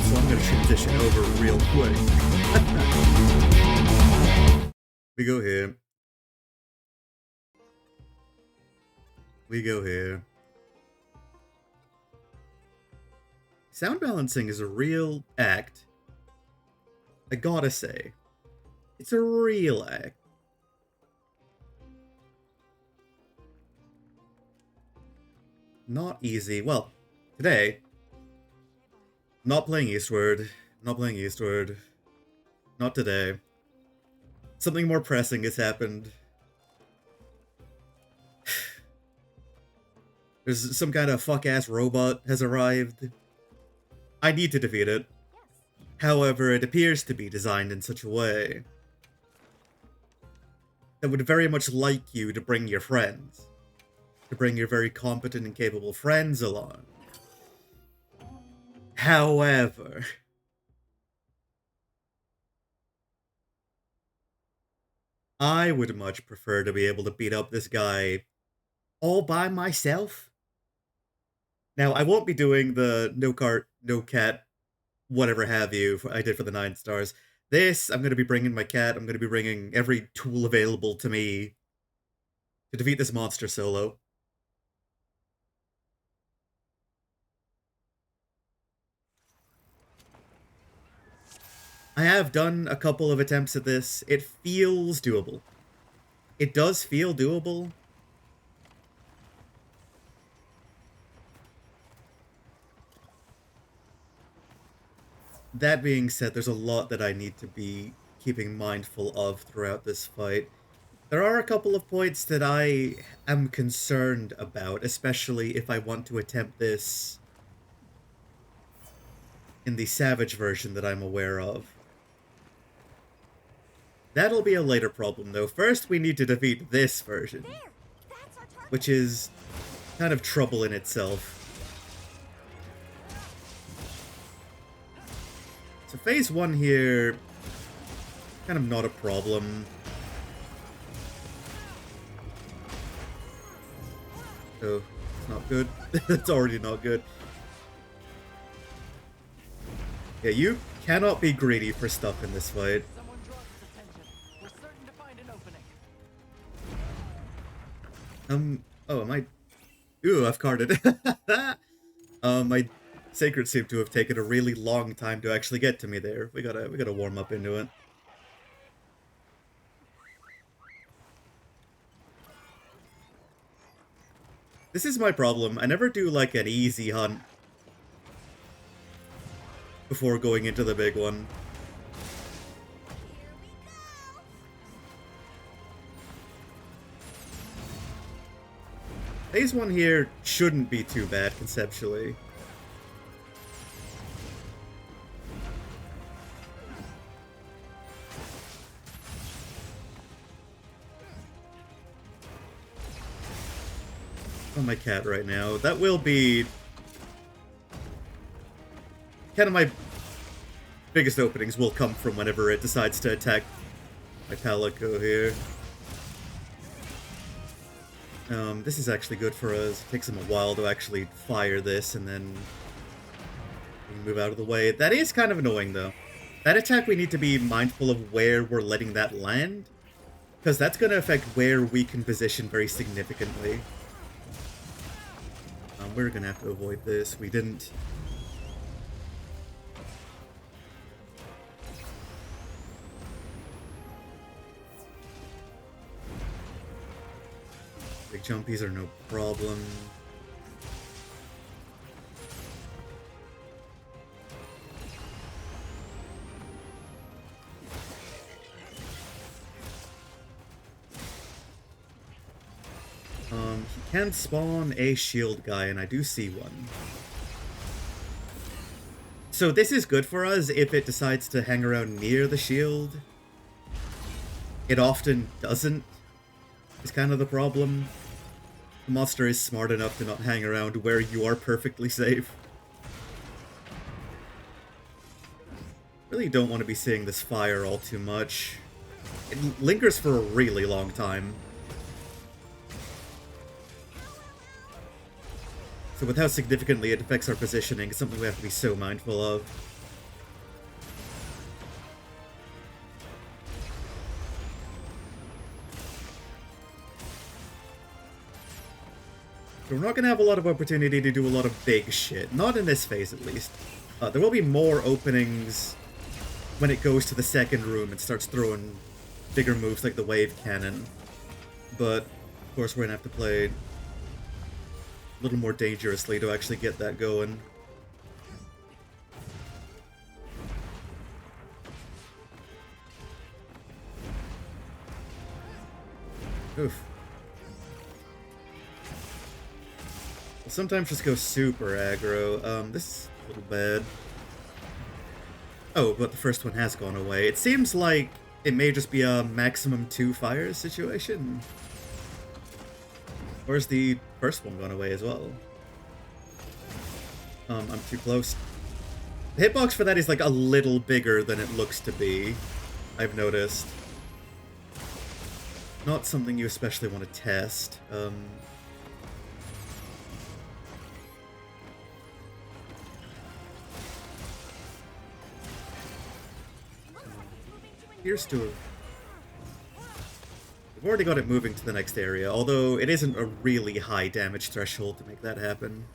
so I'm gonna transition over real quick. We go here. We go here. Sound balancing is a real act. I gotta say. It's a real act. Not easy. Well, today, not playing Eastward. Not playing Eastward. Not today. Something more pressing has happened. There's some kind of fuck-ass robot has arrived. I need to defeat it. However, it appears to be designed in such a way that would very much like you to bring your friends. To bring your very competent and capable friends along. However, I would much prefer to be able to beat up this guy all by myself. Now, I won't be doing the no cart, no cat, whatever have you I did for the 9 stars. This, I'm going to be bringing my cat, I'm going to be bringing every tool available to me to defeat this monster solo. I have done a couple of attempts at this. It feels doable. It does feel doable. That being said, there's a lot that I need to be keeping mindful of throughout this fight. There are a couple of points that I am concerned about, especially if I want to attempt this in the Savage version that I'm aware of. That'll be a later problem, though. First, we need to defeat this version, which is kind of trouble in itself. So phase 1 here, kind of not a problem. So, it's not good. It's already not good. Yeah, you cannot be greedy for stuff in this fight. Oh, am I... Ooh, I've carded. My Sacred seemed to have taken a really long time to actually get to me there. We gotta warm up into it. This is my problem. I never do like an easy hunt before going into the big one. Phase 1 here shouldn't be too bad conceptually. On my cat right now. That will be kind of my biggest openings will come from whenever it decides to attack my Palico here. This is actually good for us. It takes him a while to actually fire this, and then we can move out of the way. That is kind of annoying, though. That attack, we need to be mindful of where we're letting that land, because that's going to affect where we can position very significantly. We're going to have to avoid this. We didn't. Big jumpies are no problem. He can spawn a shield guy, and I do see one. So this is good for us if it decides to hang around near the shield. It often doesn't, is kind of the problem. The monster is smart enough to not hang around where you are perfectly safe. Really don't want to be seeing this fire all too much. It lingers for a really long time. So with how significantly it affects our positioning, it's something we have to be so mindful of. So we're not going to have a lot of opportunity to do a lot of big shit. Not in this phase, at least. There will be more openings when it goes to the second room and starts throwing bigger moves like the wave cannon. But, of course, we're going to have to play a little more dangerously to actually get that going. Oof. We'll sometimes just go super aggro. This is a little bad. Oh, but the first one has gone away. It seems like it may just be a maximum 2 fires situation. Or is the first one gone away as well? I'm too close. The hitbox for that is like a little bigger than it looks to be, I've noticed. Not something you especially want to test. Appears to have... We've already got it moving to the next area, although it isn't a really high damage threshold to make that happen.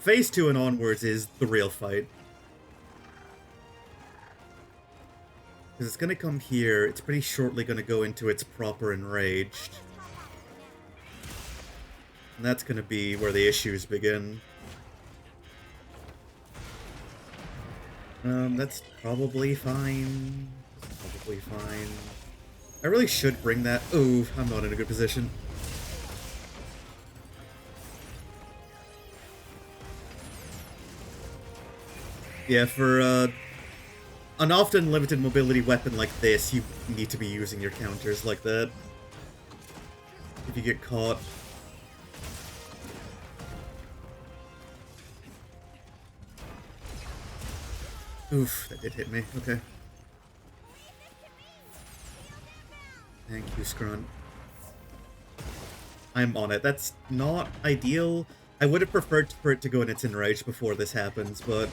Phase 2 and onwards is the real fight. Because it's going to come here, it's pretty shortly going to go into its proper enraged. And that's going to be where the issues begin. That's probably fine. Probably fine. I really should bring that... Ooh, I'm not in a good position. Yeah, for an often limited mobility weapon like this, you need to be using your counters like that. If you get caught. Oof, that did hit me. Okay. Thank you, Scrunt. I'm on it. That's not ideal. I would have preferred for it to go in its enrage before this happens, but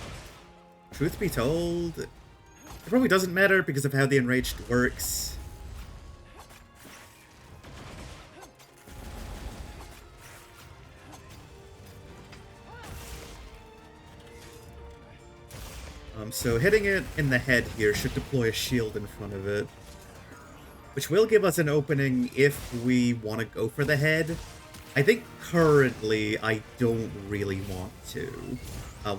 truth be told, it probably doesn't matter because of how the enraged works. So hitting it in the head here should deploy a shield in front of it, which will give us an opening if we want to go for the head. I think currently I don't really want to.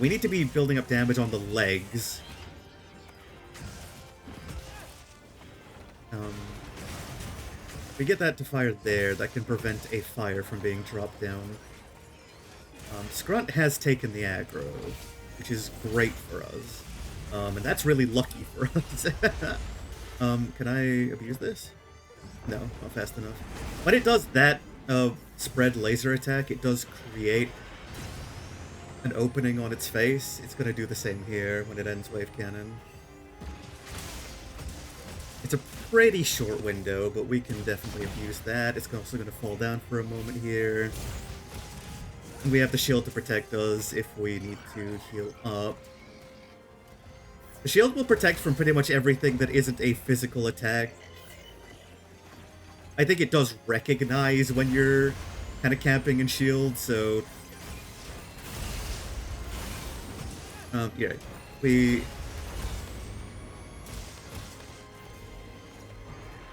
We need to be building up damage on the legs. If we get that to fire there, that can prevent a fire from being dropped down. Scrunt has taken the aggro, which is great for us. And that's really lucky for us. Can I abuse this? No, not fast enough. When it does that spread laser attack, it does create an opening on its face. It's going to do the same here when it ends Wave Cannon. It's a pretty short window, but we can definitely abuse that. It's also going to fall down for a moment here. And we have the shield to protect us if we need to heal up. The shield will protect from pretty much everything that isn't a physical attack. I think it does recognize when you're kind of camping in shield, so... yeah, we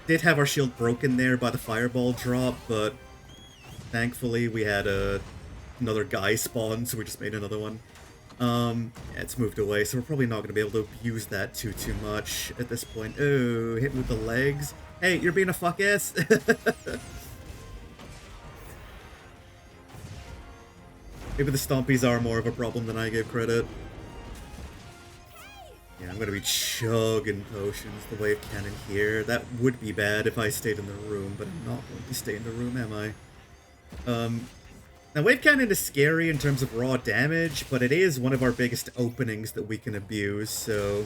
did have our shield broken there by the fireball drop, but thankfully we had another guy spawn, so we just made another one. Yeah, it's moved away, so we're probably not going to be able to abuse that too much at this point. Oh, hit me with the legs. Hey, you're being a fuck-ass. Maybe the Stompies are more of a problem than I gave credit. Yeah, I'm going to be chugging potions, the wave cannon here. That would be bad if I stayed in the room, but I'm not going to stay in the room, am I? Now, Wave Cannon is scary in terms of raw damage, but it is one of our biggest openings that we can abuse, so...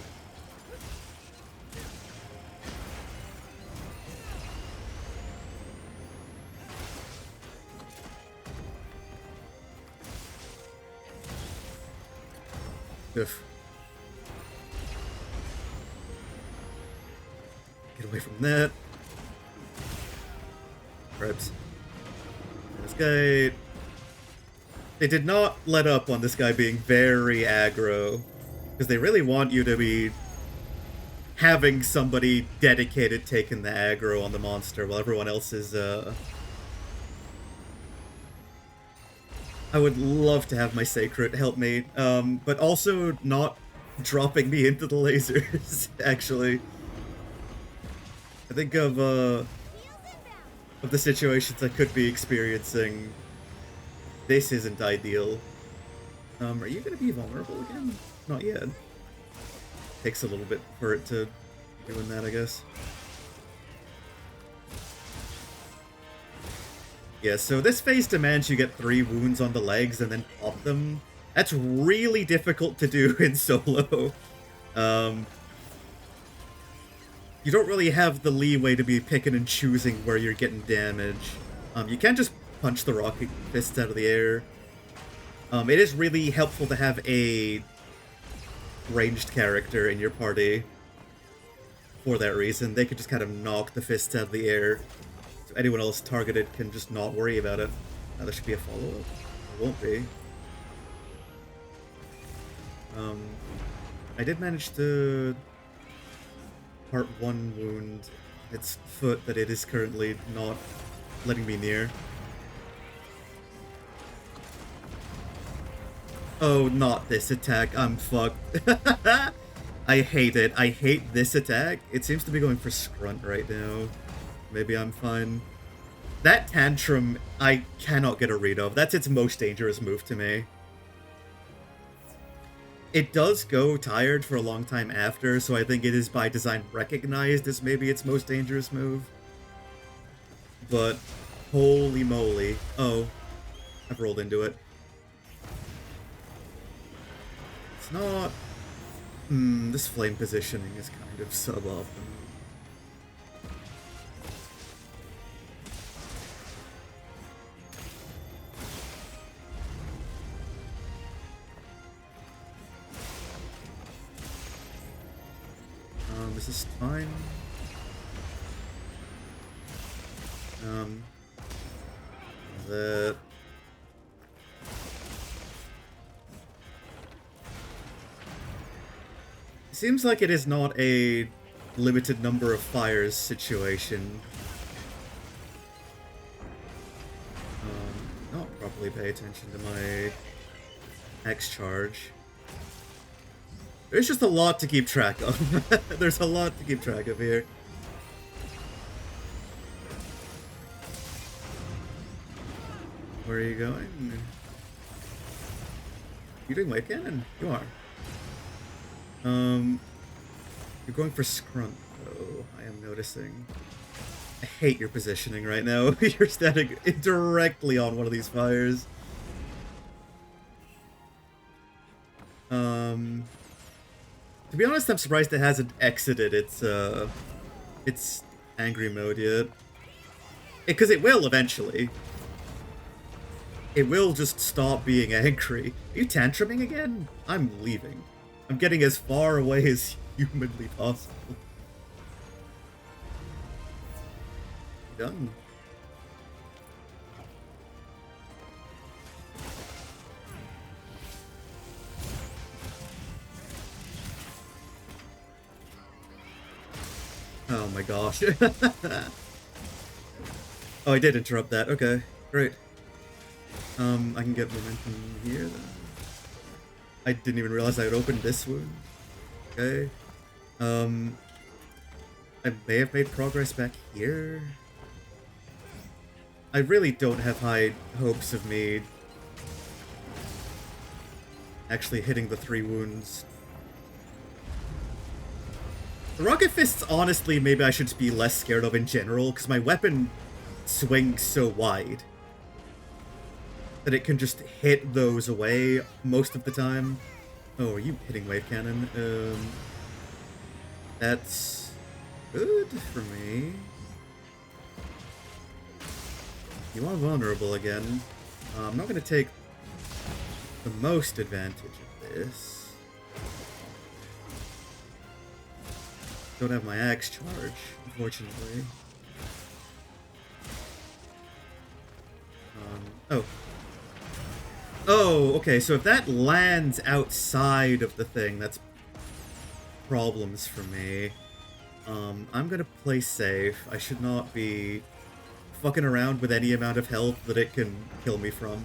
Oof. away from that. Perhaps. This guy... They did not let up on this guy being very aggro. Because they really want you to be having somebody dedicated taking the aggro on the monster while everyone else is, I would love to have my Sacred help me, but also not dropping me into the lasers, actually. I think of the situations I could be experiencing. This isn't ideal. Are you gonna be vulnerable again? Not yet. Takes a little bit for it to be doing that, I guess. Yeah, so this phase demands you get 3 wounds on the legs and then pop them. That's really difficult to do in solo. You don't really have the leeway to be picking and choosing where you're getting damage. You can't just punch the rocket fists out of the air. It is really helpful to have a ranged character in your party for that reason. They could just kind of knock the fists out of the air. So anyone else targeted can just not worry about it. Now there should be a follow-up. There won't be. I did manage to part 1 wound its foot that it is currently not letting me near. Oh, not this attack. I'm fucked. I hate it. I hate this attack. It seems to be going for Scrunt right now. Maybe I'm fine. That Tantrum, I cannot get a read of. That's its most dangerous move to me. It does go tired for a long time after, so I think it is by design recognized as maybe its most dangerous move. But, holy moly. Oh, I've rolled into it. It's not... this flame positioning is kind of suboptimal. This is fine. That... Seems like it is not a limited number of fires situation. Not properly pay attention to my X charge. There's just a lot to keep track of. There's a lot to keep track of here. Where are you going? You doing wave cannon? You are. You're going for Scrunt, though, I am noticing. I hate your positioning right now. You're standing directly on one of these fires. To be honest, I'm surprised it hasn't exited its angry mode yet. Because it will eventually. It will just stop being angry. Are you tantruming again? I'm leaving. I'm getting as far away as humanly possible. Done. Oh my gosh. Oh, I did interrupt that. Okay, great. I can get momentum here then. I didn't even realize I had opened this wound. Okay. I may have made progress back here. I really don't have high hopes of me actually hitting the 3 wounds. The Rocket Fists, honestly, maybe I should be less scared of in general, because my weapon swings so wide that it can just hit those away most of the time. Oh, are you hitting wave cannon? That's good for me. You are vulnerable again. I'm not going to take the most advantage of this. Don't have my axe charge, unfortunately. Oh. Oh, okay, so if that lands outside of the thing, that's problems for me. I'm gonna play safe. I should not be fucking around with any amount of health that it can kill me from.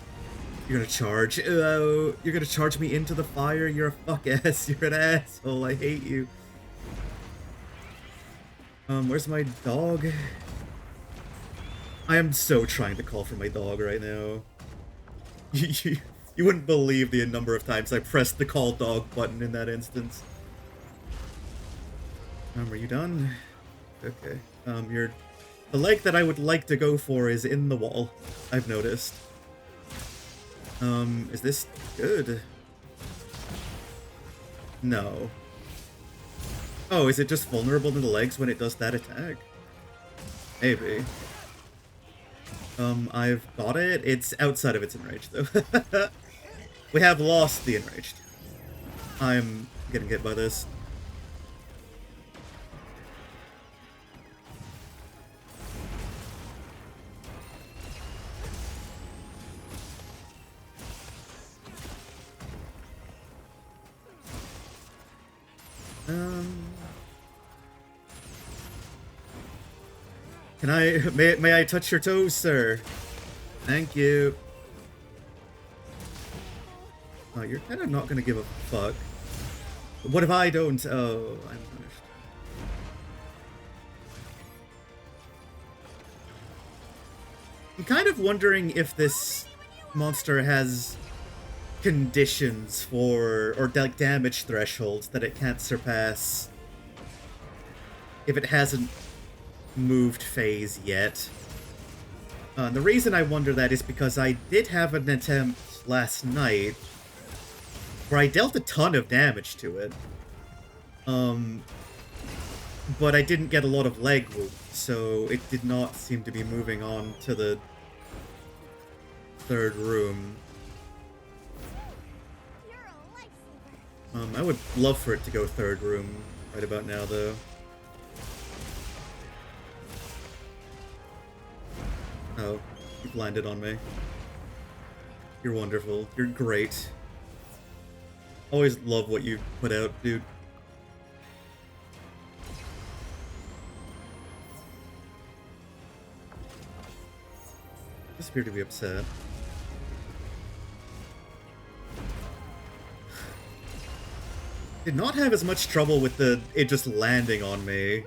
You're gonna charge. Oh, you're gonna charge me into the fire? You're a fuck ass. You're an asshole. I hate you. Where's my dog? I am so trying to call for my dog right now. You wouldn't believe the number of times I pressed the call dog button in that instance. Are you done? Okay. The leg that I would like to go for is in the wall, I've noticed. Is this good? No. Oh, is it just vulnerable to the legs when it does that attack? Maybe. I've got it. It's outside of its enraged, though. We have lost the enraged. I'm getting hit by this. Can may I touch your toes, sir? Thank you. Oh, you're kind of not gonna give a fuck. What if I don't? Oh, I'm punished. I'm kind of wondering if this monster has conditions for, or like damage thresholds that it can't surpass if it hasn't moved phase yet. The reason I wonder that is because I did have an attempt last night where I dealt a ton of damage to it. But I didn't get a lot of leg wounds, so it did not seem to be moving on to the third room. I would love for it to go third room right about now, though. Oh, you've landed on me. You're wonderful. You're great. Always love what you put out, dude. I appear to be upset. Did not have as much trouble with it just landing on me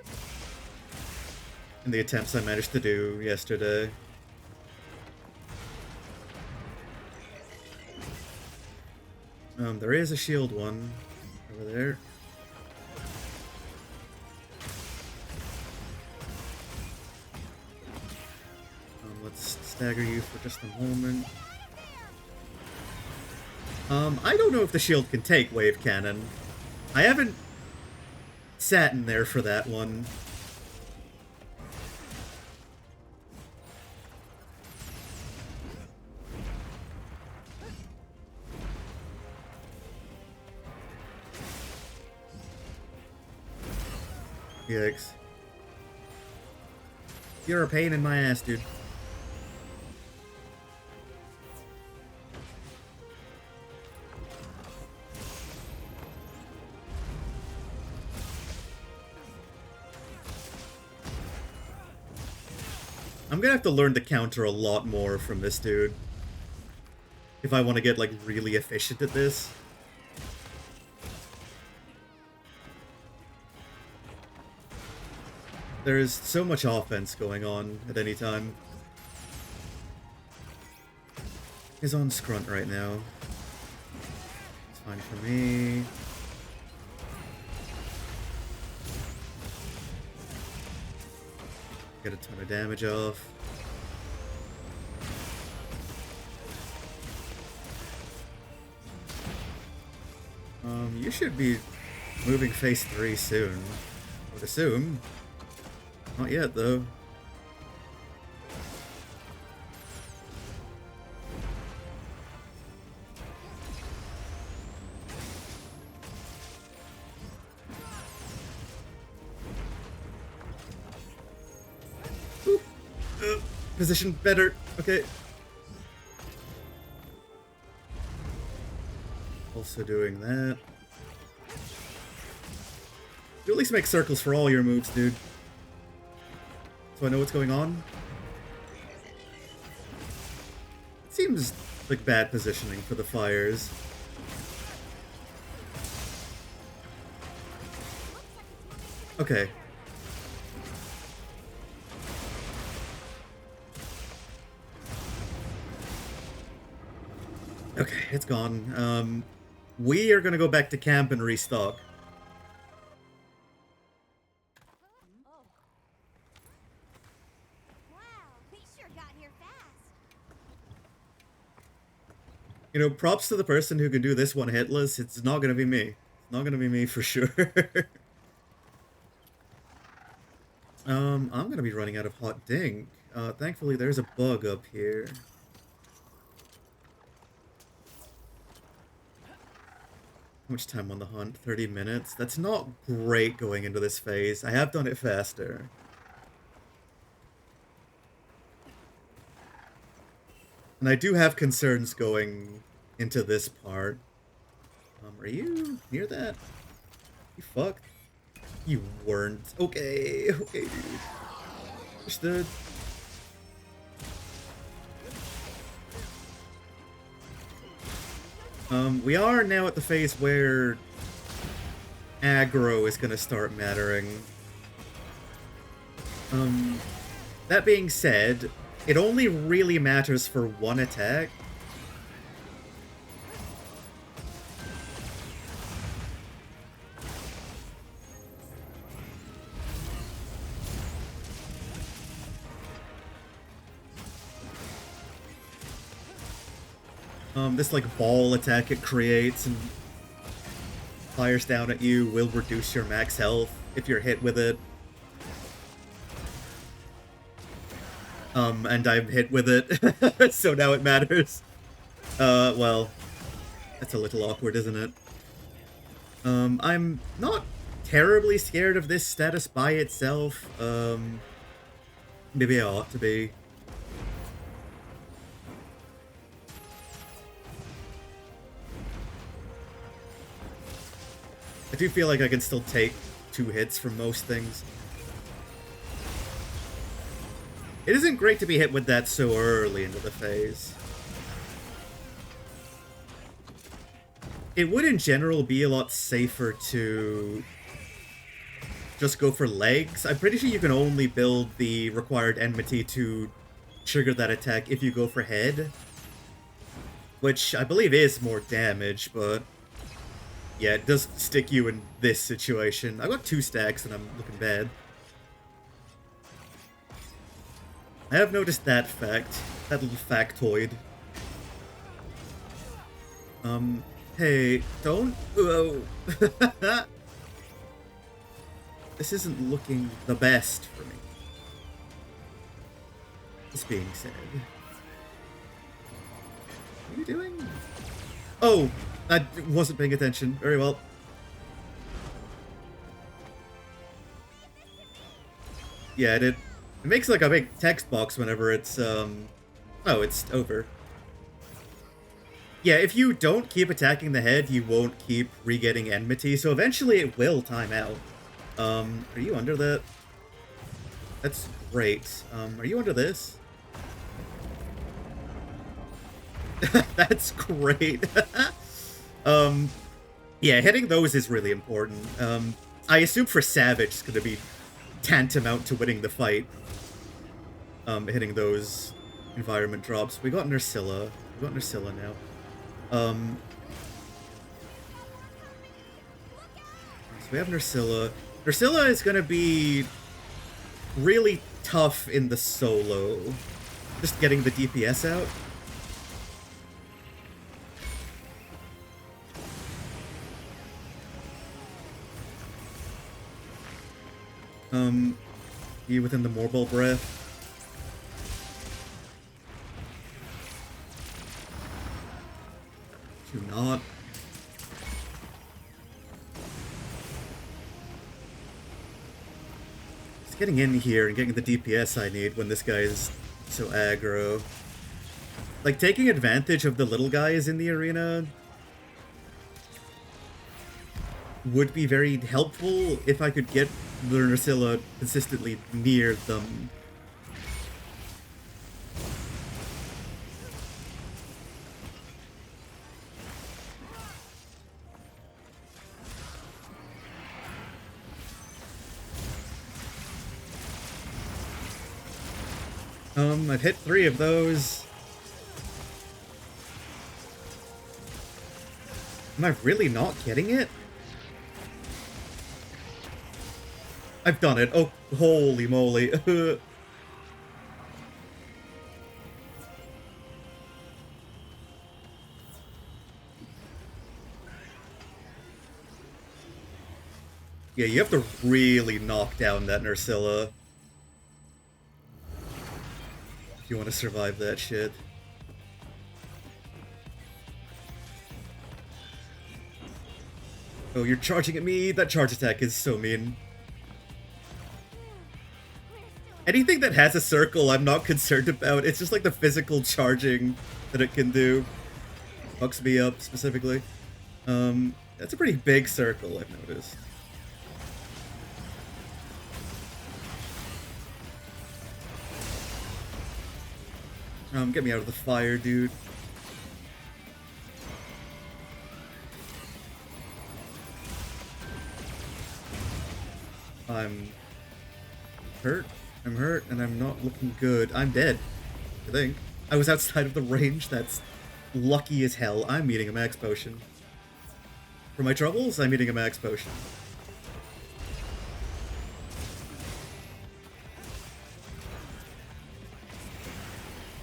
in the attempts I managed to do yesterday. There is a shield one over there. Let's stagger you for just a moment. I don't know if the shield can take wave cannon. I haven't sat in there for that one. Yikes. You're a pain in my ass, dude. I'm gonna have to learn to counter a lot more from this dude if I want to get, like, really efficient at this. There's so much offense going on at any time. He's on Scrunt right now. It's fine for me. Get a ton of damage off. You should be moving phase 3 soon, I would assume. Not yet, though. position better. Okay. Also doing that. You at least make circles for all your moves, dude. So I know what's going on. Seems like bad positioning for the fires. Okay. Okay, it's gone. We are gonna go back to camp and restock. You know, props to the person who can do this one hitless. It's not gonna be me. It's not gonna be me for sure. I'm gonna be running out of hot dink. Thankfully there's a bug up here. How much time on the hunt? 30 minutes? That's not great going into this phase. I have done it faster. And I do have concerns going into this part. Are you near that? You fucked? You weren't. Okay, okay, dude. Understood. We are now at the phase where aggro is gonna start mattering. That being said, it only really matters for one attack. This like ball attack it creates and fires down at you will reduce your max health if you're hit with it. And I'm hit with it, so now it matters. Well, that's a little awkward, isn't it? I'm not terribly scared of this status by itself. Maybe I ought to be. I do feel like I can still take 2 hits from most things. It isn't great to be hit with that so early into the phase. It would in general be a lot safer to just go for legs. I'm pretty sure you can only build the required enmity to trigger that attack if you go for head. Which I believe is more damage, but yeah, it does stick you in this situation. I've got 2 stacks and I'm looking bad. I have noticed that fact. That little factoid. Hey, don't... Whoa. This isn't looking the best for me. This being said... What are you doing? Oh! I wasn't paying attention. Very well. Yeah, it makes like a big text box whenever it's, Oh, it's over. Yeah, if you don't keep attacking the head, you won't keep re-getting enmity, so eventually it will time out. Are you under that? That's great. Are you under this? That's great. Yeah, hitting those is really important. I assume for Savage it's gonna be tantamount to winning the fight. Hitting those environment drops. We got Nursilla. We got Nursilla now. So we have Nursilla. Nursilla is gonna be really tough in the solo. Just getting the DPS out. Be within the Morbol Breath. Do not. Just getting in here and getting the DPS I need when this guy is So aggro. Like, taking advantage of the little guys in the arena would be very helpful if I could get the Nursilla consistently near them. I've hit 3 of those. Am I really not getting it? I've done it. Oh, holy moly. Yeah, you have to really knock down that Nursilla if you want to survive that shit. Oh, you're charging at me? That charge attack is so mean. Anything that has a circle, I'm not concerned about. It's just like the physical charging that it can do. Fucks me up, specifically. That's a pretty big circle, I've noticed. Get me out of the fire, dude. I'm hurt. I'm hurt, and I'm not looking good. I'm dead, I think. I was outside of the range. That's lucky as hell. I'm eating a max potion. For my troubles, I'm eating a max potion.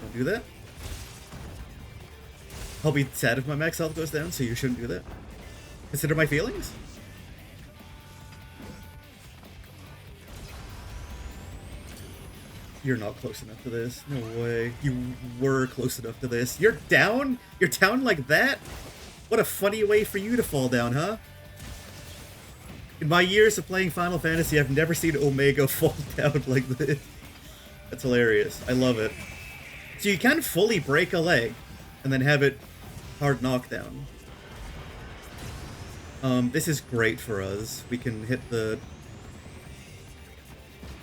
Don't do that. I'll be sad if my max health goes down, so you shouldn't do that. Consider my feelings? You're not close enough to this. No way. You were close enough to this. You're down? You're down like that? What a funny way for you to fall down, huh? In my years of playing Final Fantasy, I've never seen Omega fall down like this. That's hilarious. I love it. So you can fully break a leg and then have it hard knockdown. This is great for us. We can hit the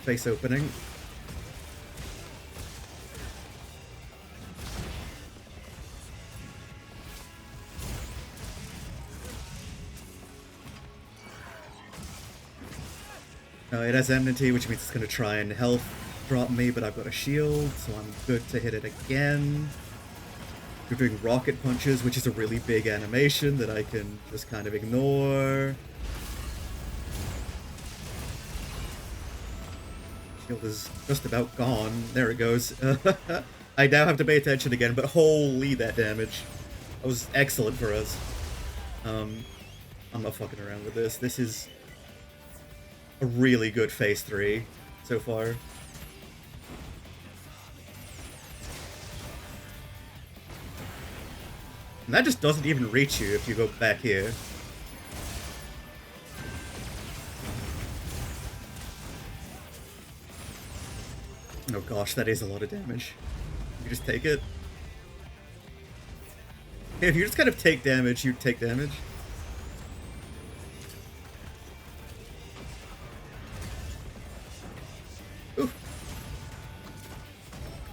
face opening. It has enmity, which means it's going to try and health drop me, but I've got a shield, so I'm good to hit it again. You're doing rocket punches, which is a really big animation that I can just kind of ignore. Shield is just about gone. There it goes. I now have to pay attention again, but holy, that damage. That was excellent for us. I'm not fucking around with this. This is a really good phase 3 so far. And that just doesn't even reach you if you go back here. Oh gosh, that is a lot of damage. You just take it. If you just kind of take damage, you take damage. Oof.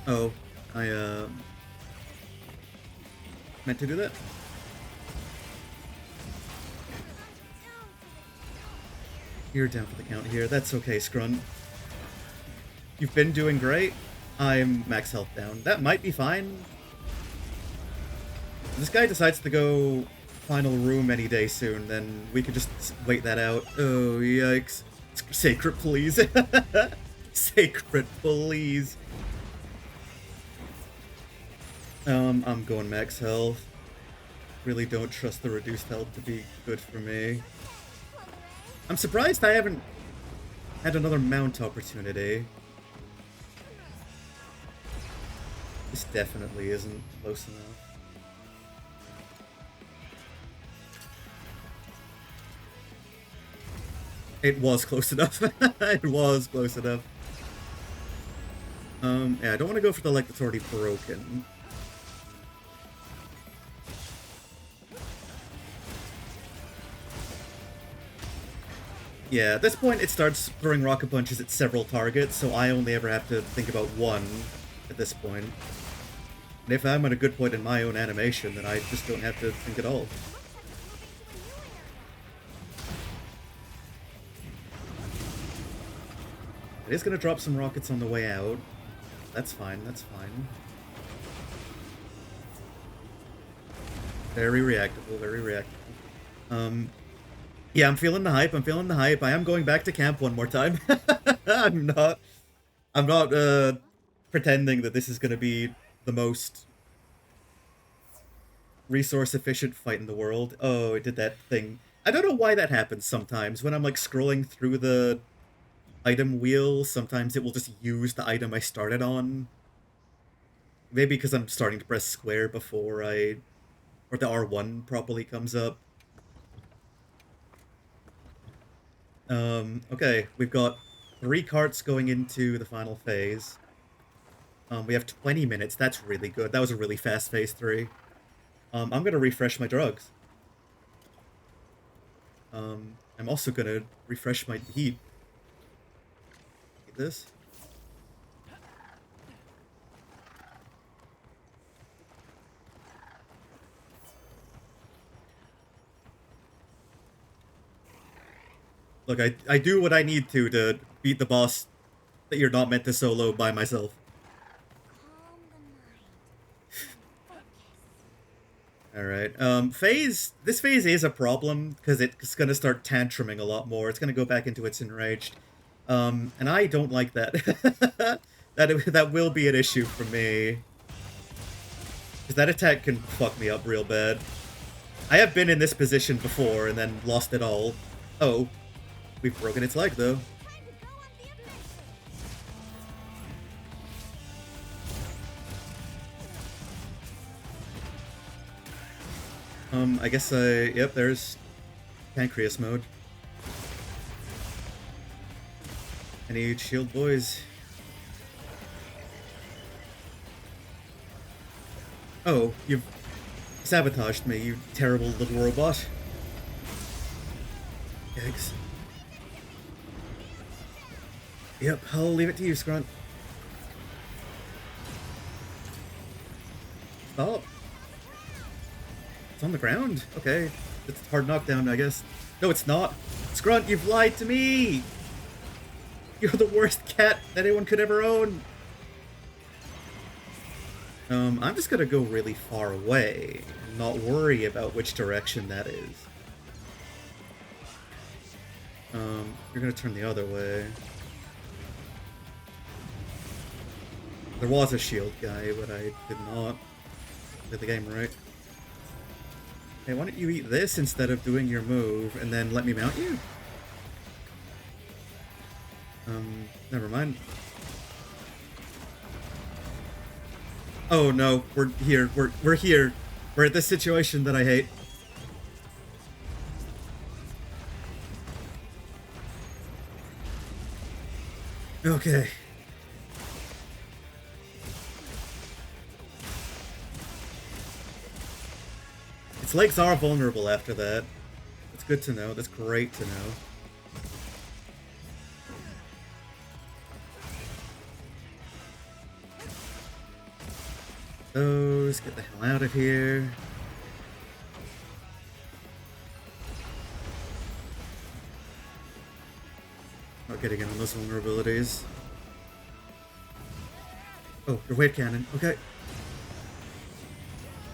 Oh, I meant to do that? You're down for the count here. That's okay, Scrunt. You've been doing great. I'm max health down. That might be fine. If this guy decides to go final room any day soon, then we could just wait that out. Oh, yikes. Sacred, please. Sacred, please. I'm going max health. Really don't trust the reduced health to be good for me. I'm surprised I haven't had another mount opportunity. This definitely isn't close enough. It was close enough. It was close enough. Yeah, I don't want to go for the leg that's already broken. Yeah, at this point it starts throwing rocket punches at several targets, so I only ever have to think about one at this point. And if I'm at a good point in my own animation, then I just don't have to think at all. It is going to drop some rockets on the way out. That's fine, that's fine. Very reactable, very reactable. Yeah, I'm feeling the hype, I'm feeling the hype. I am going back to camp one more time. I'm not, pretending that this is going to be the most resource efficient fight in the world. Oh, it did that thing. I don't know why that happens sometimes. When I'm like scrolling through the item wheel, sometimes it will just use the item I started on. Maybe because I'm starting to press square before or the R1 properly comes up. Okay, we've got 3 carts going into the final phase. We have 20 minutes. That's really good. That was a really fast phase 3. I'm gonna refresh my drugs. I'm also gonna refresh my heat. Like this. Look, I do what I need to beat the boss that you're not meant to solo by myself. Alright, this phase is a problem, because it's gonna start tantruming a lot more. It's gonna go back into its enraged. And I don't like that. That will be an issue for me. Because that attack can fuck me up real bad. I have been in this position before and then lost it all. Oh, we've broken its leg, though. I guess yep, there's Pancreas mode. I need shield boys. Oh, you've sabotaged me, you terrible little robot. Eggs. Yep, I'll leave it to you, Scrunt. Oh. It's on the ground? Okay. It's a hard knockdown, I guess. No, it's not. Scrunt, you've lied to me! You're the worst cat that anyone could ever own! I'm just gonna go really far away and not worry about which direction that is. You're gonna turn the other way. There was a shield guy, but I did not play the game right. Hey, why don't you eat this instead of doing your move and then let me mount you? Never mind. Oh no, we're here. We're here. We're at this situation that I hate. Okay. Its legs are vulnerable after that. That's good to know. That's great to know. Those, get the hell out of here. Not getting in on those vulnerabilities. Oh, your wave cannon. Okay.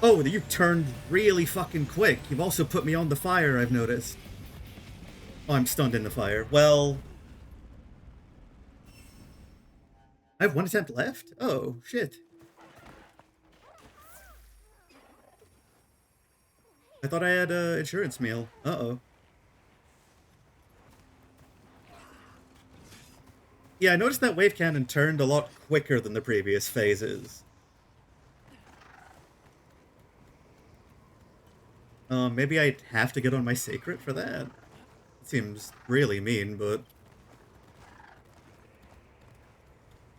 Oh, you turned really fucking quick. You've also put me on the fire, I've noticed. Oh, I'm stunned in the fire. Well... I have 1 attempt left? Oh, shit. I thought I had an insurance meal. Uh-oh. Yeah, I noticed that wave cannon turned a lot quicker than the previous phases. Maybe I'd have to get on my sacred for that? It seems really mean, but...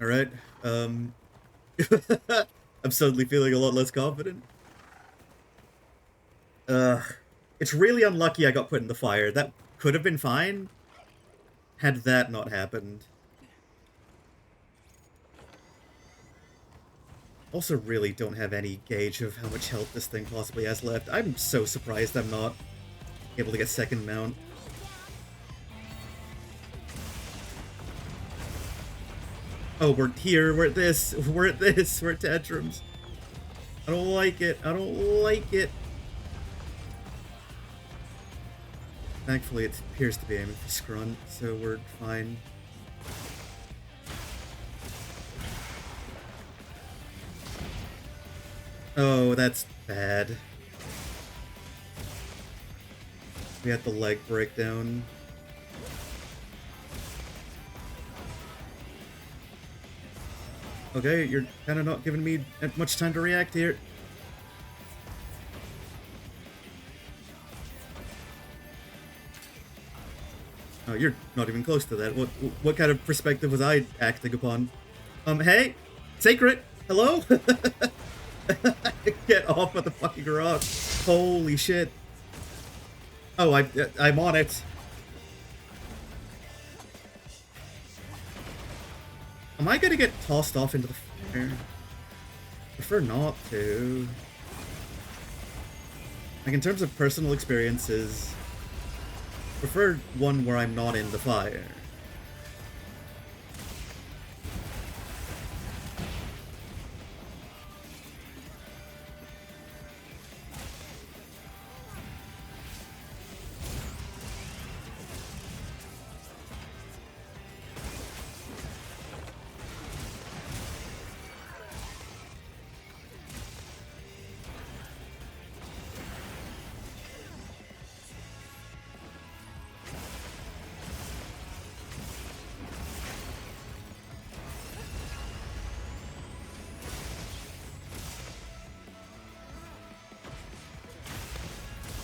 Alright, um... I'm suddenly feeling a lot less confident. Ugh. It's really unlucky I got put in the fire. That could have been fine, had that not happened. Also really don't have any gauge of how much health this thing possibly has left. I'm so surprised I'm not able to get second mount. Oh, we're here, we're at this, we're at this, we're at tantrums. I don't like it, I don't like it. Thankfully it appears to be aiming for Scrunt, so we're fine. Oh, that's bad. We had the leg breakdown. Okay, you're kind of not giving me much time to react here. Oh, you're not even close to that. What kind of perspective was I acting upon? Hey? Sacred? Hello? Get off of the fucking rock. Holy shit. Oh, I'm on it. Am I gonna get tossed off into the fire? Prefer not to. Like, in terms of personal experiences, prefer one where I'm not in the fire.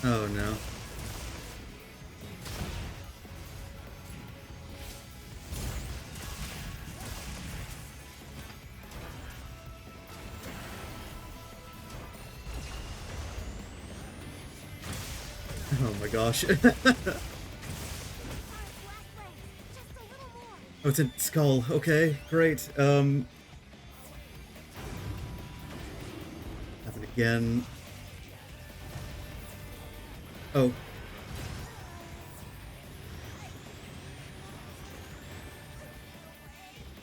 Oh no. Oh my gosh. Oh, it's a skull. Okay, great. Happen again. Oh.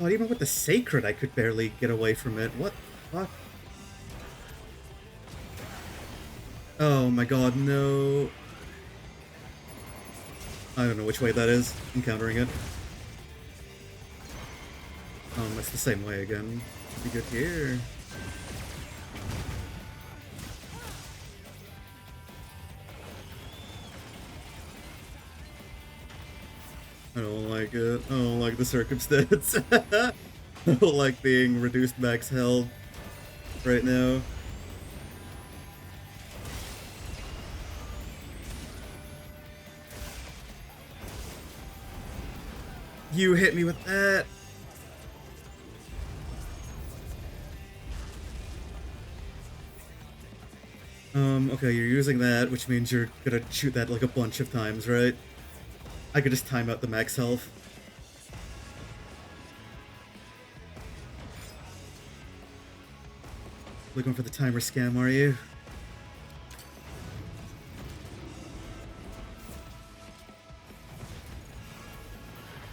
Oh, even with the sacred, I could barely get away from it. What the fuck? Oh my god, no. I don't know which way that is. Encountering it. It's the same way again. Should be good here. I don't like it. I don't like the circumstance. I don't like being reduced max health right now. You hit me with that. Okay, you're using that, which means you're gonna shoot that like a bunch of times, right? I could just time out the max health. Looking for the timer scam, are you?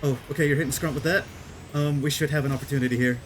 Oh, okay, you're hitting Scrunt with that. We should have an opportunity here.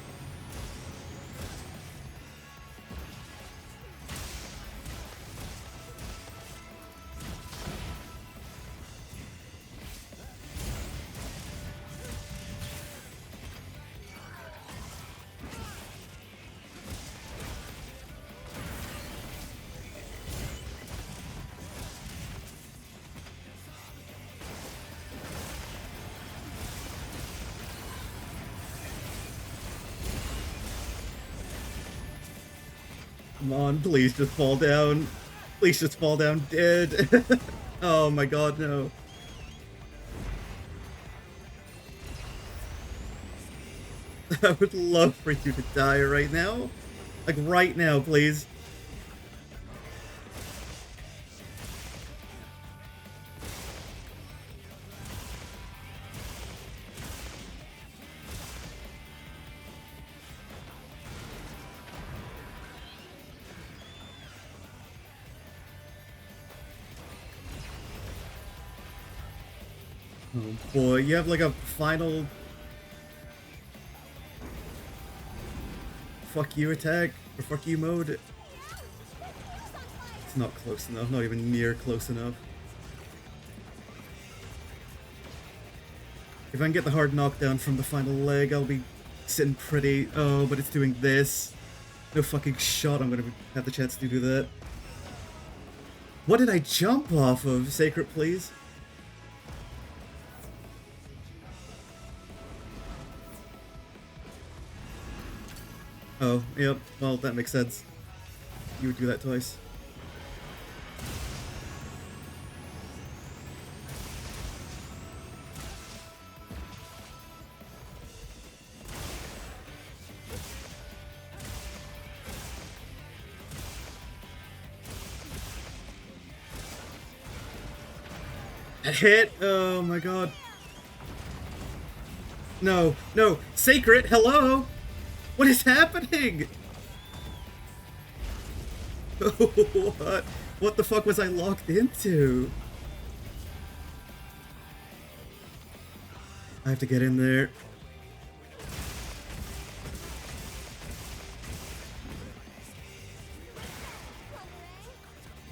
Come on, please just fall down. Please just fall down dead. Oh my god, no. I would love for you to die right now. Like, right now, please. Oh boy, you have like a final fuck you attack or fuck you mode. It's not close enough, not even near close enough. If I can get the hard knockdown from the final leg, I'll be sitting pretty. Oh, but it's doing this. No fucking shot I'm gonna have the chance to do that. What did I jump off of? Sacred, please. Oh, yep. Well, that makes sense. You would do that twice. That hit! Oh my god. No, no! Sacred, hello! What is happening? What? What the fuck was I locked into? I have to get in there.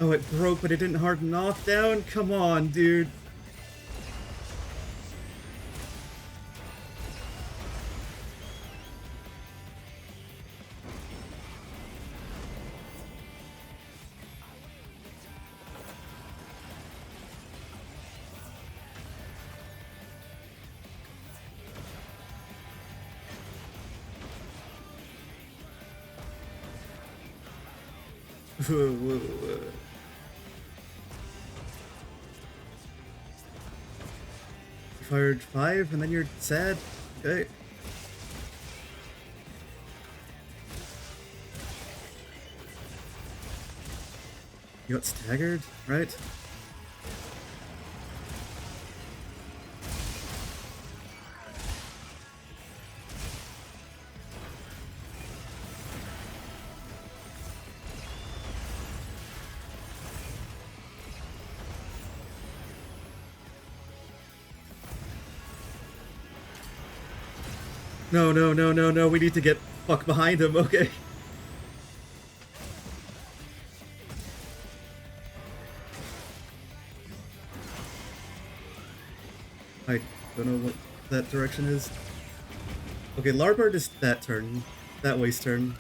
Oh, it broke, but it didn't hard knock down? Come on, dude. Whoa, whoa, whoa. You fired 5 and then you're sad? Okay. You got staggered, right? No, no, no, no, no, we need to get fuck behind him, okay. I don't know what that direction is. Okay, Larbird is that turn. That way's turn.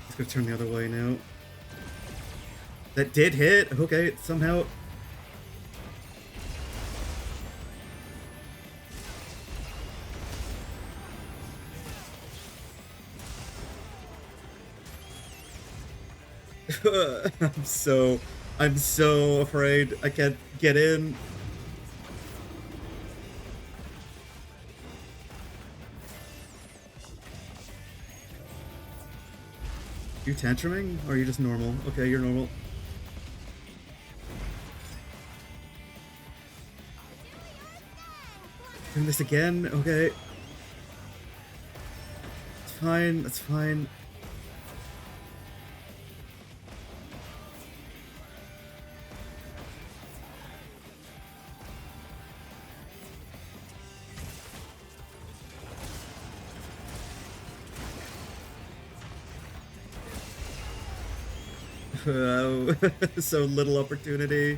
It's gonna turn the other way now. That did hit! Okay, somehow. I'm so afraid I can't get in. You tantruming? Or are you just normal? Okay, you're normal. Doing this again? Okay. It's fine, it's fine. So little opportunity.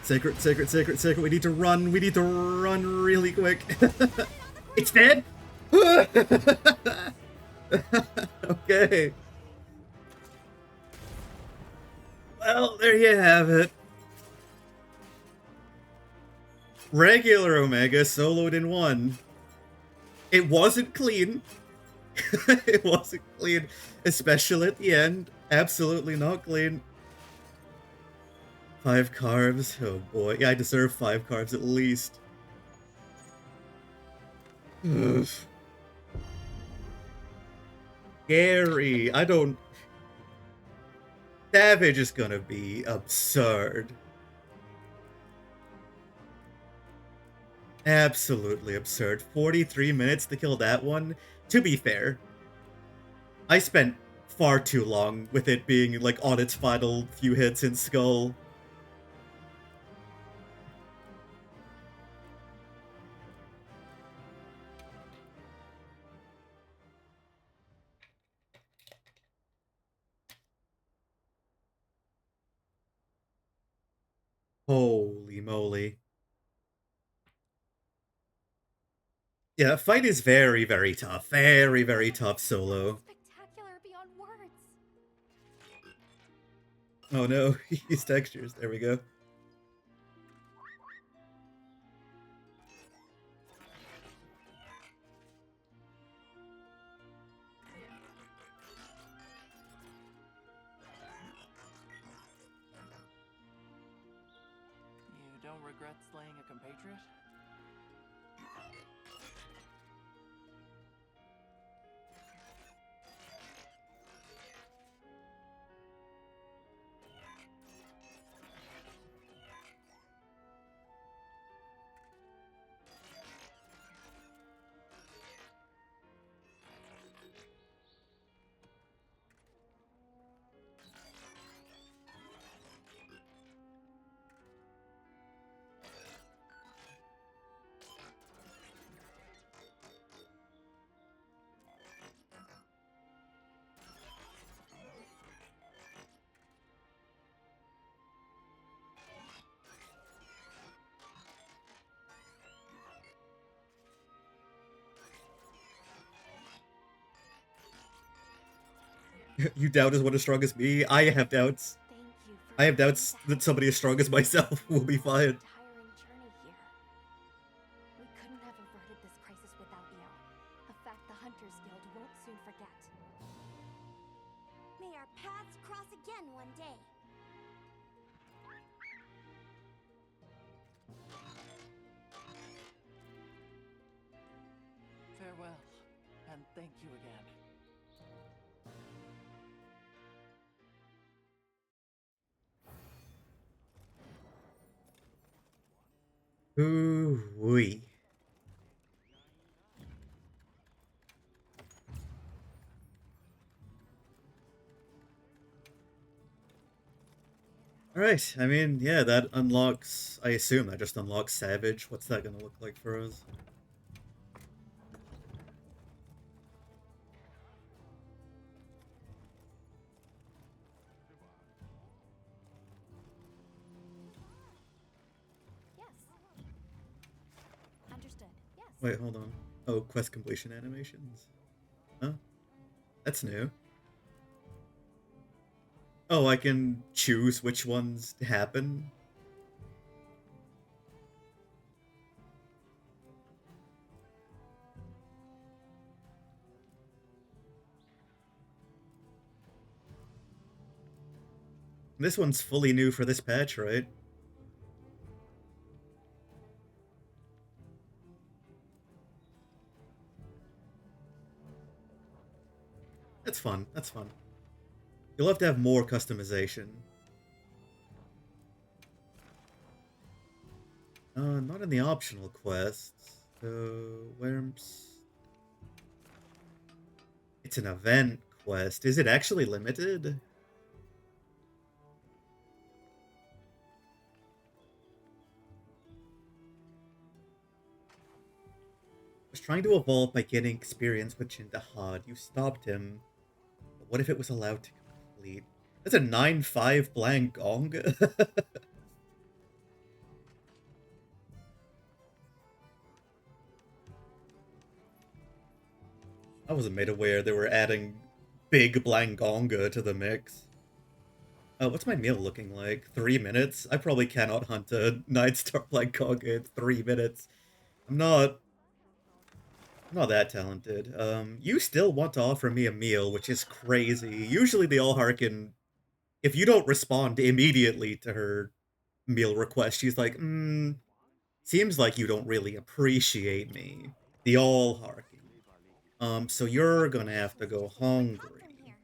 Sacred, sacred, sacred, sacred. We need to run. We need to run really quick. It's dead? Okay. Well, there you have it. Regular Omega soloed in one. It wasn't clean. It wasn't clean, especially at the end. Absolutely not clean. 5 carbs. Oh boy. Yeah, I deserve 5 carbs at least. Ugh. Gary, I don't... Savage is gonna be absurd. Absolutely absurd. 43 minutes to kill that one. To be fair, I spent far too long with it being, like, on its final few hits in Skull. Holy moly. Yeah, fight is very, very tough. Very, very tough solo. Spectacular beyond words. Oh no, use textures. There we go. You don't regret slaying a compatriot? You doubt is what as strong as me? I have doubts. Thank you for I have doubts that somebody as strong as myself will be fine. tiring journey here. We couldn't have averted this crisis without you. A fact the Hunters Guild won't soon forget. May our paths cross again one day. Farewell, and thank you again. Ooh-wee. Alright, I mean, yeah, that unlocks... I assume that just unlocks Savage. What's that gonna look like for us? Yes. Understood. Yes. Wait, hold on. Oh, quest completion animations. Huh? That's new. Oh, I can choose which ones happen? This one's fully new for this patch, right? That's fun. That's fun. You'll have to have more customization. Not in the optional quests. Where's... It's an event quest. Is it actually limited? Was trying to evolve by getting experience with Jindahad. You stopped him. But what if it was allowed to complete? That's a 9-5 blank gong. I wasn't made aware they were adding big Blangonga to the mix. Oh, what's my meal looking like? 3 minutes? I probably cannot hunt a 9-star Blangonga in 3 minutes. I'm not that talented. You still want to offer me a meal, which is crazy. Usually they all harken... If you don't respond immediately to her meal request, she's like, seems like you don't really appreciate me. The all Harky. So you're gonna have to go Come from hungry. here.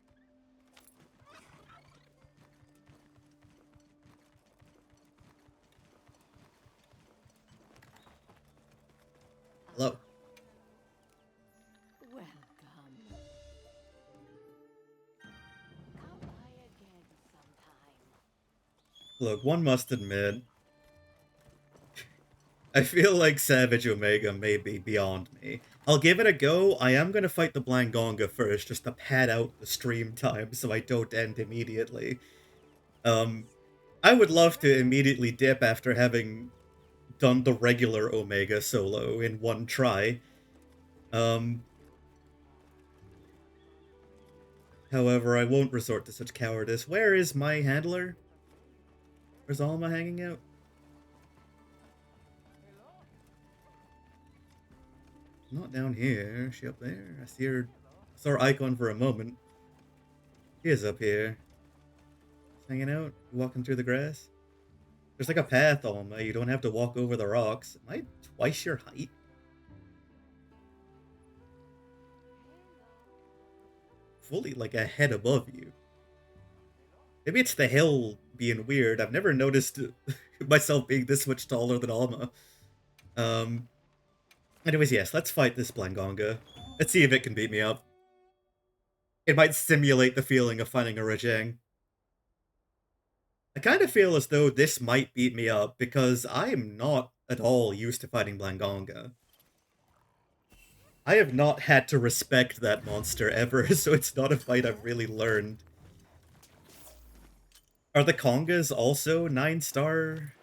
Hello. Welcome. Come by again sometime. Look, one must admit, I feel like Savage Omega may be beyond me. I'll give it a go. I am gonna fight the Blangonga first, just to pad out the stream time so I don't end immediately. I would love to immediately dip after having done the regular Omega solo in one try. However, I won't resort to such cowardice. Where is my handler? Where's Alma hanging out? Not down here. Is she up there? I see her. I saw her icon for a moment. She is up here. Just hanging out, walking through the grass. There's like a path, Alma. You don't have to walk over the rocks. Am I twice your height? Fully like a head above you. Maybe it's the hill being weird. I've never noticed myself being this much taller than Alma. Anyways, yes, let's fight this Blangonga. Let's see if it can beat me up. It might simulate the feeling of fighting a Rajang. I kind of feel as though this might beat me up because I am not at all used to fighting Blangonga. I have not had to respect that monster ever, so it's not a fight I've really learned. Are the Kongas also 9-star?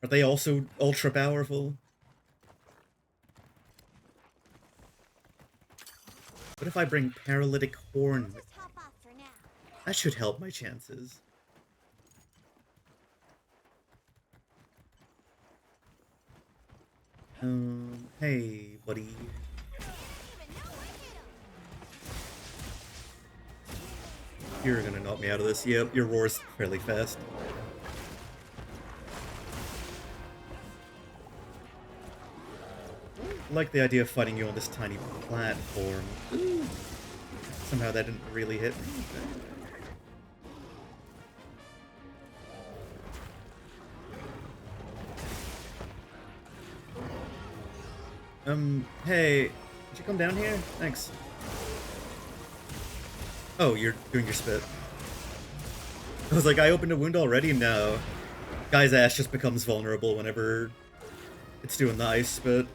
Are they also ultra powerful? What if I bring Paralytic Horn? Just hop off for now. That should help my chances. Hey, buddy. Didn't even know I hit him. You're gonna knock me out of this. Yep, your roar's fairly fast. I like the idea of fighting you on this tiny platform. Somehow that didn't really hit me. Hey, did you come down here? Thanks. Oh, you're doing your spit. I was like, I opened a wound already? No. Guy's ass just becomes vulnerable whenever it's doing the ice spit.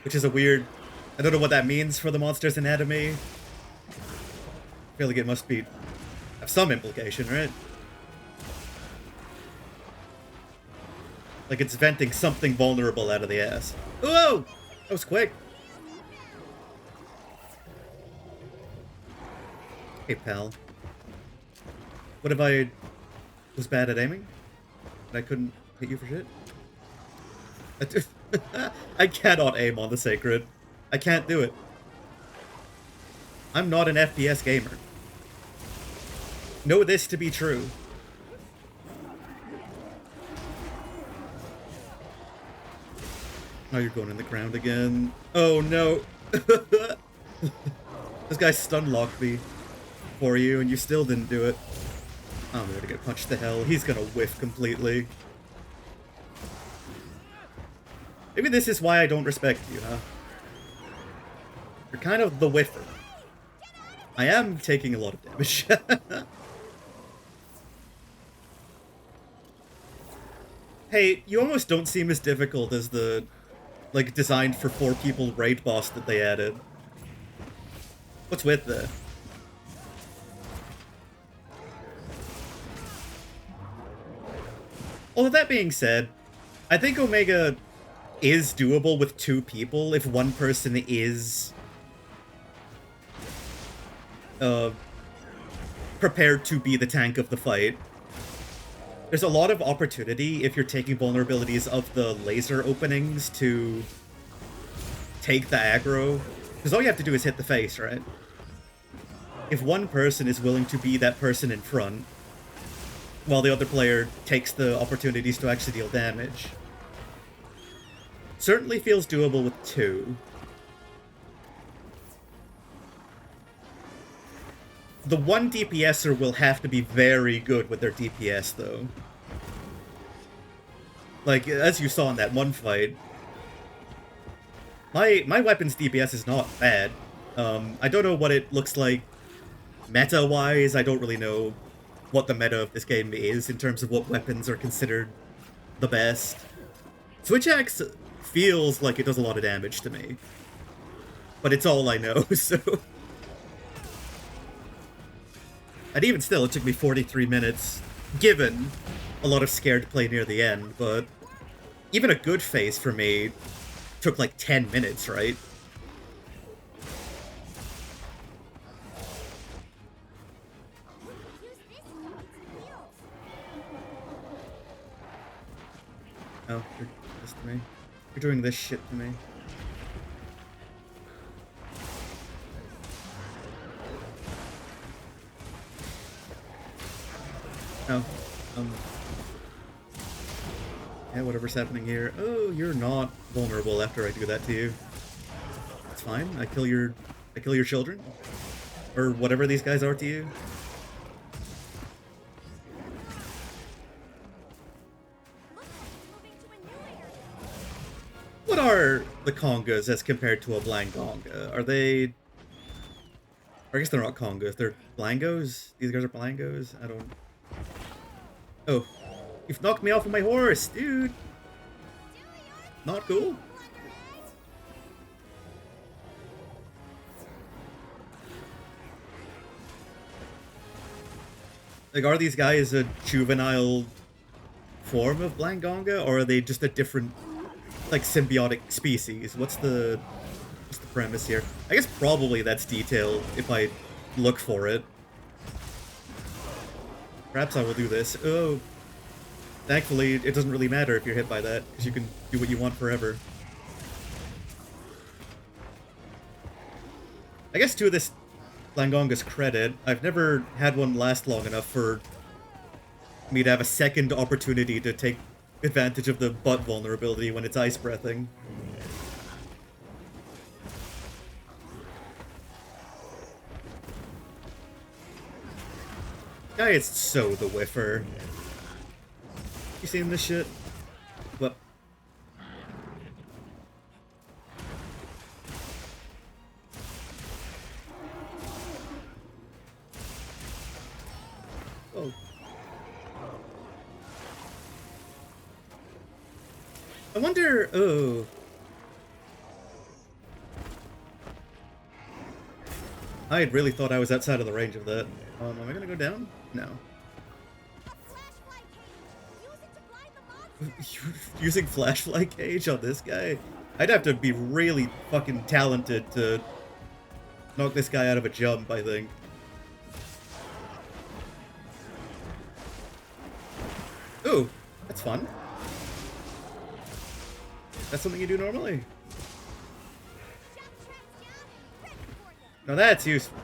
Which is a weird... I don't know what that means for the monster's anatomy. I feel like it must be... have some implication, right? Like it's venting something vulnerable out of the ass. Whoa! That was quick. Hey, pal. What if I was bad at aiming? And I couldn't hit you for shit? I cannot aim on the sacred. I can't do it. I'm not an FPS gamer. Know this to be true. Oh, you're going in the ground again. Oh, no. This guy stun locked me for you, and you still didn't do it. Oh, I'm gonna get punched to hell. He's gonna whiff completely. Maybe this is why I don't respect you, huh? You're kind of the whiffer. I am taking a lot of damage. Hey, you almost don't seem as difficult as the, like, designed for 4 people raid boss that they added. What's with that? Although that being said, I think Omega is doable with 2 people if one person is prepared to be the tank of the fight. There's a lot of opportunity if you're taking vulnerabilities of the laser openings to take the aggro, because all you have to do is hit the face, right? If one person is willing to be that person in front, while the other player takes the opportunities to actually deal damage, Certainly feels doable with 2. The one DPSer will have to be very good with their DPS, though. Like, as you saw in that one fight, my weapon's DPS is not bad. I don't know what it looks like meta-wise. I don't really know what the meta of this game is in terms of what weapons are considered the best. Switch Axe feels like it does a lot of damage to me. But it's all I know, so... And even still, it took me 43 minutes, given a lot of scared play near the end, but even a good phase for me took like 10 minutes, right? Use this to heal. Oh, you're doing this to me. You're doing this shit to me. Oh, yeah, whatever's happening here. Oh, you're not vulnerable after I do that to you. It's fine. I kill your children, or whatever these guys are to you. Looks like it's moving to a new area. What are the congas as compared to a Blangonga? Are they... I guess they're not congas. They're Blangos? These guys are Blangos? I don't... Oh. You've knocked me off of my horse, dude! Not cool. Like, are these guys a juvenile form of Blangonga, or are they just a different, like, symbiotic species? What's the premise here? I guess probably that's detailed if I look for it. Perhaps I will do this. Oh. Thankfully, it doesn't really matter if you're hit by that, because you can do what you want forever. I guess to this Blangonga's credit, I've never had one last long enough for me to have a second opportunity to take advantage of the butt vulnerability when it's ice breathing. Guy is so the whiffer. You seen this shit? What? Oh. I wonder... Oh. I had really thought I was outside of the range of that. Am I gonna go down? No. A flashlight cage. Use it to blind the monster. Using flashlight cage on this guy? I'd have to be really fucking talented to knock this guy out of a jump, I think. Ooh, that's fun. That's something you do normally? Jump trap's down. Ready for you. Now that's useful.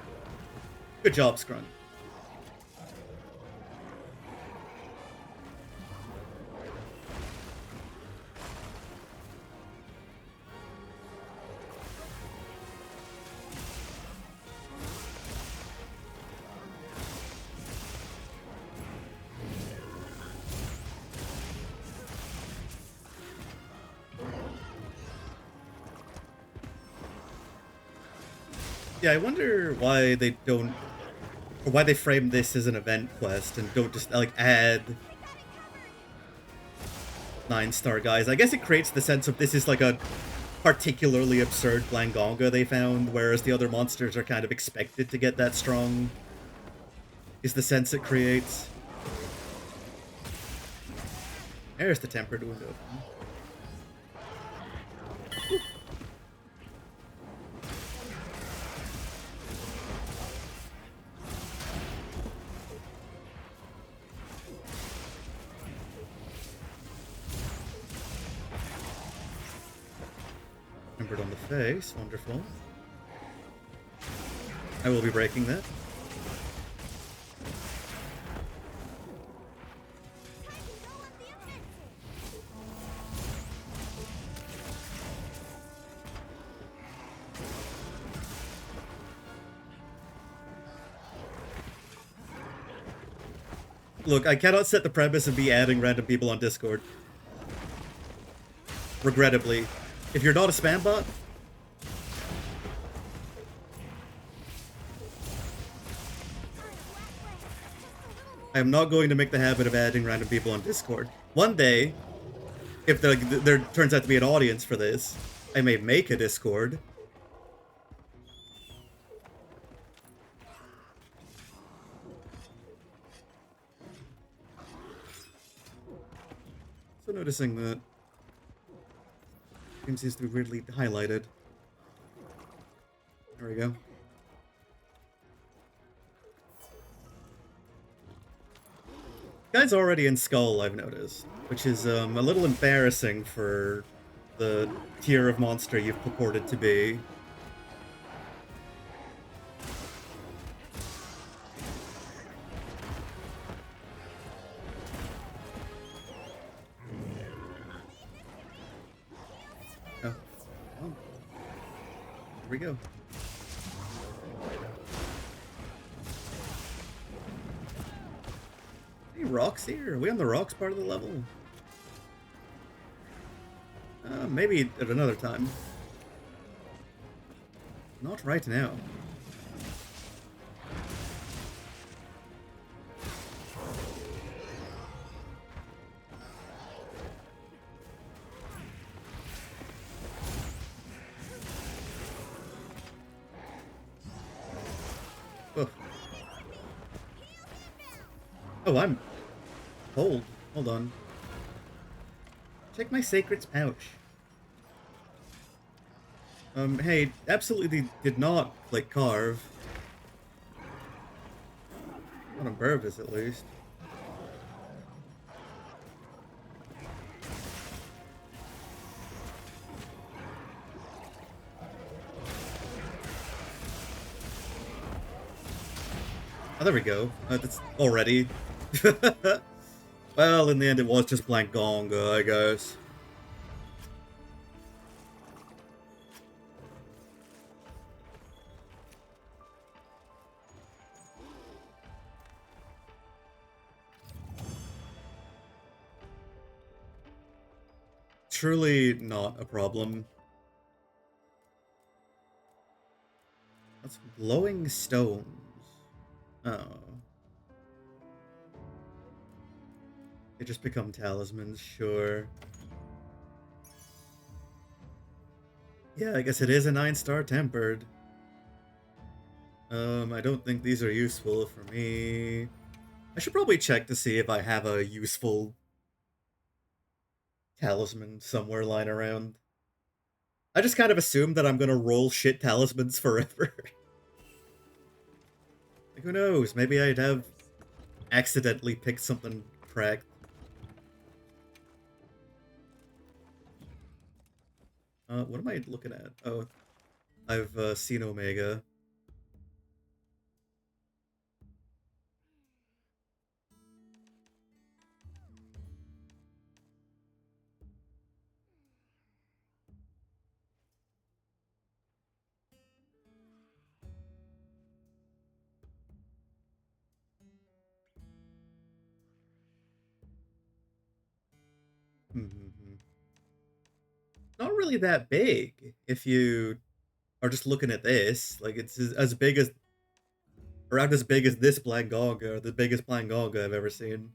Good job, Scrunk. Yeah, I wonder why they don't, or why they frame this as an event quest and don't just, like, add 9-star guys. I guess it creates the sense of this is, like, a particularly absurd Blangonga they found, whereas the other monsters are kind of expected to get that strong, is the sense it creates. There's the tempered window. Tempered on the face, wonderful. I will be breaking that. Time to go on the offensive. Look, I cannot set the premise of me adding random people on Discord. Regrettably. If you're not a spam bot, I am not going to make the habit of adding random people on Discord. One day, if there turns out to be an audience for this, I may make a Discord. So noticing that game seems to be weirdly highlighted. There we go. Guy's already in Skull, I've noticed, which is a little embarrassing for the tier of monster you've purported to be. Oh. Oh. Here we go. Any rocks here? Are we on the rocks part of the level? Maybe at another time. Not right now. Oh, oh I'm cold. Hold on. Check my sacred's pouch. Hey, absolutely did not click carve. Not on Burvis, at least. Oh, there we go. That's already. Well, in the end, it was just blank Gonga, I guess. Truly not a problem. That's glowing stones. Oh. They just become talismans, sure. Yeah, I guess it is a 9-star tempered. I don't think these are useful for me. I should probably check to see if I have a useful talisman somewhere lying around. I just kind of assume that I'm gonna roll shit talismans forever. Like, who knows? Maybe I'd have accidentally picked something cracked. What am I looking at? Oh, I've seen Omega. Not really that big if you are just looking at this. Like, it's as big as, around as big as this Blangonga, the biggest Blangonga I've ever seen.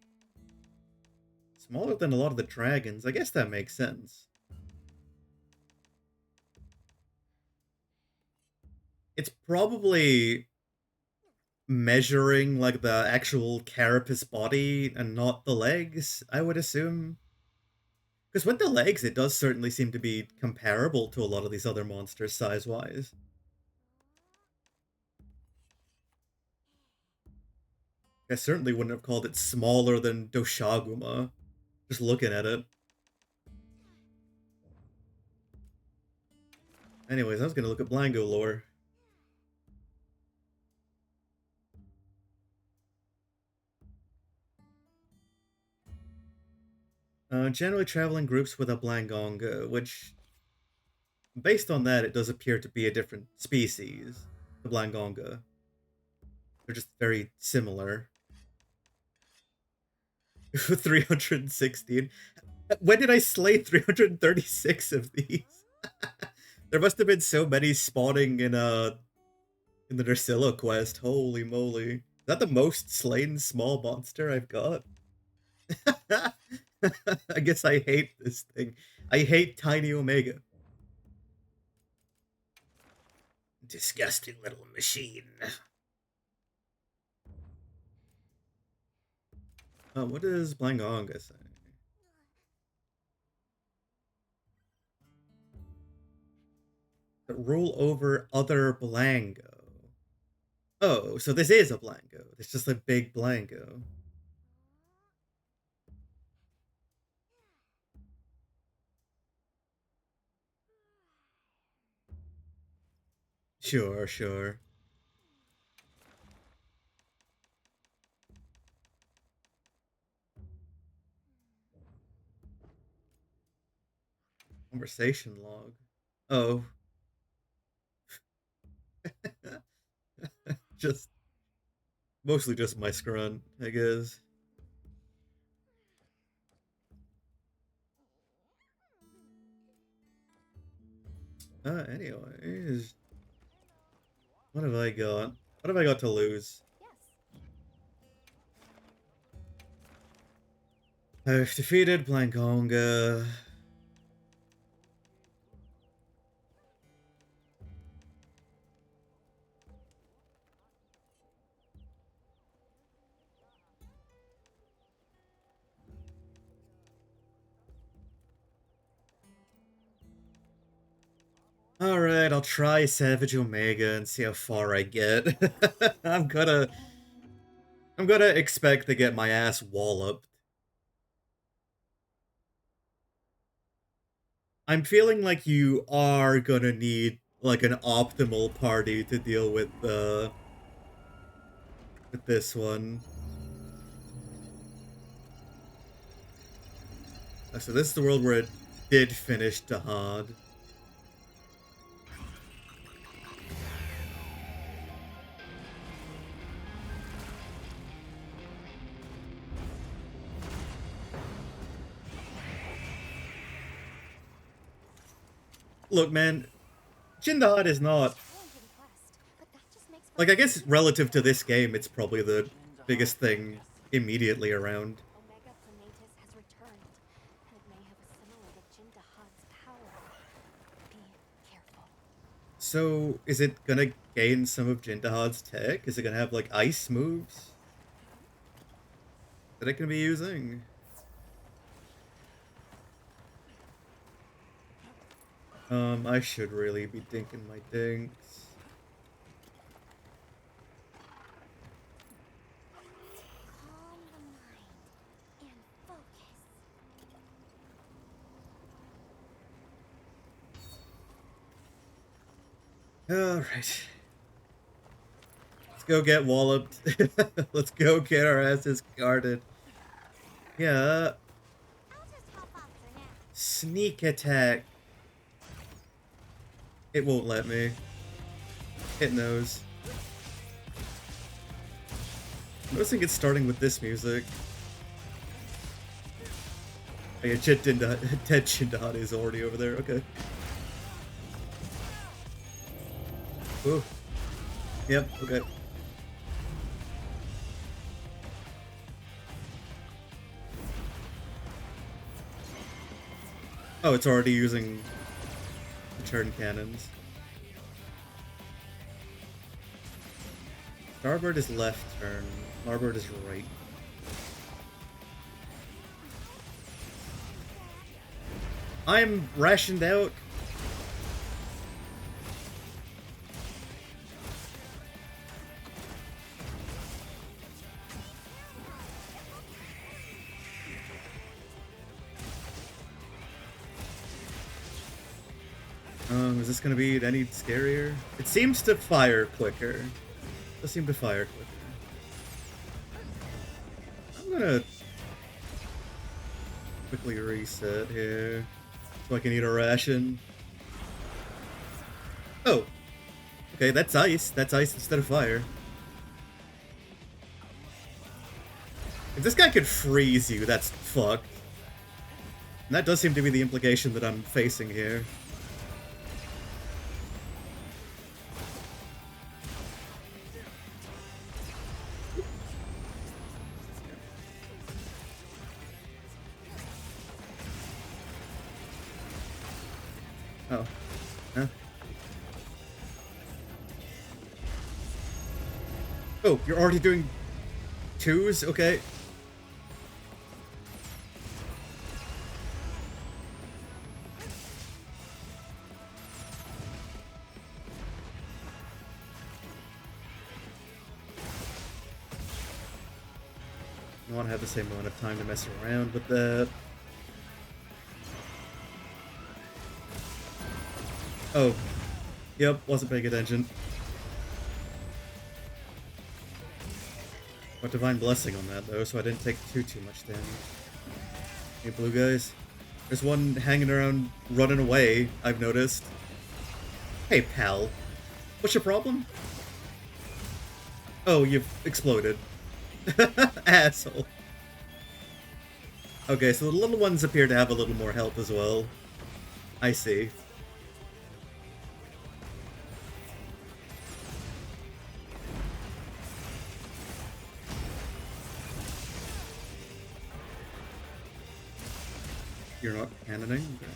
Smaller than a lot of the dragons. I guess that makes sense. It's probably measuring, like, the actual carapace body and not the legs, I would assume. Because with the legs, it does certainly seem to be comparable to a lot of these other monsters size-wise. I certainly wouldn't have called it smaller than Doshaguma, just looking at it. Anyways, I was gonna look at Blango lore. Generally travel in groups with a Blangonga, which, based on that, it does appear to be a different species, the Blangonga. They're just very similar. 316. When did I slay 336 of these? There must have been so many spawning in the Drusilla quest. Holy moly. Is that the most slain small monster I've got? I guess I hate this thing. I hate Tiny Omega. Disgusting little machine. What does Blangonga say? Rule over other Blango. Oh, so this is a Blango. It's just a big Blango. Sure, sure. Conversation log. Oh. Just mostly just my scrunt, I guess. Anyways. What have I got? What have I got to lose? Yes. I've defeated Blangonga. Alright, I'll try Savage Omega and see how far I get. I'm gonna expect to get my ass walloped. I'm feeling like you are gonna need like an optimal party to deal with this one. So this is the world where it did finish Dahad. Look, man, Jindad is not... Challenging quest, but that just makes for Like, I guess fun. relative to this game, it's probably the biggest thing immediately around. Omega Planetus has returned, and it may have assimilated Jindahad's power. Be careful. So, is it gonna gain some of Jindahad's tech? Is it gonna have, like, ice moves that it can be using? I should really be dinking my dinks. Calm the mind and focus. Alright. Let's go get walloped. Let's go get our asses guarded. Yeah. I'll just hop off for now. Sneak attack. It won't let me. It knows. I'm noticing it's starting with this music. Oh, yeah, Ted Shindad is already over there. Okay. Ooh. Yep, okay. Oh, it's already using turn cannons. Starboard is left turn. Larboard is right. I'm rationed out. Is this gonna be any scarier? It seems to fire quicker. It does seem to fire quicker. I'm gonna quickly reset here so I can eat a ration. Oh, okay, that's ice. That's ice instead of fire. If this guy could freeze you, that's fucked. And that does seem to be the implication that I'm facing here. Oh. Huh? Oh, you're already doing twos? Okay. I want to have the same amount of time to mess around with that. Oh. Yep, wasn't paying attention. But Divine Blessing on that, though, so I didn't take too much damage. Hey, blue guys. There's one hanging around, running away, I've noticed. Hey, pal. What's your problem? Oh, you've exploded. Asshole. Okay, so the little ones appear to have a little more health as well. I see. You're not cannoning? Okay.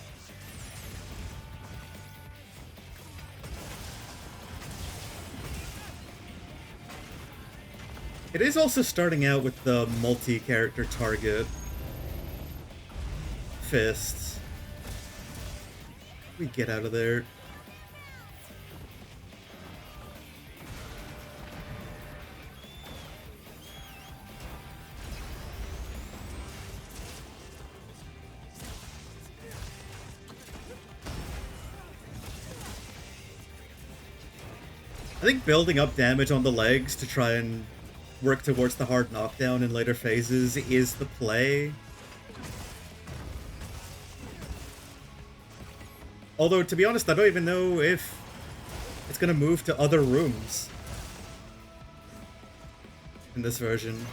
It is also starting out with the multi-character target fists. We get out of there. I think building up damage on the legs to try and work towards the hard knockdown in later phases is the play. Although, to be honest, I don't even know if it's gonna move to other rooms in this version.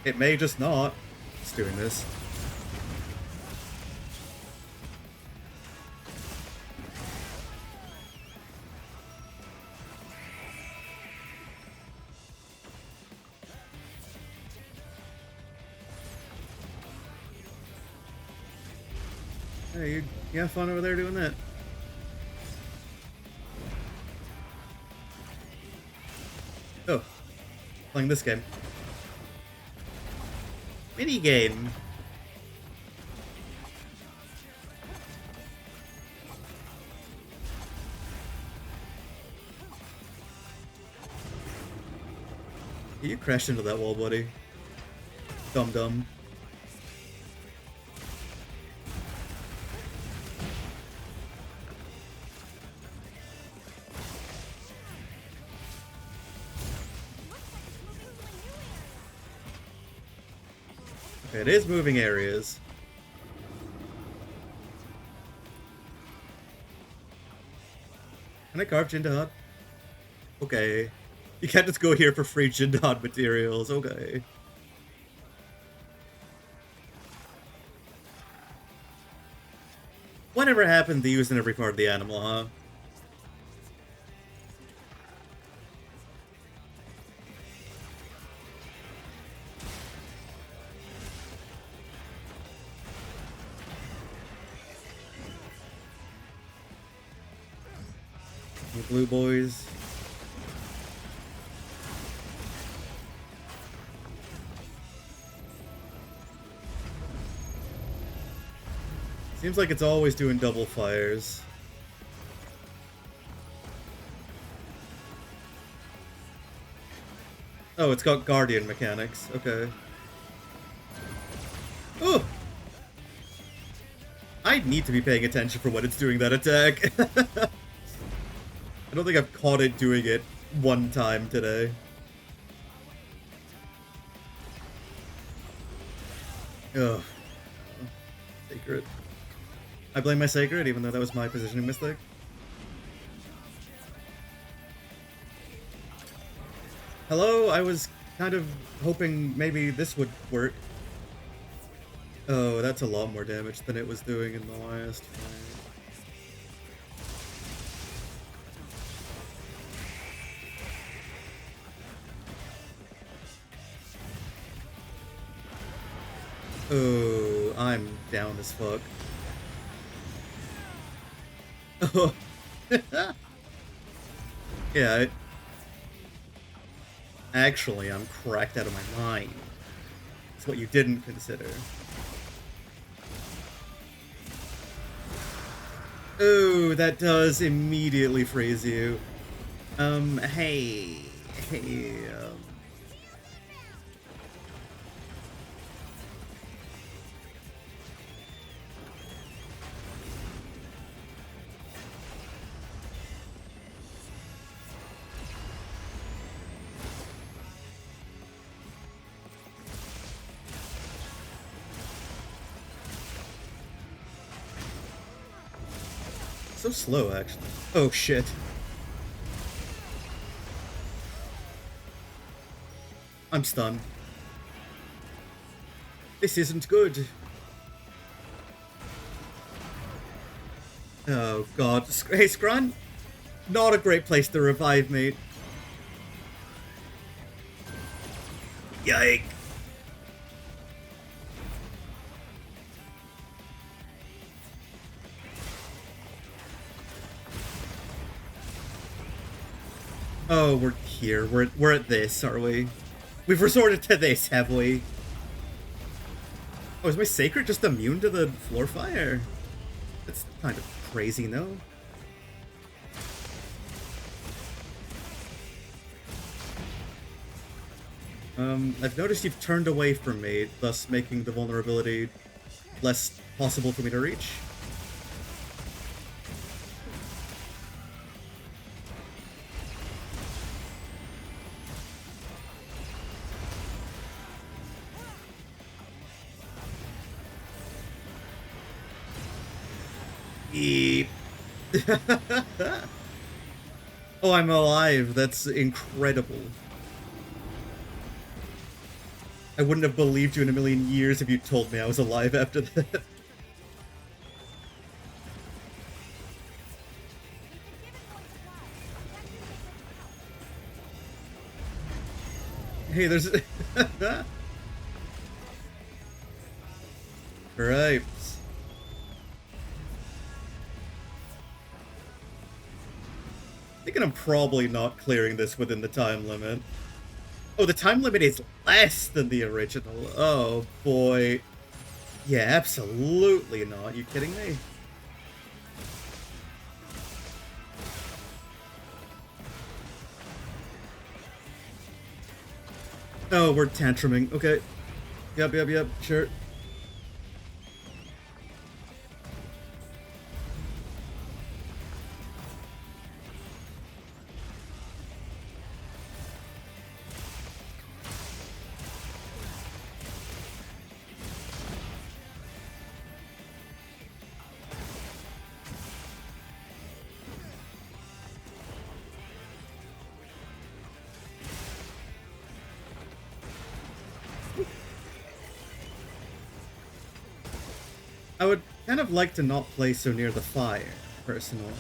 It may just not. It's doing this. Hey, you have fun over there doing that. Oh, playing this game. Mini game. You crashed into that wall, buddy. Dum dum. Okay, it is moving areas. Can I carve Jindad? Okay. You can't just go here for free Jindad materials. Okay. Whatever happened to using every part of the animal, huh? Blue boys. Seems like it's always doing double fires. Oh, it's got Guardian mechanics. Okay. Oh! I need to be paying attention for when it's doing that attack. I don't think I've caught it doing it one time today. Ugh. Sacred. I blame my Sacred, even though that was my positioning mistake. Hello, I was kind of hoping maybe this would work. Oh, that's a lot more damage than it was doing in the last fight. Oh, I'm down as fuck. Oh. Yeah, actually, I'm cracked out of my mind. It's what you didn't consider. Oh, that does immediately freeze you. Hey, hey, so slow, actually. Oh, shit. I'm stunned. This isn't good. Oh, God. Hey, Scrun? Not a great place to revive, mate. Yike. Oh, we're here. We're at this, are we? We've resorted to this, have we? Oh, is my Sacred just immune to the floor fire? That's kind of crazy, no? I've noticed you've turned away from me, thus making the vulnerability less possible for me to reach. Eep. Oh, I'm alive. That's incredible. I wouldn't have believed you in a million years if you told me I was alive after that. Hey, there's... Right. Thinking I'm probably not clearing this within the time limit. Oh, the time limit is less than the original. Oh, boy. Yeah, absolutely not. You kidding me? Oh, we're tantruming. Okay. Yep, sure. I would kind of like to not play so near the fire, personally.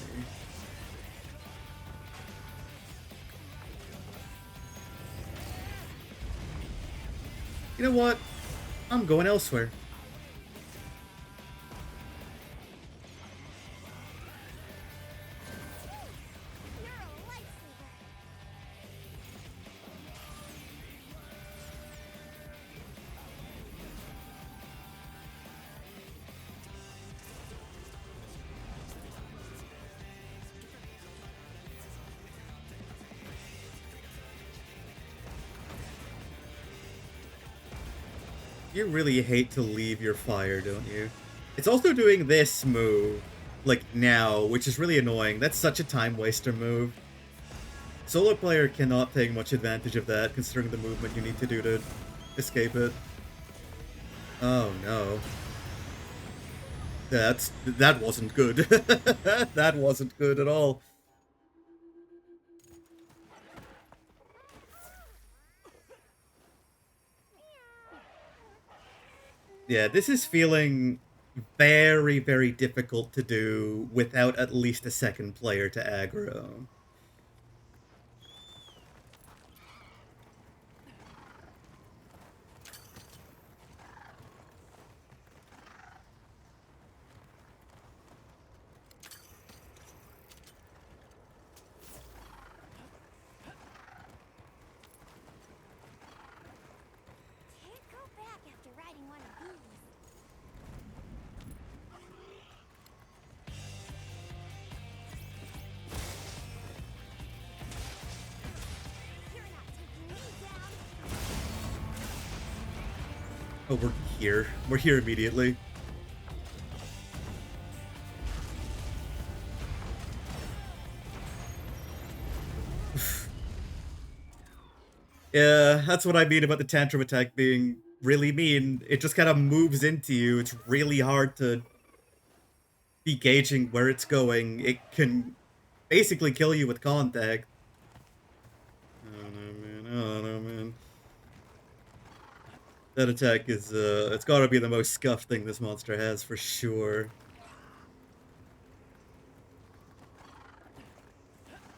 You know what? I'm going elsewhere. You're a lifesaver. You really hate to leave your fire, don't you? It's also doing this move, like, now, which is really annoying. That's such a time waster move. Solo player cannot take much advantage of that, considering the movement you need to do to escape it. Oh, no. That wasn't good. That wasn't good at all. Yeah, this is feeling very, very difficult to do without at least a second player to aggro. Can't go back after riding one of these. You're not taking me down. Oh, we're here. We're here immediately. Yeah, that's what I mean about the tantrum attack being really mean. It just kind of moves into you. It's really hard to be gauging where it's going. It can basically kill you with contact. Oh no, man. Oh no, man. That attack is, it's gotta be the most scuffed thing this monster has for sure.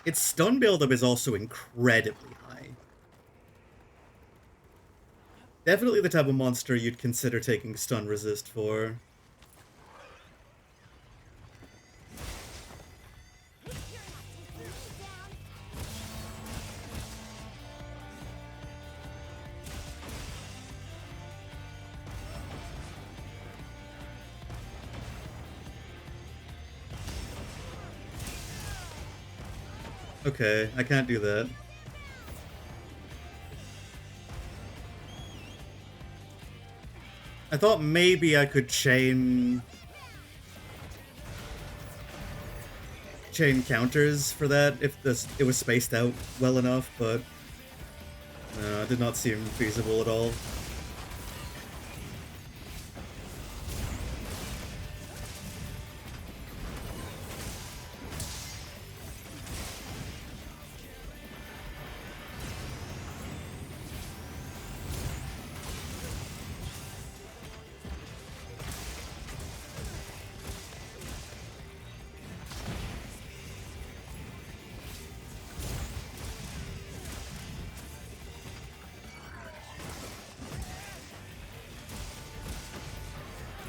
Its stun buildup is also incredibly high. Definitely the type of monster you'd consider taking stun resist for. You're not taking me down. Okay, I can't do that. I thought maybe I could chain counters for that if it was spaced out well enough, but no, it did not seem feasible at all.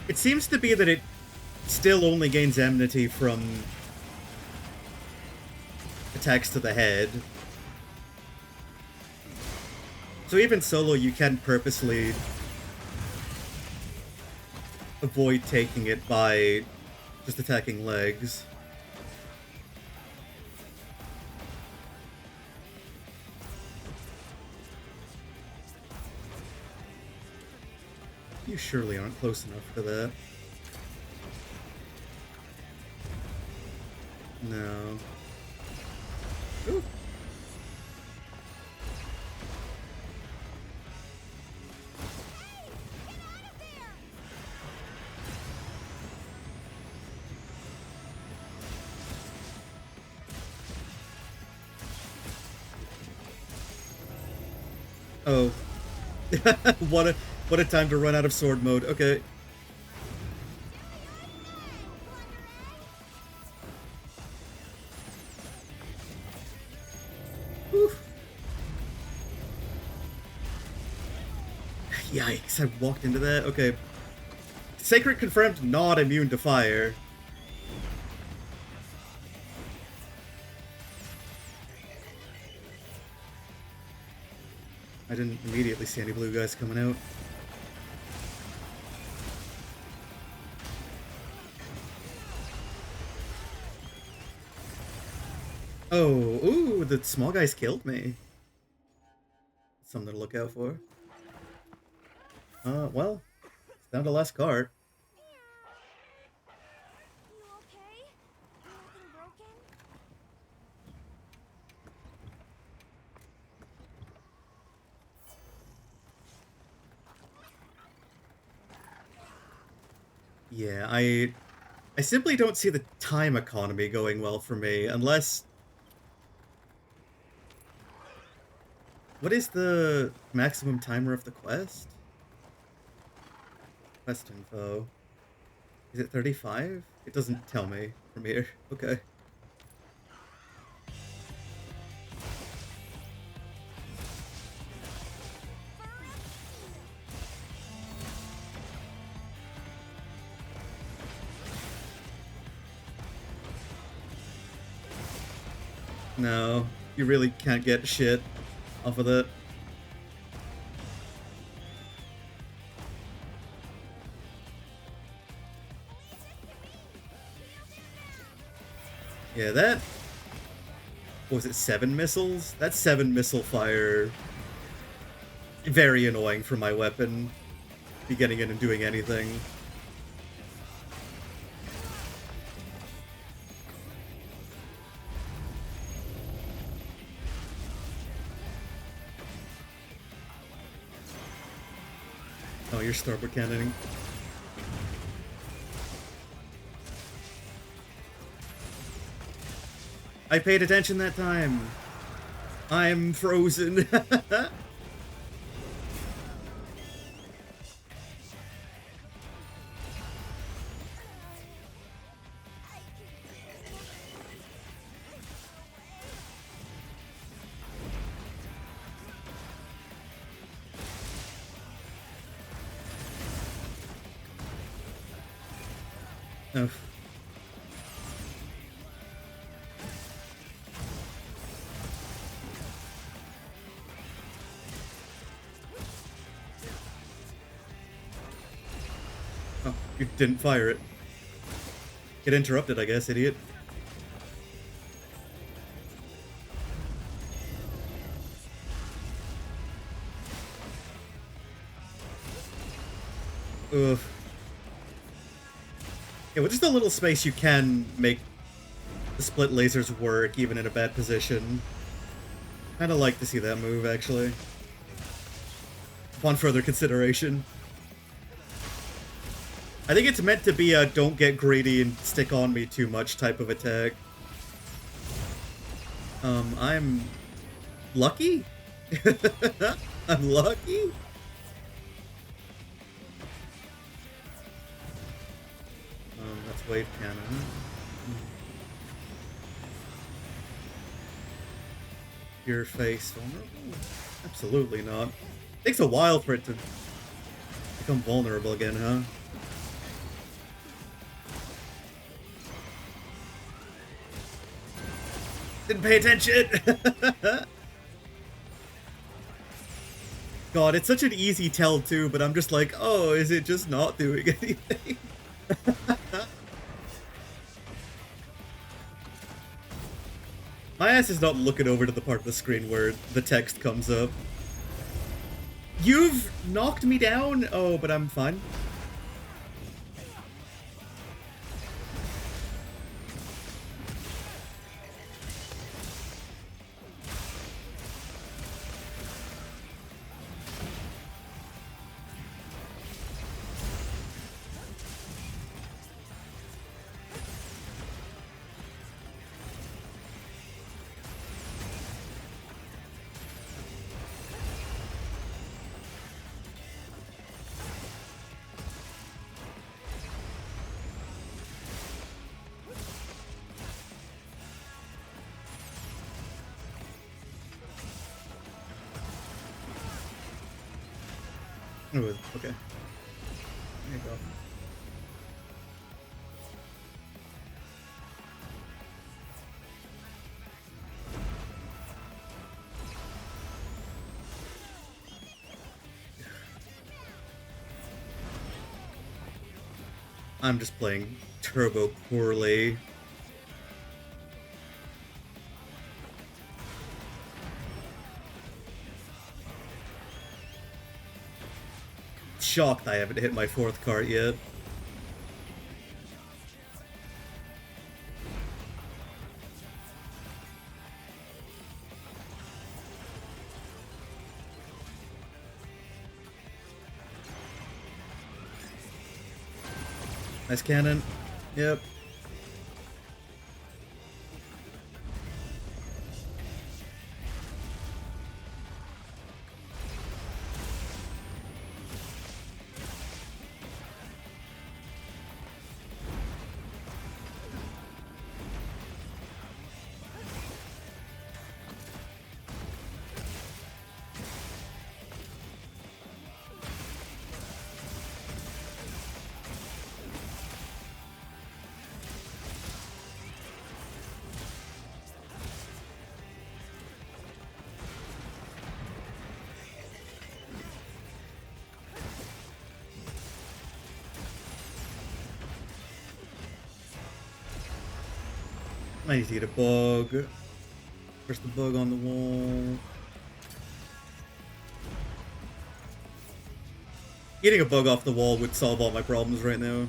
It seems to be that it still only gains enmity from attacks to the head. So even solo, you can purposely avoid taking it by just attacking legs. You surely aren't close enough for that. No. Ooh. Oh. what a time to run out of sword mode. Okay. Whew. Yikes, I walked into that. Okay. Sacred confirmed not immune to fire. I didn't immediately see any blue guys coming out. Oh, ooh, the small guys killed me. Something to look out for. Well, it's down to last card. You okay? Anything broken? Yeah, I simply don't see the time economy going well for me, unless... What is the maximum timer of the quest? Quest info. Is it 35? It doesn't tell me from here. Okay. No, you really can't get shit off of that. Yeah, that... What was it, 7 missiles? That's 7 missile fire. Very annoying for my weapon. Be getting in and doing anything. Oh, you're starboard cannoning. I paid attention that time. I'm frozen. Oh. Oh, you didn't fire it. Get interrupted, I guess, idiot. Ugh. Yeah, with just a little space, you can make the split lasers work, even in a bad position. Kinda like to see that move, actually. Upon further consideration. I think it's meant to be a don't get greedy and stick on me too much type of attack. I'm lucky? I'm lucky? That's wave cannon. Your face vulnerable? Absolutely not. Takes a while for it to become vulnerable again, huh? Didn't pay attention! God, it's such an easy tell too, but I'm just like, oh, is it just not doing anything? My ass is not looking over to the part of the screen where the text comes up. You've knocked me down? Oh, but I'm fine. Ooh, okay. There you go. I'm just playing turbo poorly. Shocked I haven't hit my 4th cart yet. Nice cannon. Yep. I need to get a bug. Where's the bug on the wall? Getting a bug off the wall would solve all my problems right now.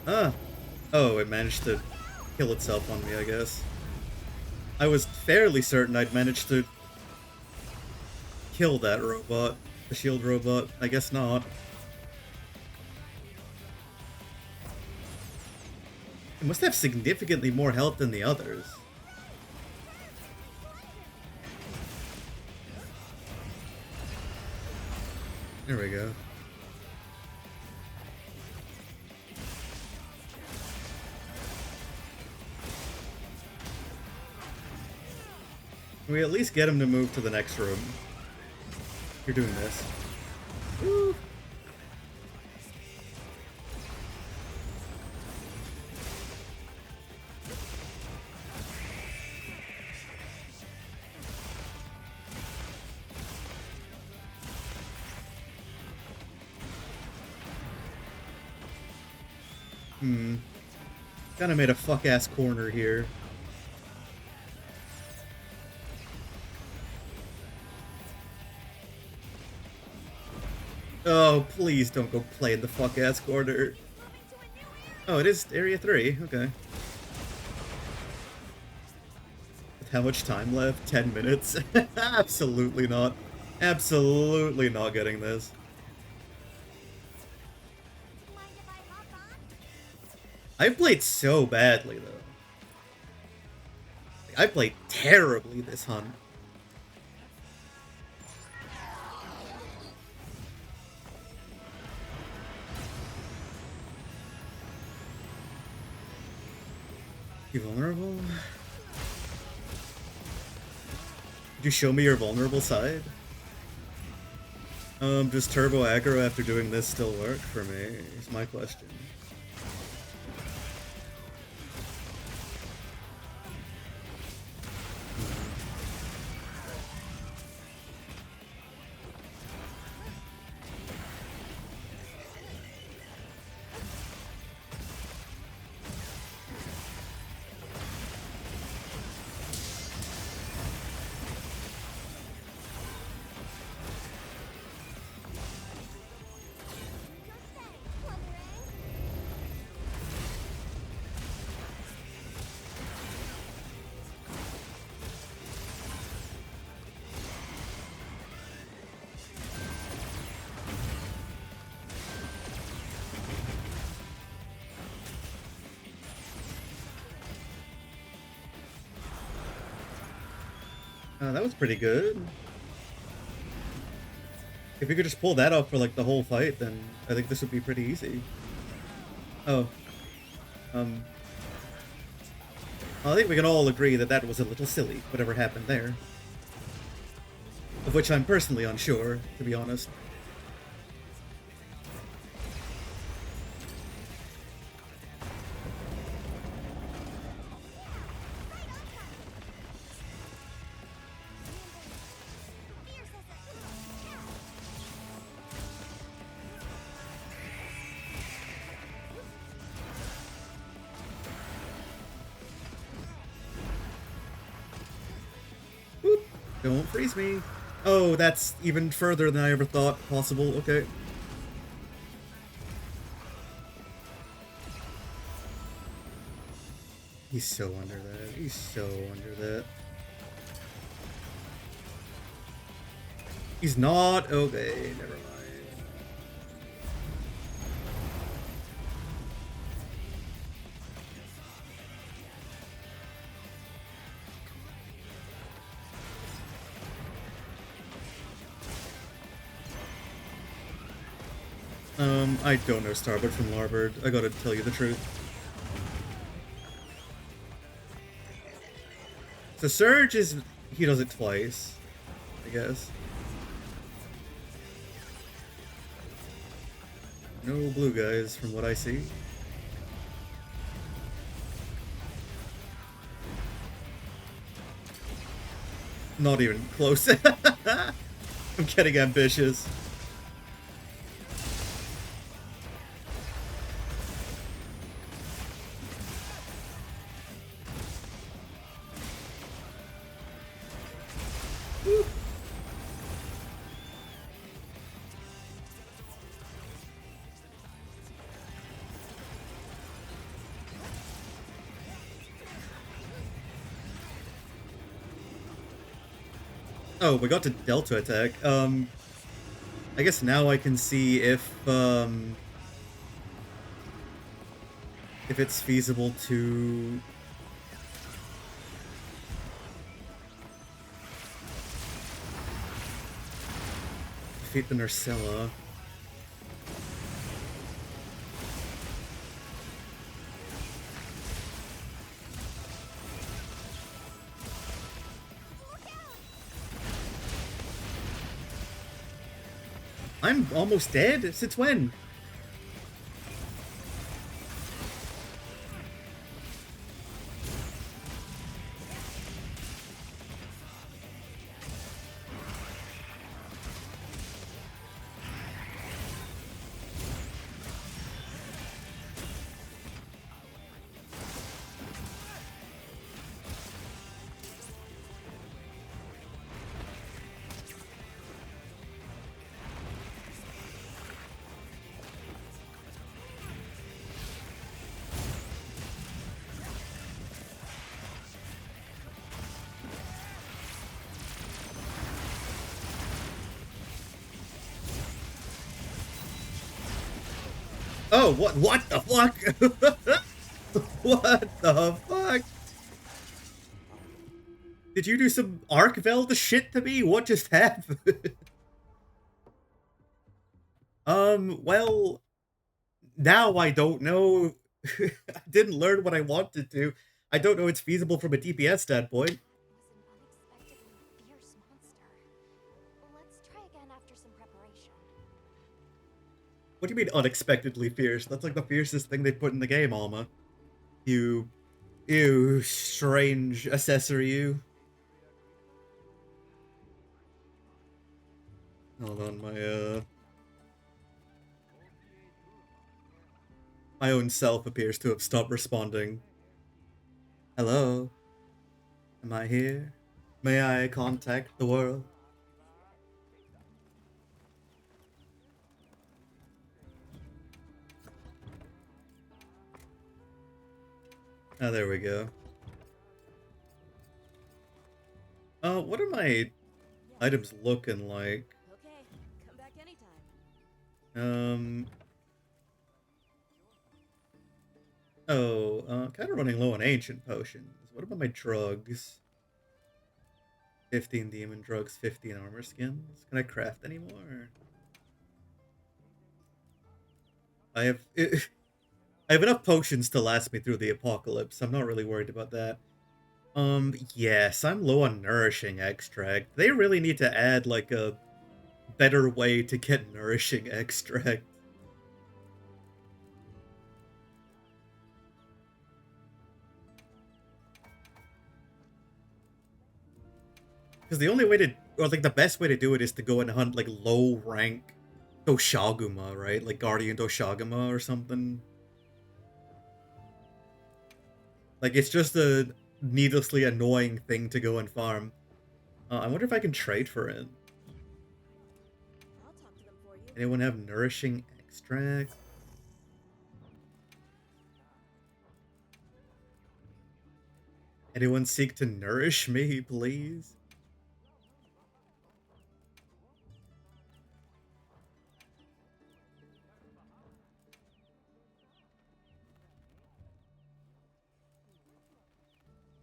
Ah. Oh, it managed to kill itself on me, I guess. I was fairly certain I'd managed to kill that robot. The shield robot. I guess not. It must have significantly more health than the others. There we go. Can we at least get him to move to the next room? You're doing this. Woo. Kinda made a fuck-ass corner here. Oh, please don't go play in the fuck-ass corner. Oh, it is Area 3, okay. With how much time left? 10 minutes? Absolutely not. Absolutely not getting this. Mind if I hop on? I played so badly, though. I played terribly this hunt. You vulnerable? Could you show me your vulnerable side? Does turbo aggro after doing this still work for me? Is my question. That was pretty good. If you could just pull that off for like the whole fight, then I think this would be pretty easy. Oh. I think we can all agree that that was a little silly, whatever happened there. Of which I'm personally unsure, to be honest. Don't freeze me. Oh, that's even further than I ever thought possible. Okay. He's so under that. He's so under that. He's not. Okay, never mind. I don't know Starboard from Larboard. I gotta tell you the truth. So Surge is... he does it twice, I guess. No blue guys from what I see. Not even close. I'm getting ambitious. Oh, we got to Delta attack. I guess now I can see if it's feasible to defeat the Nursilla. I'm almost dead? Since when? Oh, what the fuck? What the fuck? Did you do some Arc Velda shit to me? What just happened? Well, now I don't know. I didn't learn what I wanted to. I don't know it's feasible from a DPS standpoint. Was an unexpectedly fierce monster. Let's try again after some preparation. What do you mean unexpectedly fierce? That's like the fiercest thing they put in the game, Alma. You strange accessory, you. Hold on, my own self appears to have stopped responding. Hello? Am I here? May I contact the world? Oh, there we go. What are my items looking like? Okay, come back anytime. Kind of running low on ancient potions. What about my drugs? 15 demon drugs, 15 armor skins. Can I craft any more? I have I have enough potions to last me through the apocalypse. I'm not really worried about that. Yes, I'm low on nourishing extract. They really need to add like a better way to get nourishing extract. Because the only way to, or like the best way to do it is to go and hunt like low rank Doshaguma, right? Like Guardian Doshaguma or something. Like it's just a needlessly annoying thing to go and farm. I wonder if I can trade for it. I'll talk to them for you. Anyone have nourishing extract? Anyone seek to nourish me, please?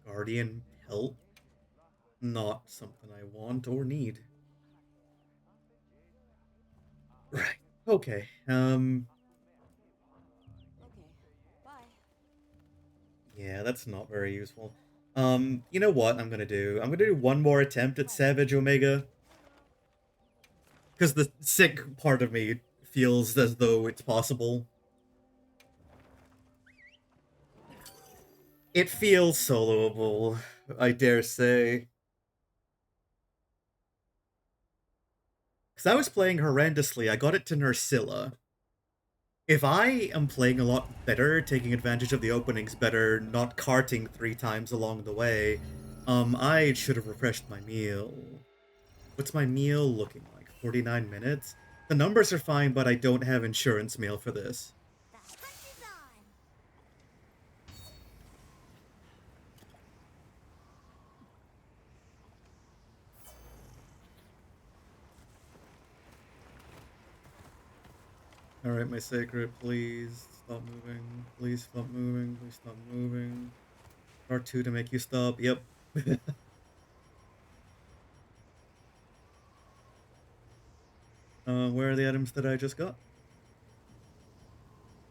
Guardian pelt? Not something I want or need. Right. Okay. Okay, bye. Yeah, that's not very useful. You know what I'm gonna do? I'm gonna do one more attempt at Savage Omega. Because the sick part of me feels as though it's possible. It feels soloable, I dare say. Because I was playing horrendously, I got it to Nursilla. If I am playing a lot better, taking advantage of the openings better, not carting 3 times along the way, I should have refreshed my meal. What's my meal looking like? 49 minutes? The numbers are fine, but I don't have insurance meal for this. The hunt is on. Alright, my sacred, please stop moving. Please stop moving. Please stop moving. R2 to make you stop. Yep. Where are the items that I just got?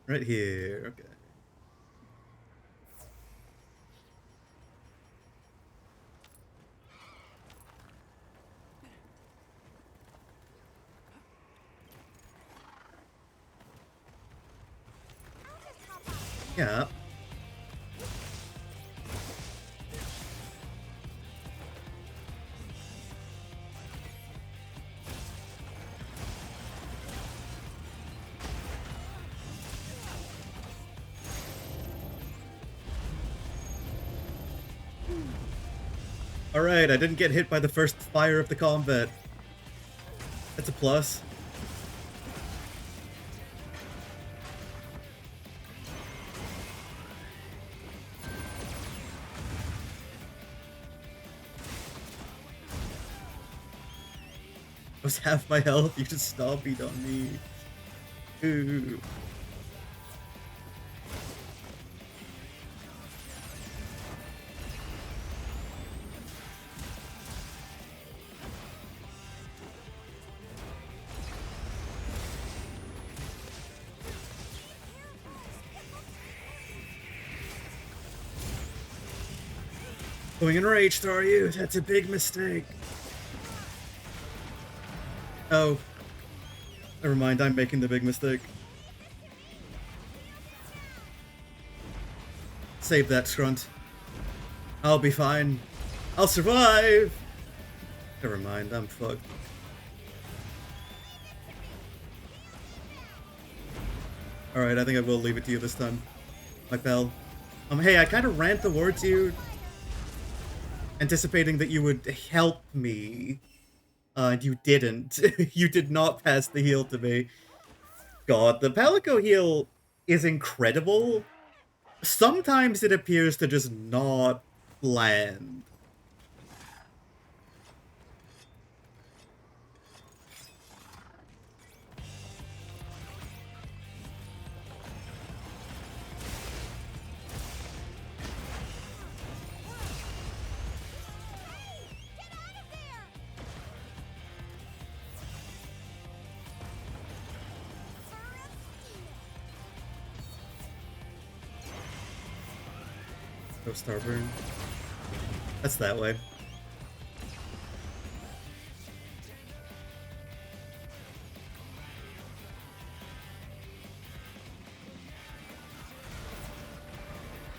Right here. Okay. I'll just hop on. Yeah. Alright, I didn't get hit by the first fire of the combat. That's a plus. I was half my health, you just stomp it on me. Ooh. Going enraged, are you? That's a big mistake. Oh. Never mind, I'm making the big mistake. Save that, Scrunt. I'll be fine. I'll survive! Never mind, I'm fucked. Alright, I think I will leave it to you this time. My pal. Hey, I kind of ran towards you, anticipating that you would help me. And you didn't. You did not pass the heal to me. God, the Palico heal is incredible. Sometimes it appears to just not land. Go Starburn. That's that way.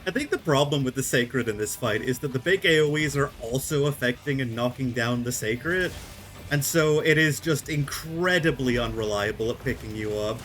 I think the problem with the Sacred in this fight is that the big AoEs are also affecting and knocking down the Sacred, and so it is just incredibly unreliable at picking you up.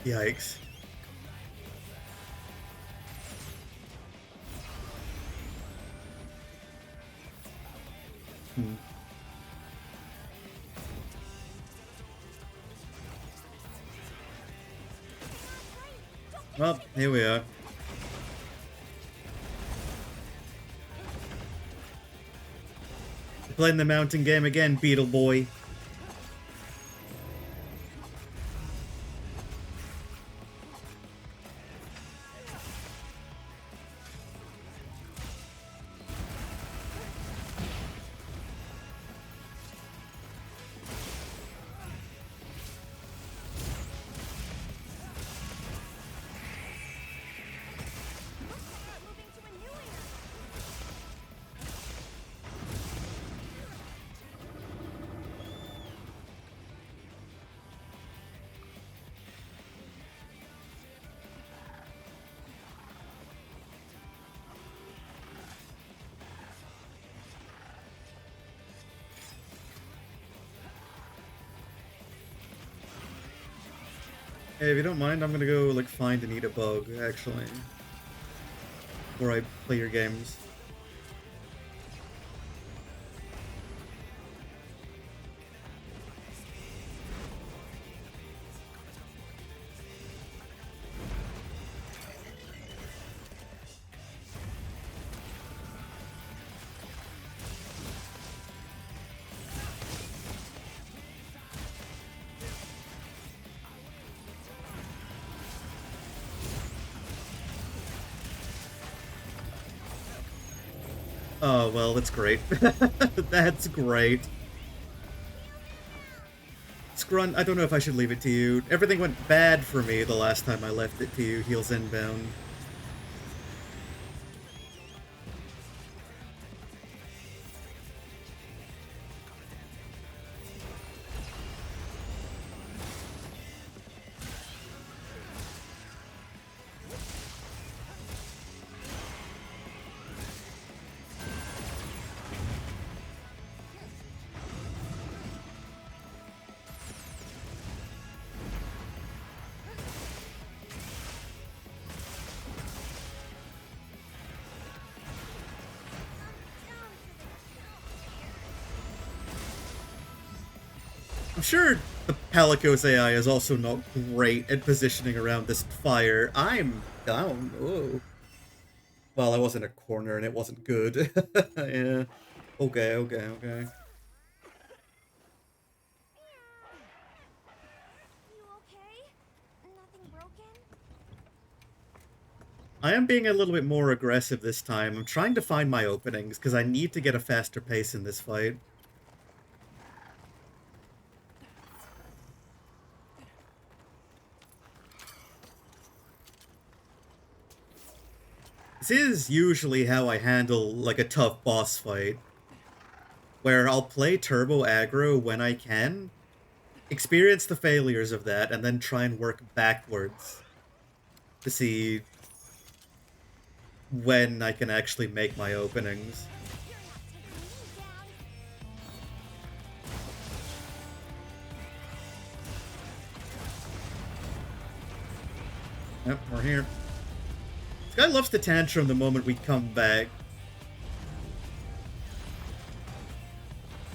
Yikes. Well, here we are. We're playing the mountain game again, Beetle Boy. Moving to a new Hey, if you don't mind, I'm gonna go, like, find and eat a bug, actually, before I play your games. Oh, well, that's great. That's great. Scrunt, I don't know if I should leave it to you. Everything went bad for me the last time I left it to you, heels inbound. I'm sure the Palicos AI is also not great at positioning around this fire. I'm down. Oh. Well, I was in a corner and it wasn't good. Yeah. Okay, okay, okay. You okay? Nothing broken? I am being a little bit more aggressive this time. I'm trying to find my openings, because I need to get a faster pace in this fight. This is usually how I handle, like, a tough boss fight, where I'll play turbo aggro when I can, experience the failures of that, and then try and work backwards to see when I can actually make my openings. You're not taking me down. Yep, we're here. This guy loves to tantrum the moment we come back.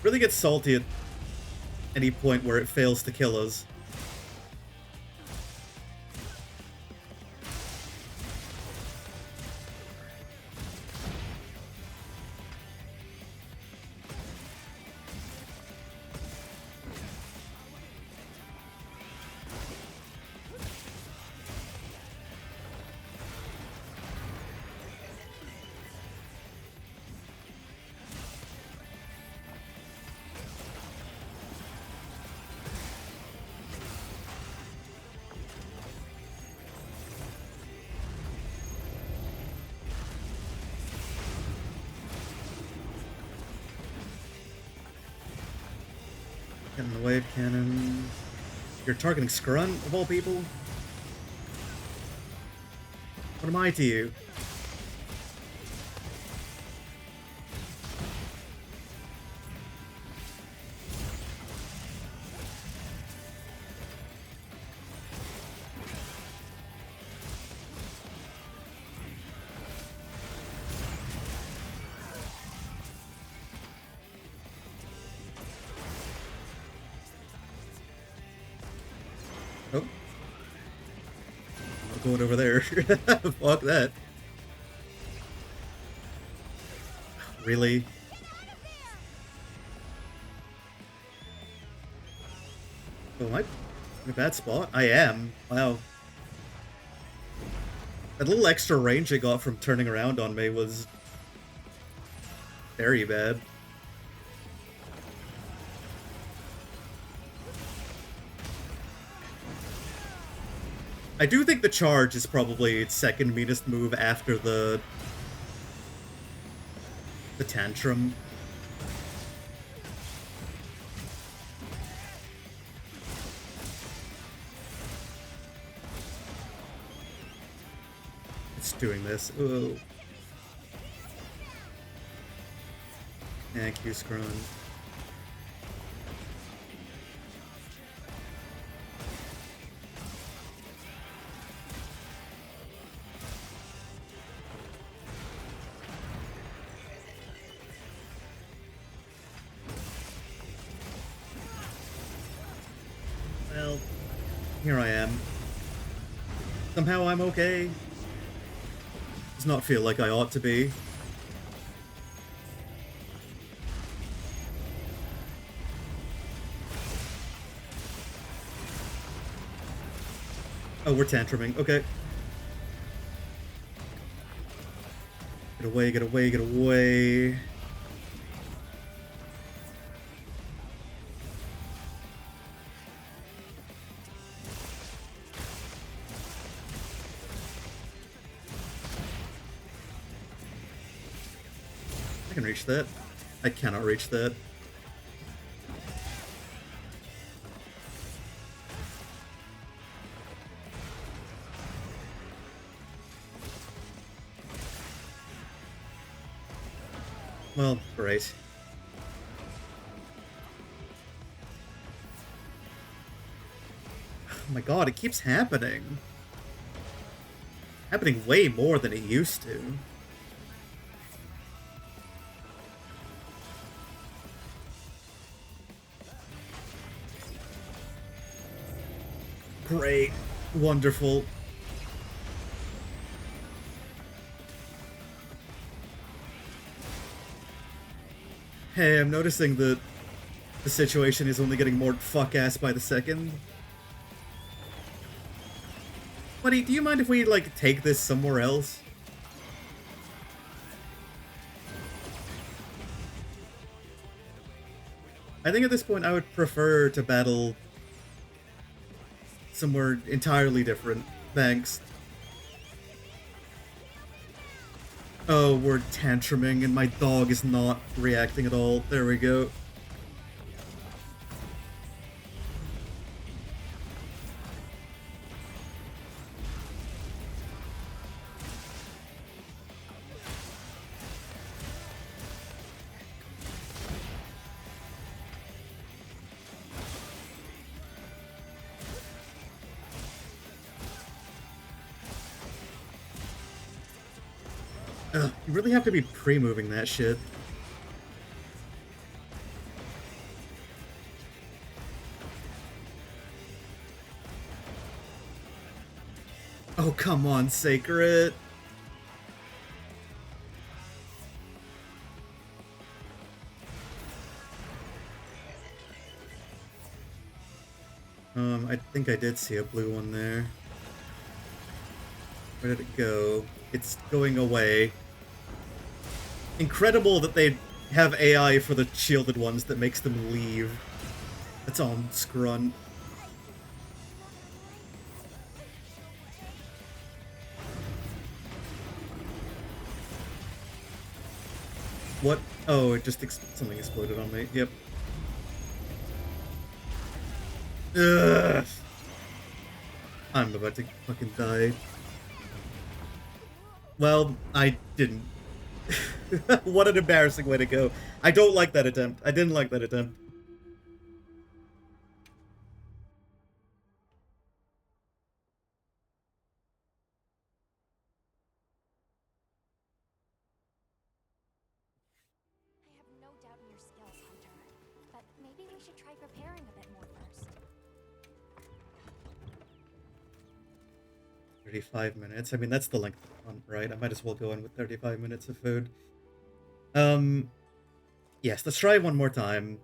Really gets salty at any point where it fails to kill us. Getting the wave cannon. You're targeting Scrunt, of all people? What am I to you? Oh. I'm not going over there. Fuck that. Really? Oh, am I in a bad spot? I am. Wow. That little extra range I got from turning around on me was very bad. I do think the charge is probably its second meanest move after the tantrum. It's doing this. Ooh. Thank you, Scrun. here I am. Somehow I'm okay. Does not feel like I ought to be. Oh, we're tantruming. Okay. Get away, get away, get away. I can reach that. I cannot reach that. Well, great. Oh my god, it keeps happening. Happening way more than it used to. Great. Wonderful. Hey, I'm noticing that the situation is only getting more fuck-ass by the second. Buddy, do you mind if we, like, take this somewhere else? I think at this point I would prefer to battle somewhere entirely different. Thanks. Oh, we're tantruming and my dog is not reacting at all. There we go. Ugh, you really have to be pre-moving that shit. Oh, come on, Sacred. I think I did see a blue one there. Where did it go? It's going away. Incredible that they have AI for the shielded ones that makes them leave. That's on Scrunt. What? Oh, it just something exploded on me. Yep. Ugh. I'm about to fucking die. Well, I didn't. What an embarrassing way to go. I don't like that attempt. I didn't like that attempt. I have no doubt in your skills, Hunter. But maybe we should try preparing a bit more first. 35 minutes. I mean, that's the length of the hunt, right? I might as well go in with 35 minutes of food. Yes, let's try one more time.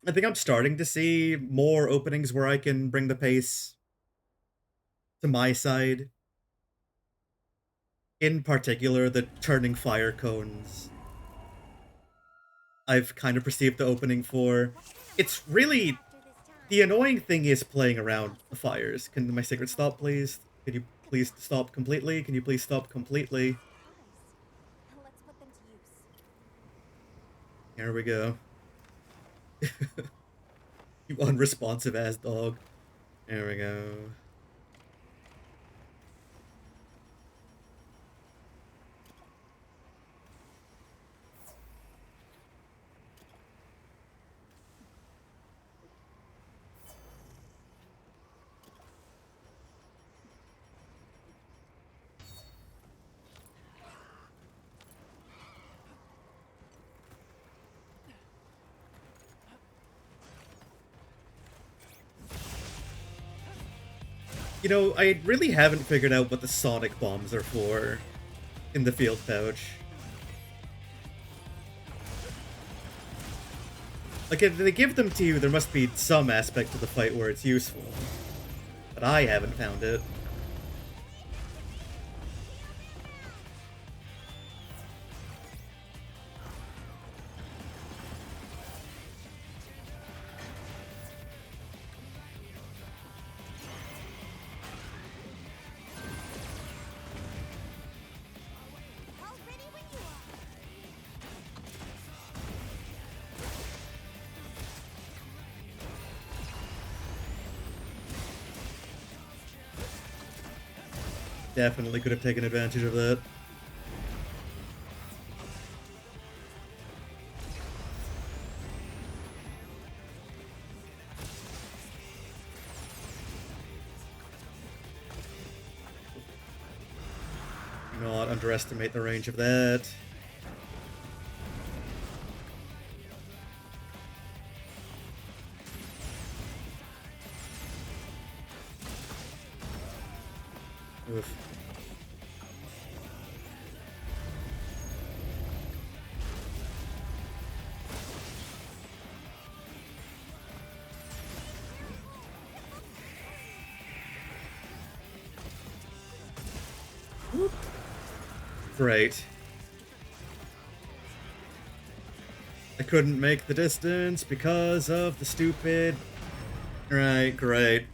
I think I'm starting to see more openings where I can bring the pace to my side. In particular, the turning fire cones. I've kind of perceived the opening for. It's really... After this time. The annoying thing is playing around the fires. Can my Sacred stop, please? Can you please stop completely? Can you please stop completely? Prize. Let's put them to use. Here we go. You unresponsive ass dog. There we go. You know, I really haven't figured out what the sonic bombs are for in the field pouch. Like, if they give them to you, there must be some aspect to the fight where it's useful. But I haven't found it. All ready when you are. Definitely could have taken advantage of that. Do not underestimate the range of that. Oof. Great. I couldn't make the distance because of the stupid... Right, great.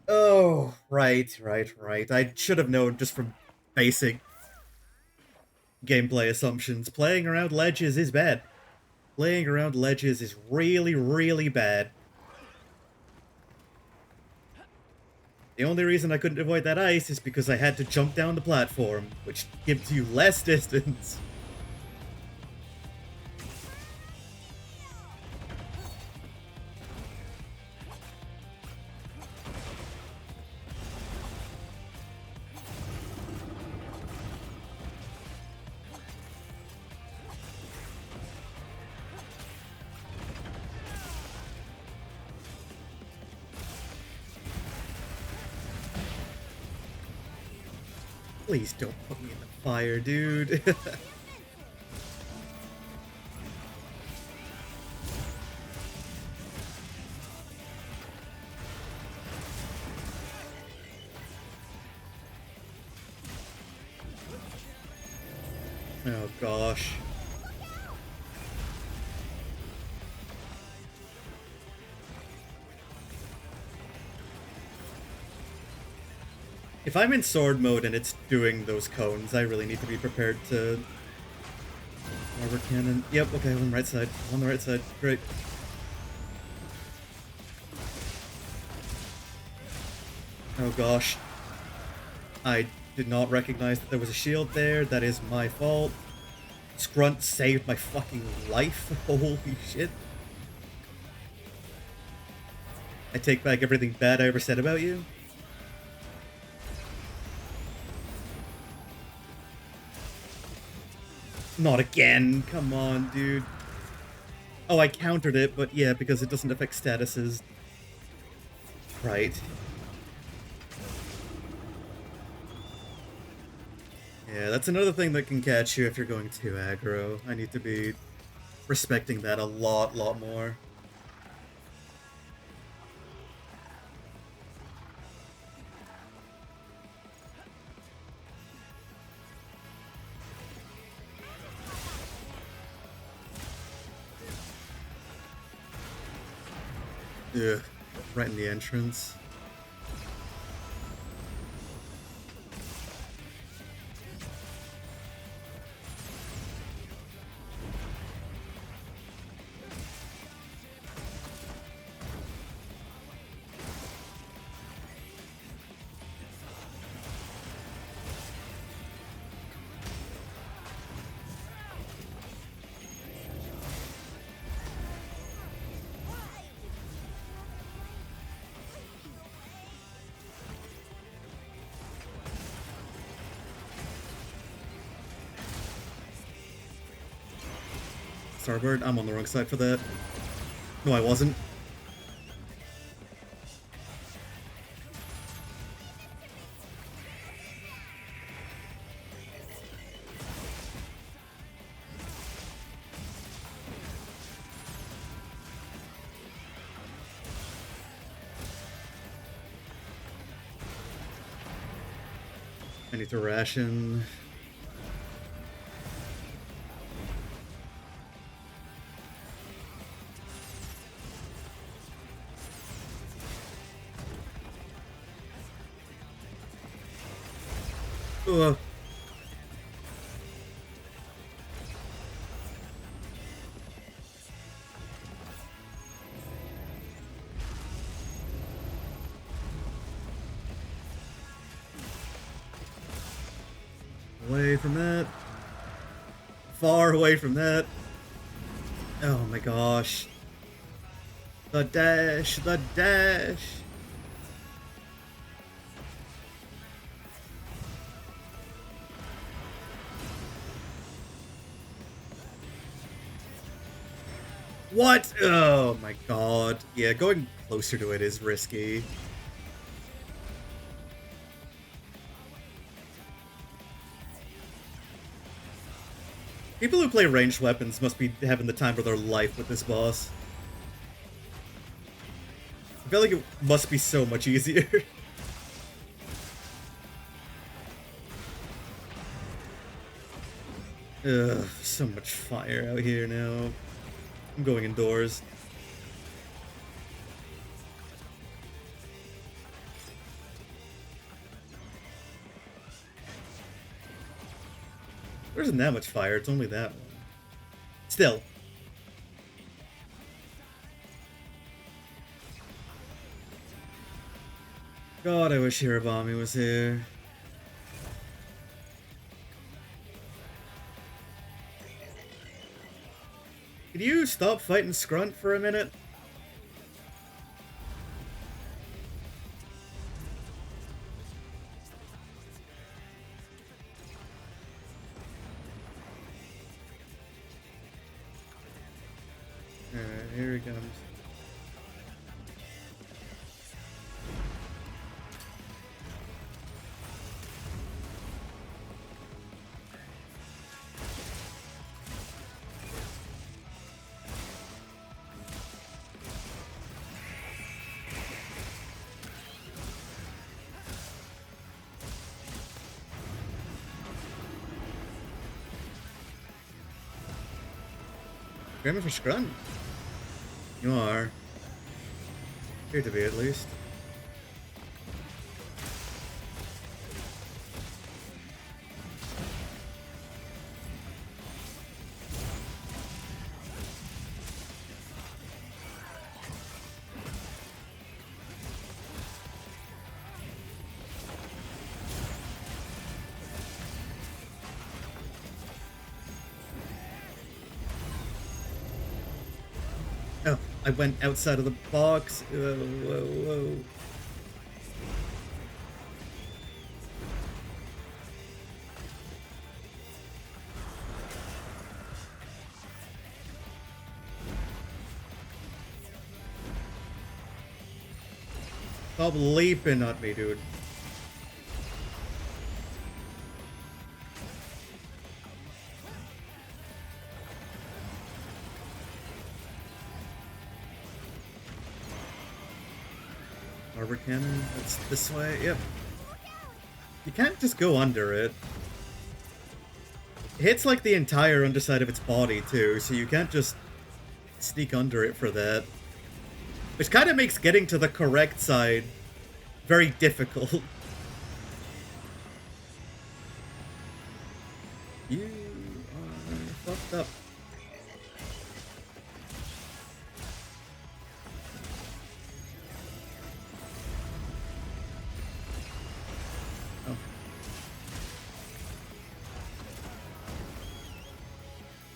Oh, right. I should have known just from basic gameplay assumptions. Playing around ledges is bad. Playing around ledges is really, really bad. The only reason I couldn't avoid that ice is because I had to jump down the platform, which gives you less distance. Please don't put me in the fire, dude. Oh gosh. If I'm in sword mode and it's doing those cones, I really need to be prepared to... Rubber cannon. Yep, okay, I'm on the right side. I'm on the right side. Great. Oh gosh. I did not recognize that there was a shield there. That is my fault. Scrunt saved my fucking life. Holy shit. I take back everything bad I ever said about you. Not again. Come on, dude. Oh, I countered it, but yeah, because it doesn't affect statuses. Right. Yeah, that's another thing that can catch you if you're going too aggro. I need to be respecting that a lot more. Ugh, right in the entrance. Starboard, I'm on the wrong side for that. No, I wasn't. I need to ration. Ugh. Away from that. Far away from that. Oh my gosh. The dash, the dash. What? Oh my god. Yeah, going closer to it is risky. People who play ranged weapons must be having the time of their life with this boss. I feel like it must be so much easier. Ugh, so much fire out here now. I'm going indoors. There isn't that much fire, it's only that one. Still. God, I wish Hirabami was here. Could you stop fighting Scrunt for a minute? Alright, here he comes. Grammar for Scrunt? You are. Appear to be, at least. Oh, I went outside of the box. Whoa, whoa, whoa. Stop leaping at me, dude. Arbor cannon? That's this way? Yep. You can't just go under it. It hits like the entire underside of its body too, so you can't just sneak under it for that. Which kind of makes getting to the correct side very difficult. You are fucked up. Oh.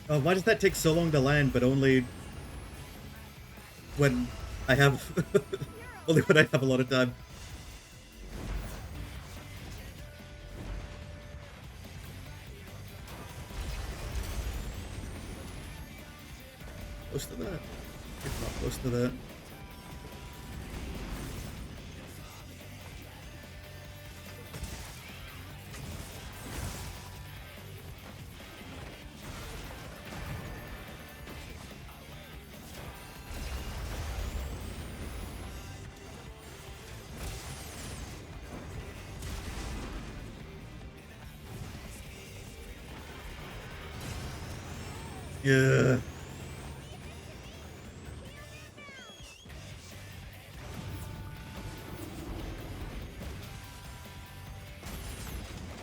Oh, why does that take so long to land, but only when I have only when I have a lot of time? Close to that. If not close to that. Yeah.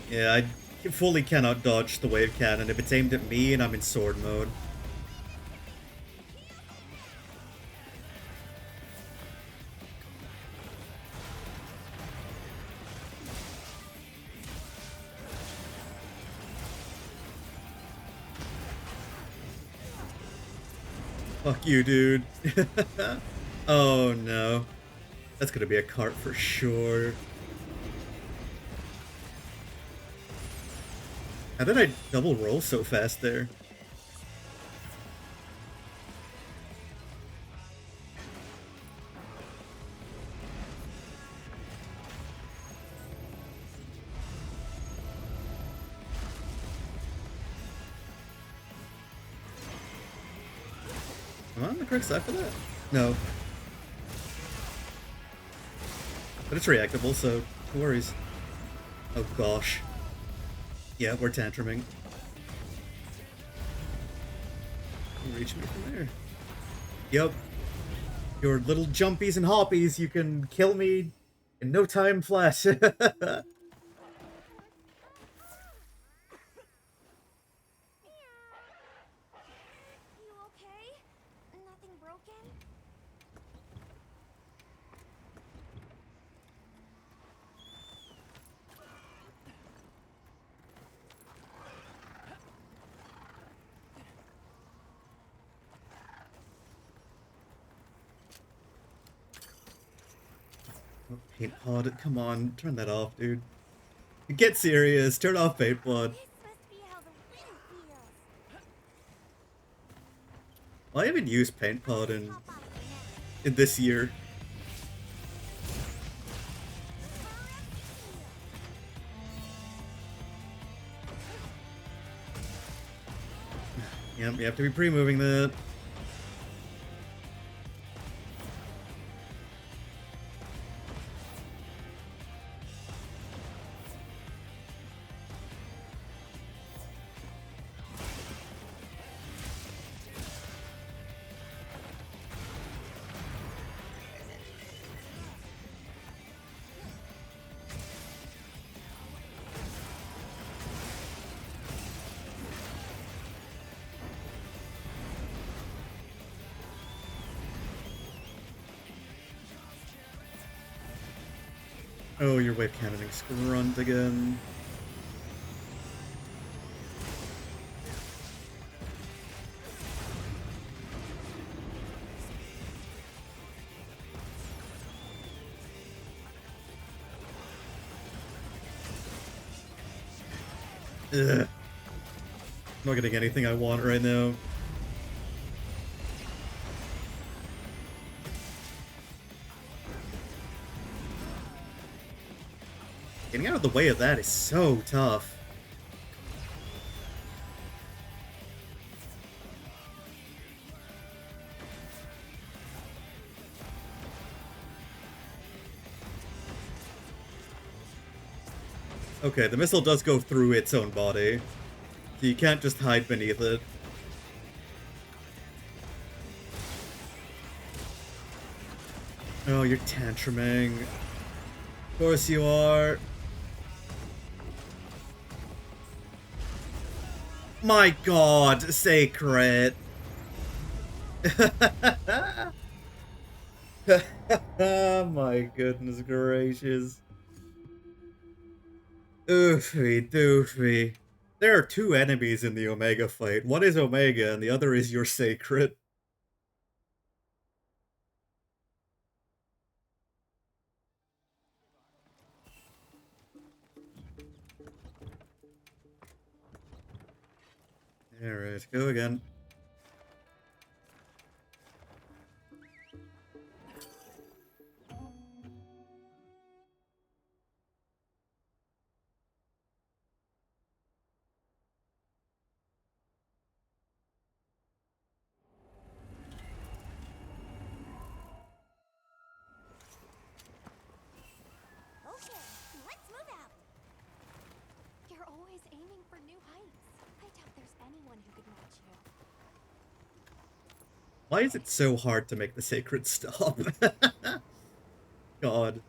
Yeah, I fully cannot dodge the wave cannon if it's aimed at me and I'm in sword mode. Fuck you, dude. Oh no. That's gonna be a cart for sure. How did I double roll so fast there? Am I on the correct side for that? No. But it's reactable, so no worries. Oh gosh. Yeah, we're tantruming. You reach me from there. Yep. Your little jumpies and hoppies, you can kill me in no time flat. You okay? Nothing broken? Oh, paint pod, come on, turn that off, dude. Get serious, turn off paint pod. This must be how the wind feels. Well, I haven't used paint pod Pop out of your neck. in this year. Yep, you have to be pre-moving that. Oh, you're wave cannoning Scrunt again. Ugh. I'm not getting anything I want right now. Getting out of the way of that is so tough. Okay, the missile does go through its own body. So you can't just hide beneath it. Oh, you're tantruming. Of course you are. My god, sacred. My goodness gracious. Oofy doofy. There are two enemies in the Omega fight. One is Omega and the other is your sacred. Alright, go again. Okay, let's move out. You're always aiming for new heights. I doubt there's anyone who could match you. Why is it so hard to make the sacred stop? God.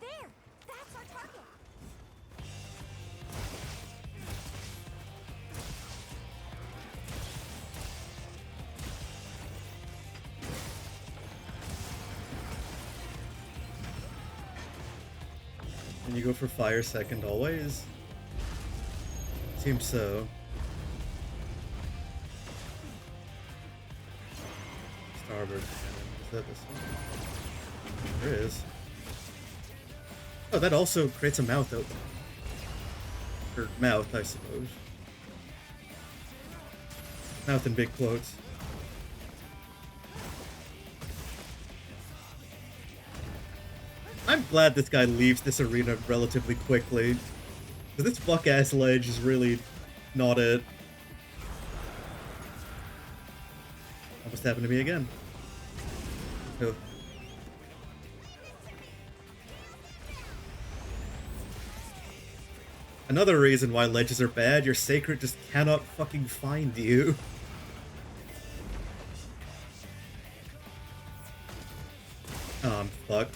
There! That's our target! Can you go for fire second always? Seems so. Starboard cannon. Is that this one? There is. Oh, that also creates a mouth opening. Or mouth, I suppose. Mouth in big quotes. I'm glad this guy leaves this arena relatively quickly. Because this fuck-ass ledge is really not it. Almost happened to me again. Oh. Another reason why ledges are bad, your sacred just cannot fucking find you. Oh, I'm fucked.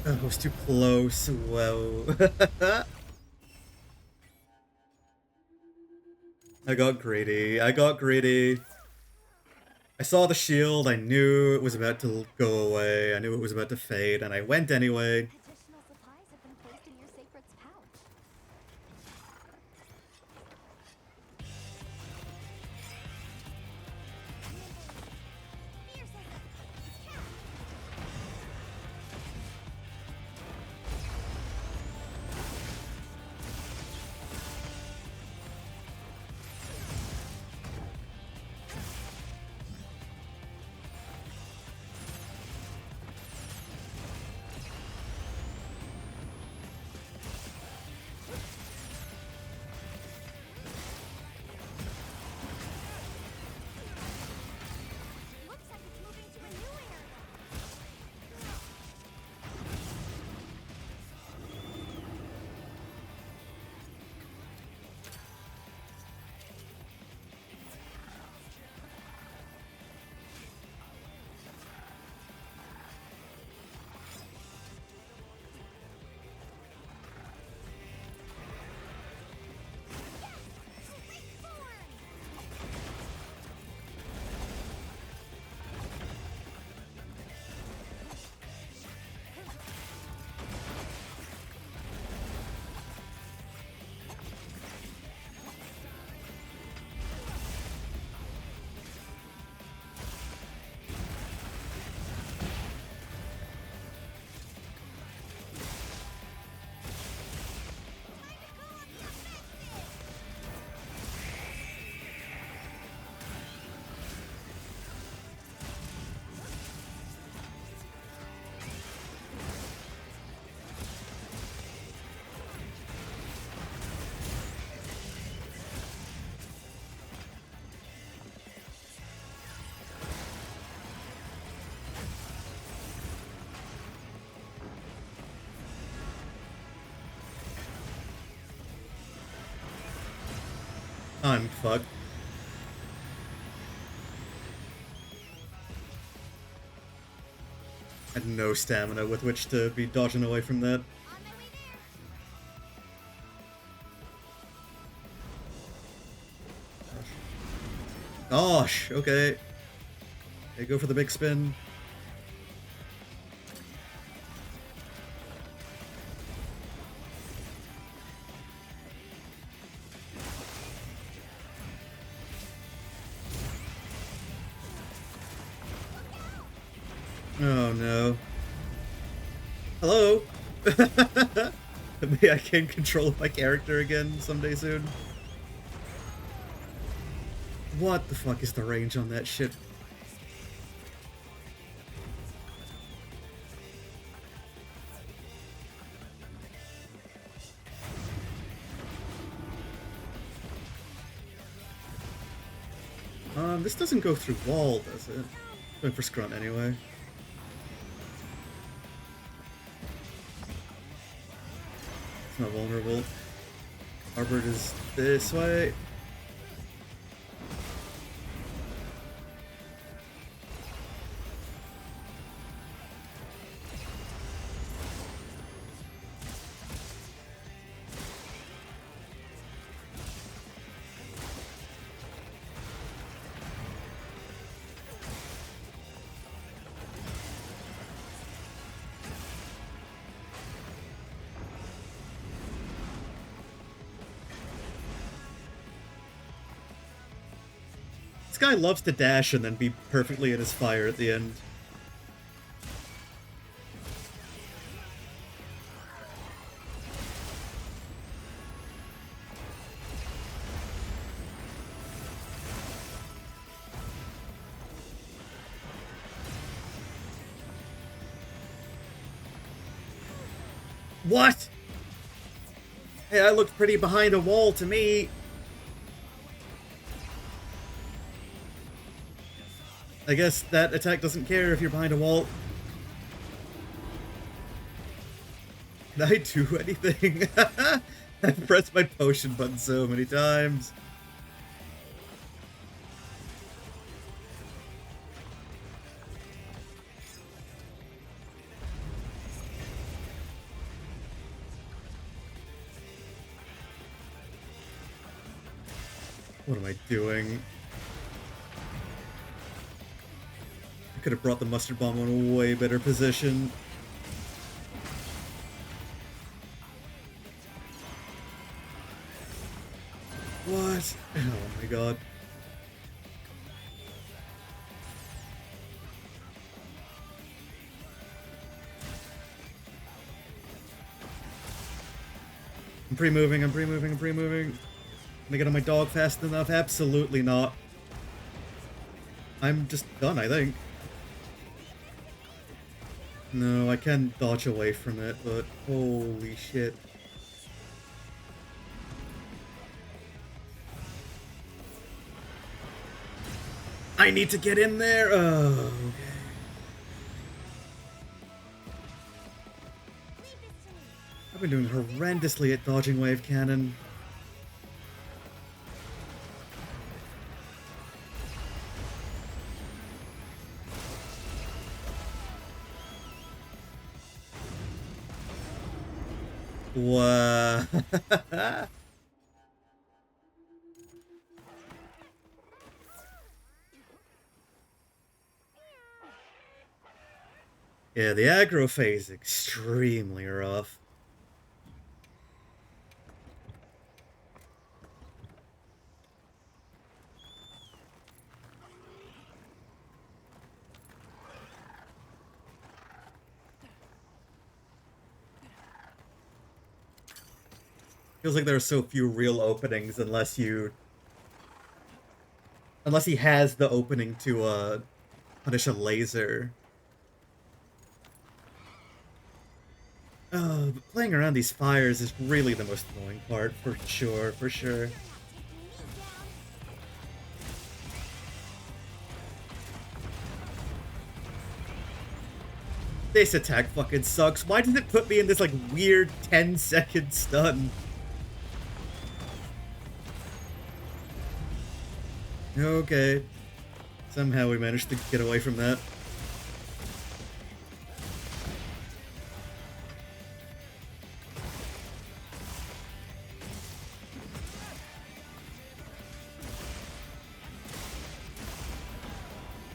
Oh, it was too close. Whoa. I got greedy. I got greedy. I saw the shield. I knew it was about to go away. I knew it was about to fade, and I went anyway. Additional supplies have been placed in your sacred's pouch. Fierce as a cat! I'm fucked. I had no stamina with which to be dodging away from that. On my way there. Gosh, okay. Okay, go for the big spin. Oh no. Hello? Maybe I can control my character again someday soon. What the fuck is the range on that shit? This doesn't go through wall, does it? Going for Scrunt anyway. It's not vulnerable. Harvard is this way. This guy loves to dash and then be perfectly in his fire at the end. What? Hey, I looked pretty behind a wall to me. I guess that attack doesn't care if you're behind a wall. Can I do anything? I've pressed my potion button so many times. What am I doing? I could have brought the mustard bomb in a way better position. What? Oh my god. I'm pre-moving, I'm pre-moving, I'm pre-moving. Can I get on my dog fast enough? Absolutely not. I'm just done, I think. No, I can dodge away from it, but holy shit. I need to get in there! Oh, okay. I've been doing horrendously at dodging wave cannon. Wow. Yeah, the aggro phase is extremely rough. Feels like there are so few real openings unless he has the opening to punish a laser. But playing around these fires is really the most annoying part, for sure, for sure. This attack fucking sucks. Why did it put me in this, like, weird 10-second stun? Okay. Somehow we managed to get away from that.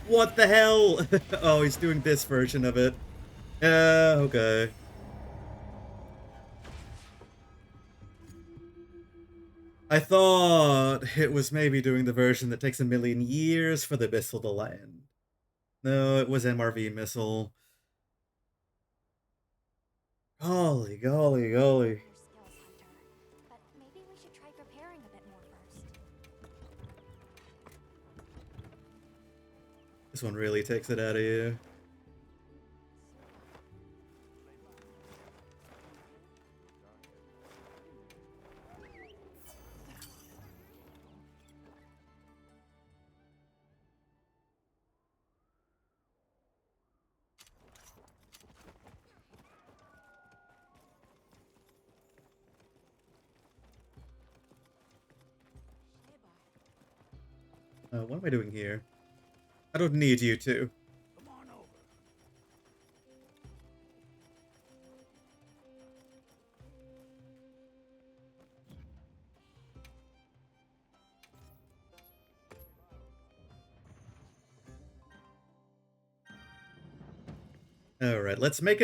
What the hell? Oh, he's doing this version of it. Okay. I thought it was maybe doing the version that takes a million years for the missile to land. No, it was MRV missile. Golly, golly, golly. Your skills, Hunter. But maybe we should try preparing a bit more first. This one really takes it out of you. What am I doing here? I don't need you to. Come on over. Alright, let's make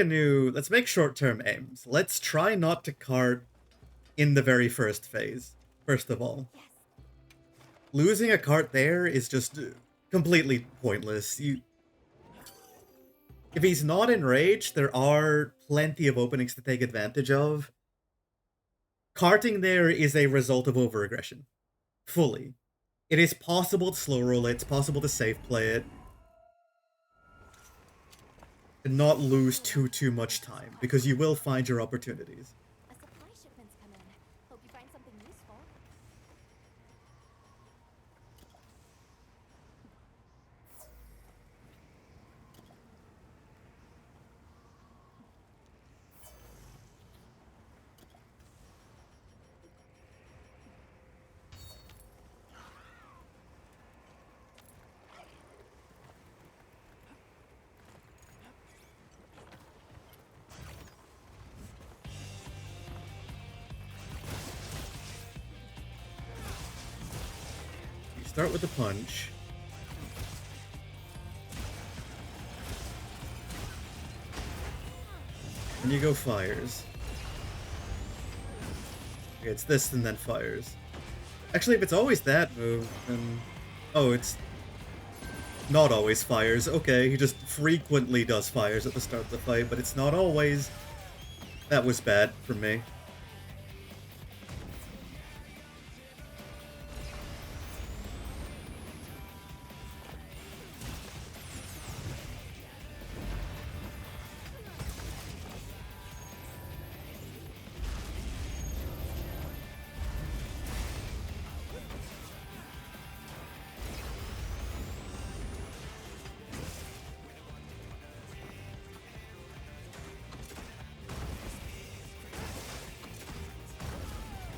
short-term aims. Let's try not to cart in the very first phase, first of all. Yes. Losing a cart there is just completely pointless. If he's not enraged, there are plenty of openings to take advantage of. Carting there is a result of overaggression. Fully. It is possible to slow roll it, it's possible to safe play it. And not lose too much time, because you will find your opportunities. A supply shipment's come in. Hope you find something useful. You start with the punch. And you go fires. Okay, it's this and then fires. Actually, if it's always that move, then... Oh, it's not always fires. Okay, he just frequently does fires at the start of the fight, but it's not always. That was bad for me.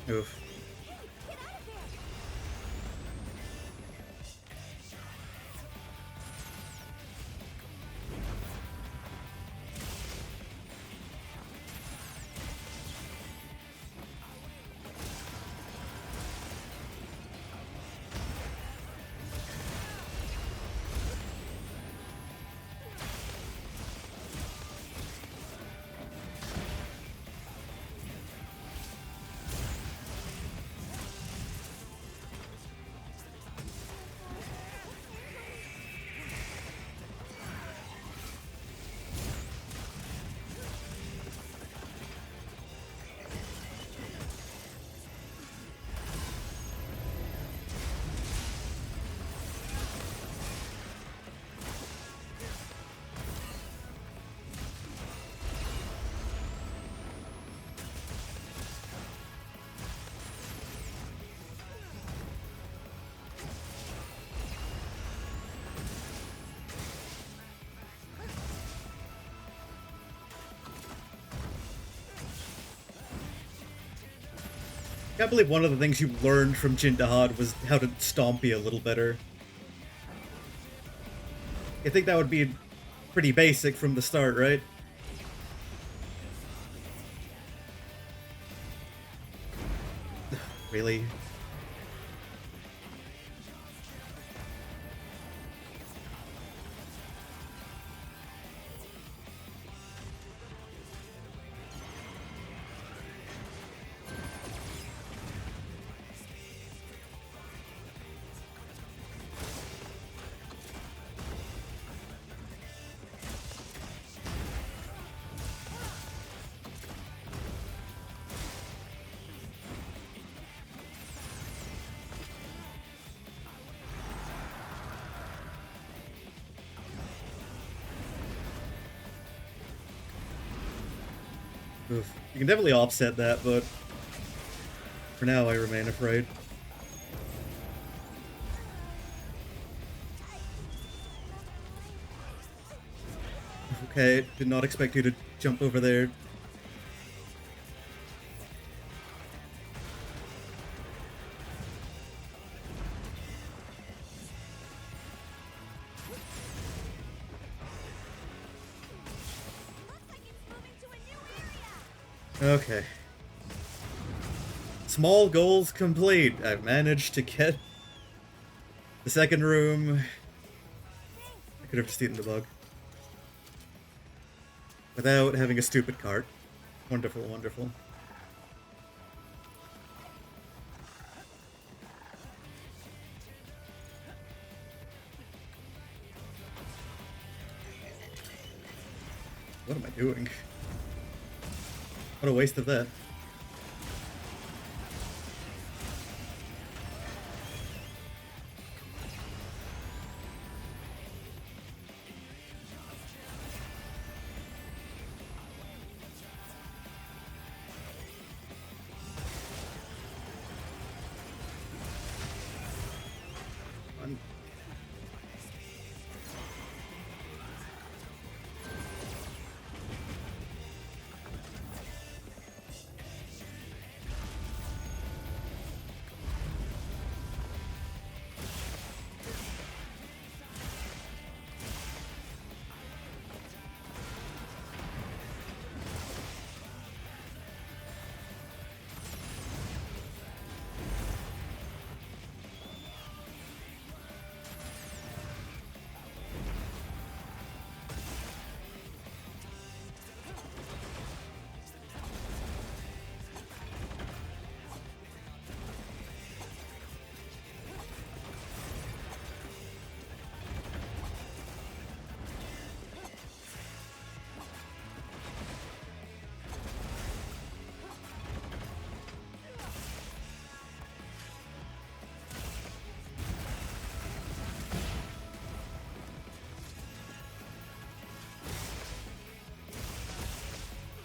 Oof. I can't believe one of the things you learned from Jindahad was how to stomp you a little better. You think that would be pretty basic from the start, right? Really? Oof. You can definitely offset that, but for now I remain afraid. Okay, did not expect you to jump over there. Looks like it's moving to a new area. Okay. Small goals complete. I've managed to get the second room. I could have just eaten the bug. Without having a stupid cart. Wonderful, wonderful. What am I doing? What a waste of that. I'm-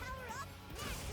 Power up, activated.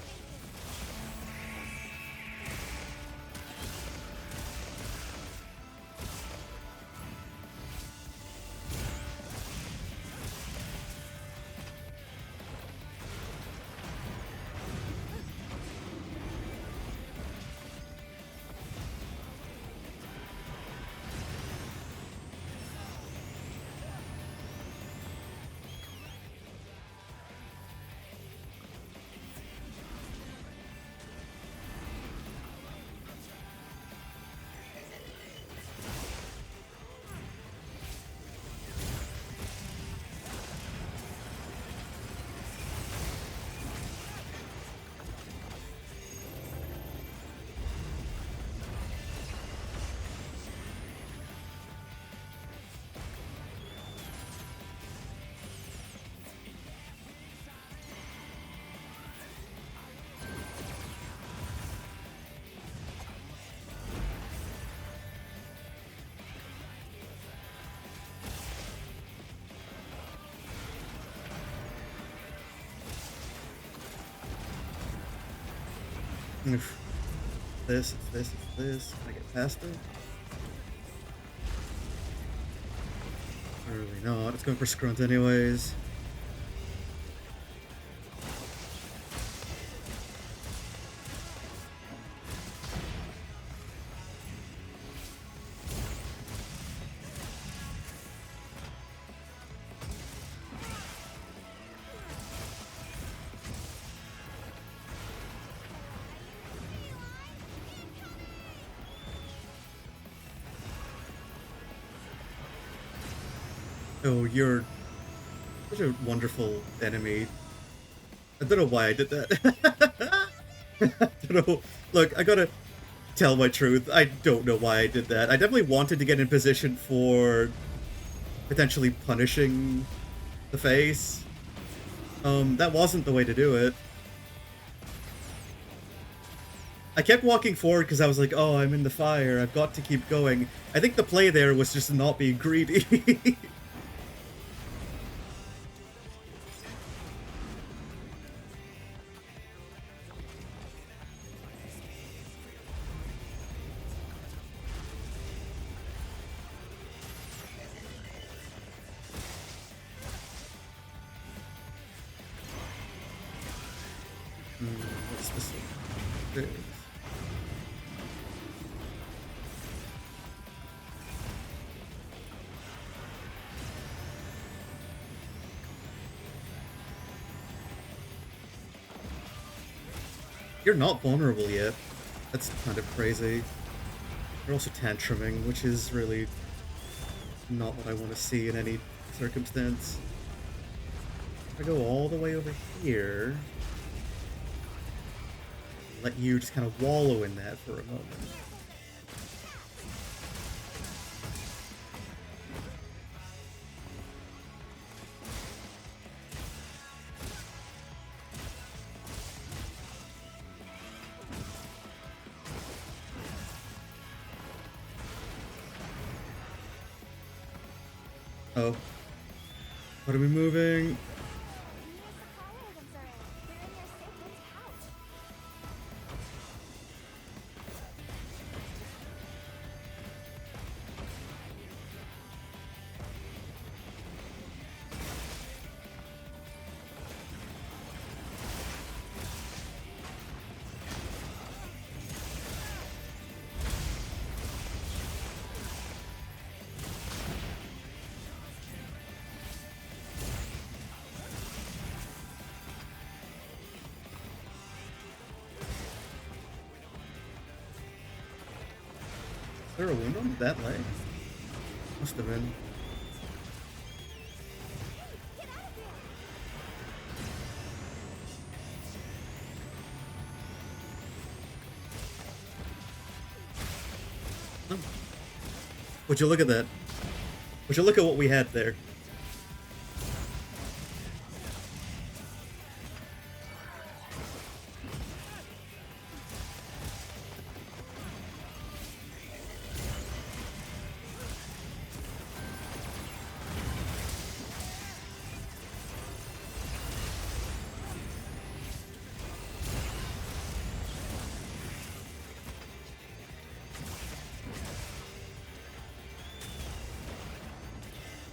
Oof. This, it's this, it's this. Can I get past it? Really not. It's going for Scrunt anyways. Oh, you're such a wonderful enemy. I don't know why I did that. I don't know. Look, I gotta tell my truth. I don't know why I did that. I definitely wanted to get in position for potentially punishing the face. That wasn't the way to do it. I kept walking forward because I was like, oh, I'm in the fire. I've got to keep going. I think the play there was just not being greedy. What's this? You're not vulnerable yet. That's kind of crazy. You're also tantruming, which is really not what I want to see in any circumstance. If I go all the way over here, let you just kind of wallow in that for a moment. Oh. What are we moving? Is there a wound on that leg? Must have been. Oh. Would you look at that? Would you look at what we had there?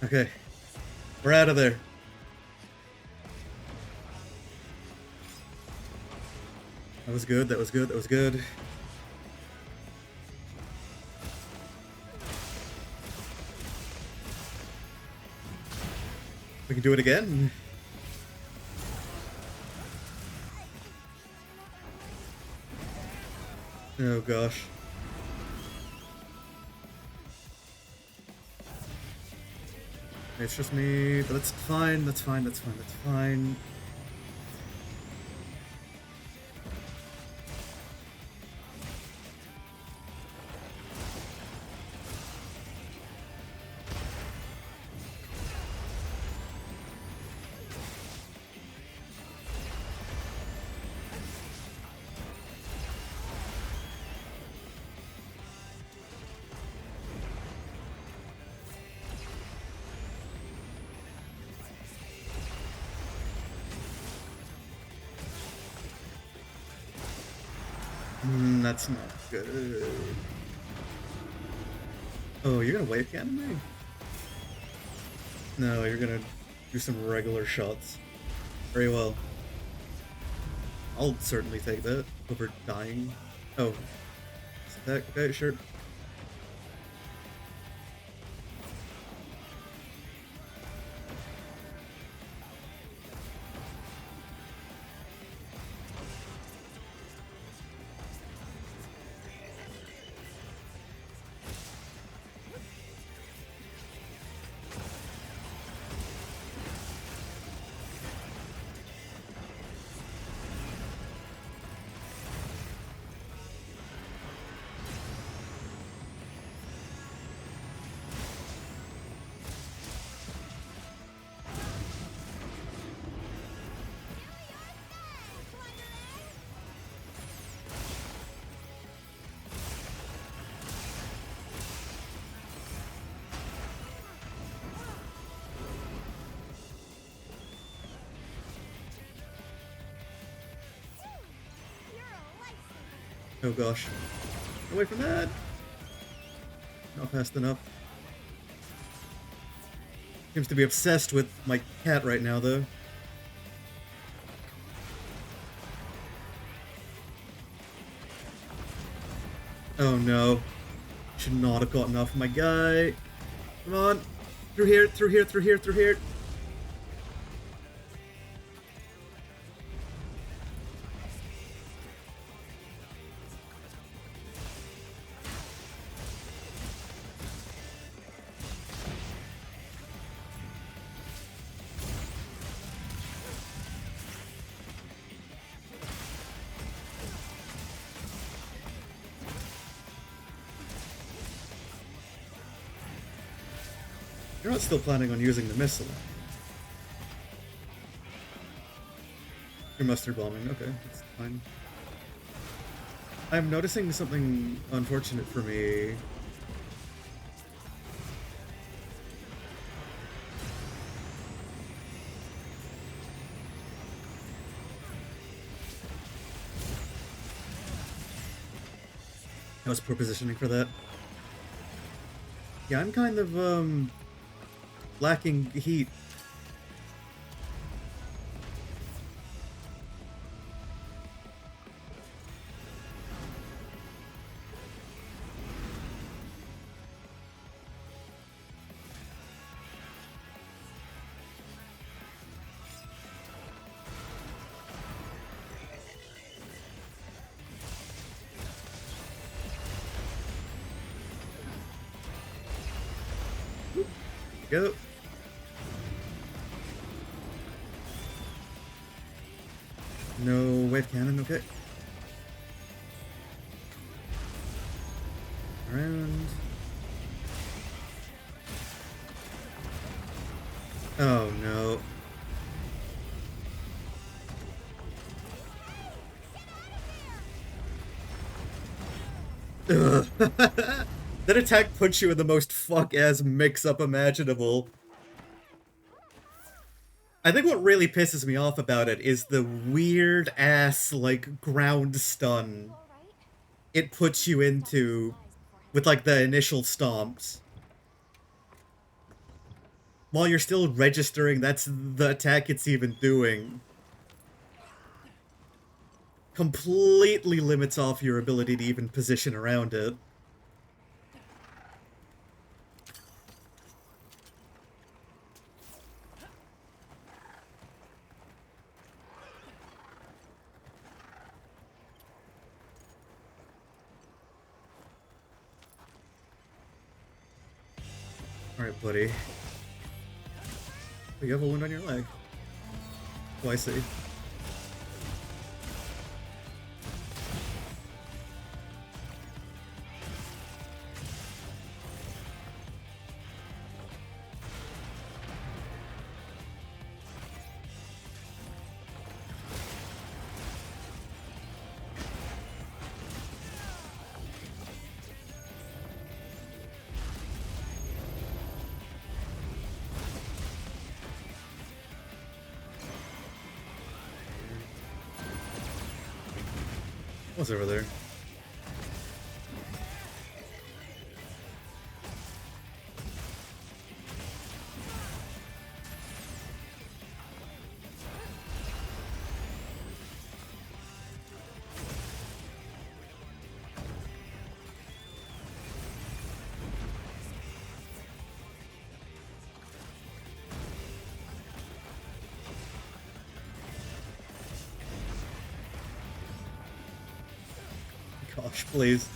Okay. We're out of there. That was good, that was good, that was good. We can do it again. Oh gosh. It's just me, but that's fine, that's fine, that's fine, that's fine. That's not good. Oh, you're gonna wave cannon me? No, you're gonna do some regular shots. Very well. I'll certainly take that over dying. Oh. Attack, okay, sure. Oh gosh. Away from that! Not fast enough. Seems to be obsessed with my cat right now, though. Oh no. Should not have gotten off my guy. Come on. Through here, through here, through here, through here. You're not still planning on using the missile. You're mustard bombing. Okay, that's fine. I'm noticing something unfortunate for me. That was poor positioning for that. Yeah, I'm kind of, lacking heat. Go. No wave cannon, okay. Around. Oh no. Ugh. That attack puts you in the most fuck-ass mix-up imaginable. I think what really pisses me off about it is the weird-ass, like, ground stun it puts you into with, like, the initial stomps. While you're still registering that's the attack it's even doing. Completely limits off your ability to even position around it. Alright, buddy. Oh, you have a wound on your leg. Oh, I see. What's over there? Gosh, please.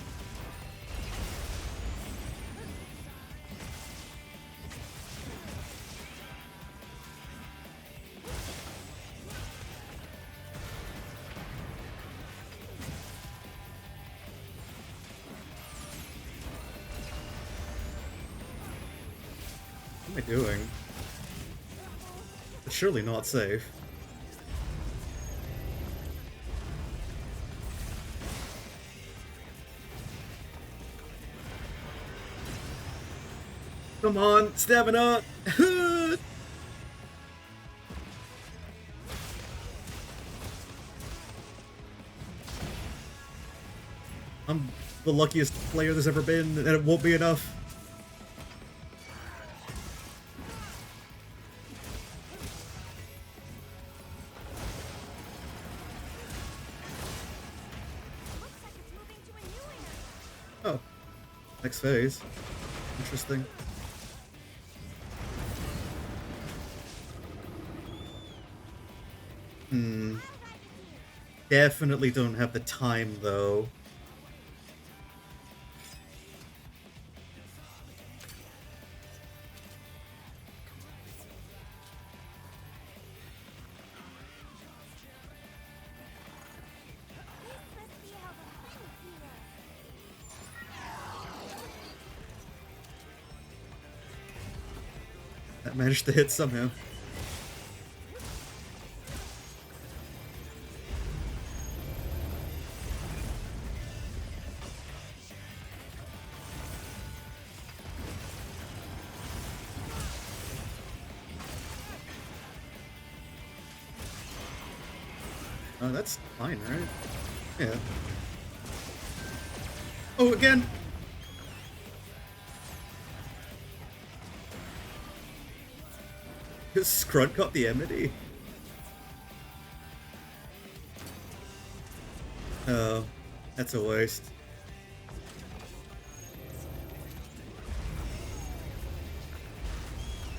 What am I doing? It's surely not safe. Come on, stamina! I'm the luckiest player there's ever been, and it won't be enough. Looks like it's moving to a new area. Oh, next phase. Interesting. Definitely don't have the time, though. This must be how the fun feels. I managed to hit somehow. Oh, that's fine, right? Yeah. Oh, again! His Scrunt got the enmity. Oh, that's a waste.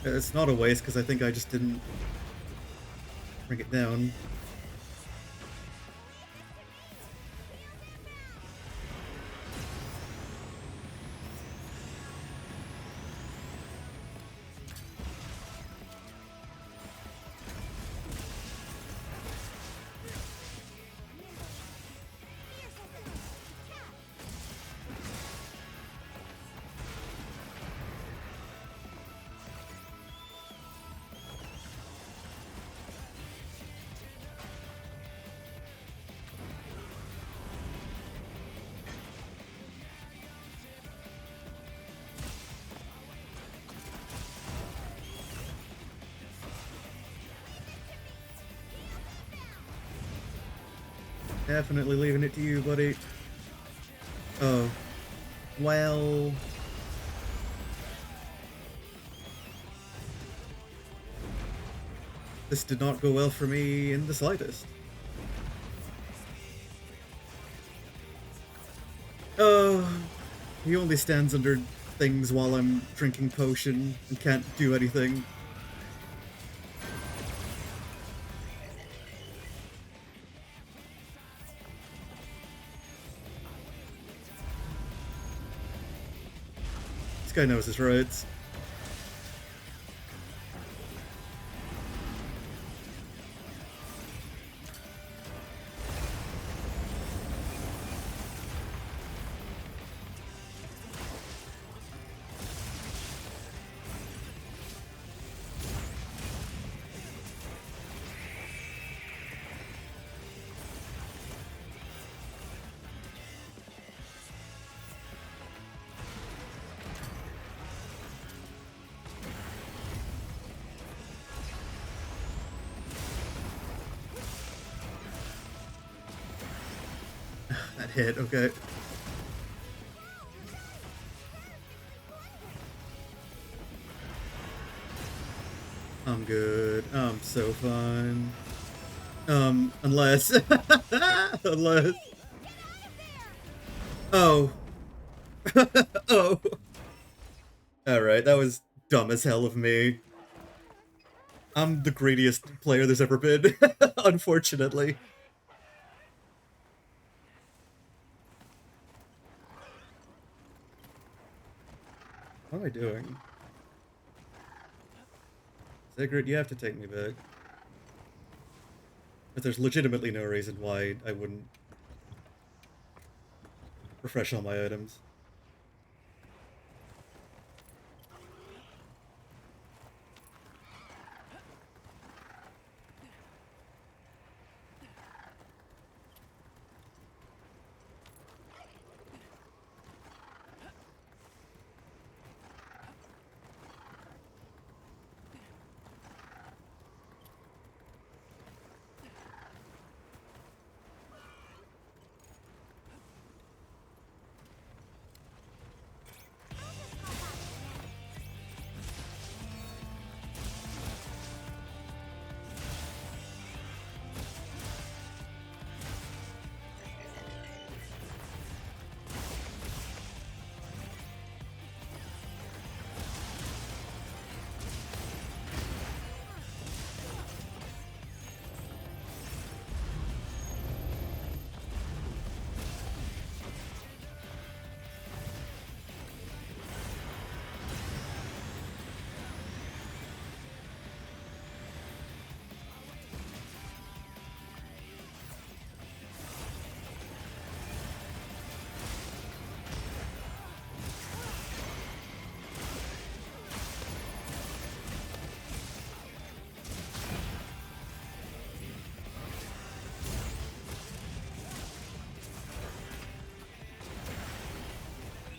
It's not a waste, because I think I just didn't bring it down. Definitely leaving it to you, buddy. Oh. Well... This did not go well for me in the slightest. Oh, he only stands under things while I'm drinking potion and can't do anything. This guy knows his rights. That hit, okay. I'm good. I'm so fine. Unless... unless... Oh. Oh. Alright, that was dumb as hell of me. I'm the greediest player there's ever been, unfortunately. What am I doing? Sigrid, you have to take me back. But there's legitimately no reason why I wouldn't refresh all my items.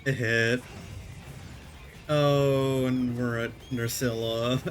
A hit. Oh, and we're at Nursilla.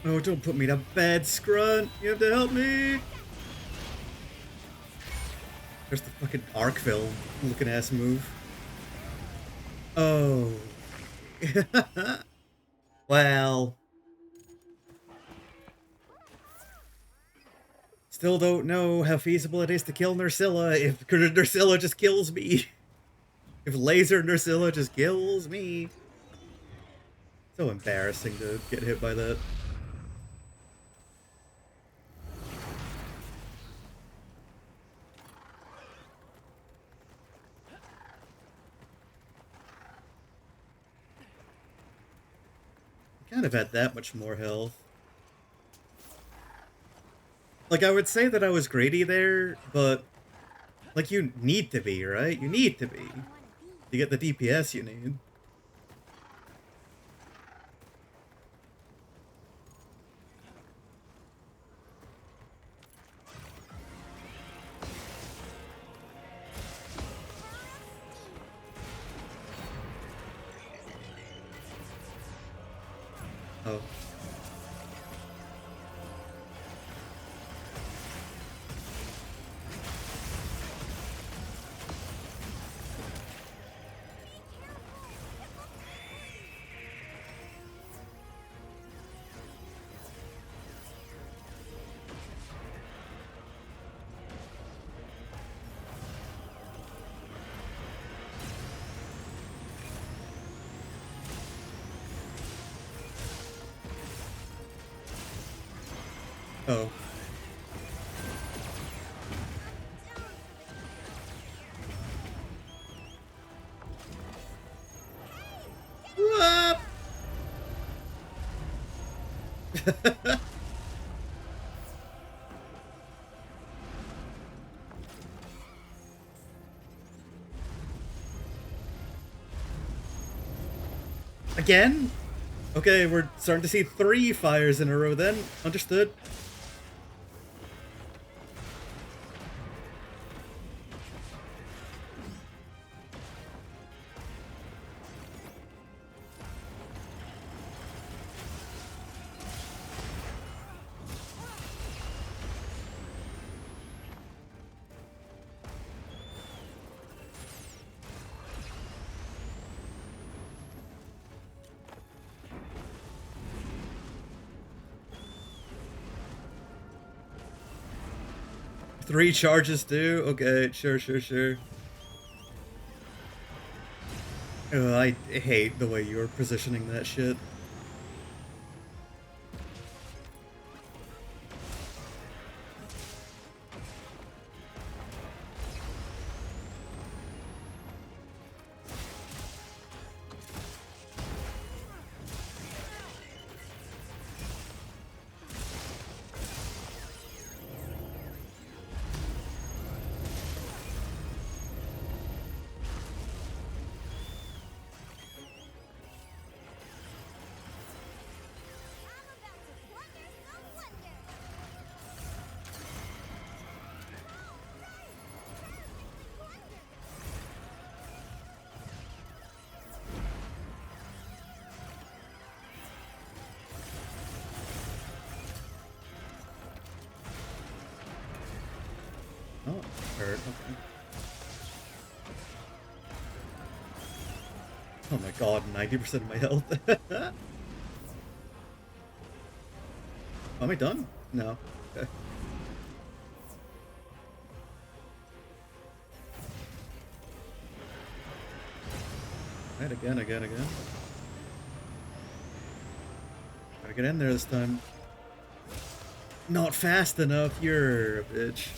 Oh, don't put me to bed, Scrunt. You have to help me. There's the fucking arc film looking ass move. Oh. Well. Still don't know how feasible it is to kill Nursilla if Nursilla just kills me. If laser Nursilla just kills me. So embarrassing to get hit by that. Kind of had that much more health. Like, I would say that I was greedy there, but, like, you need to be, right? You need to be. To get the DPS you need. Oh. Oh. Whoop! Again? Okay, we're starting to see 3 fires in a row then. Understood. Three charges too? Okay, sure. I hate the way you're positioning that shit. Okay. Oh my god, 90% of my health. Am I done? No. Okay. Alright, again. Gotta get in there this time. Not fast enough, you're a bitch.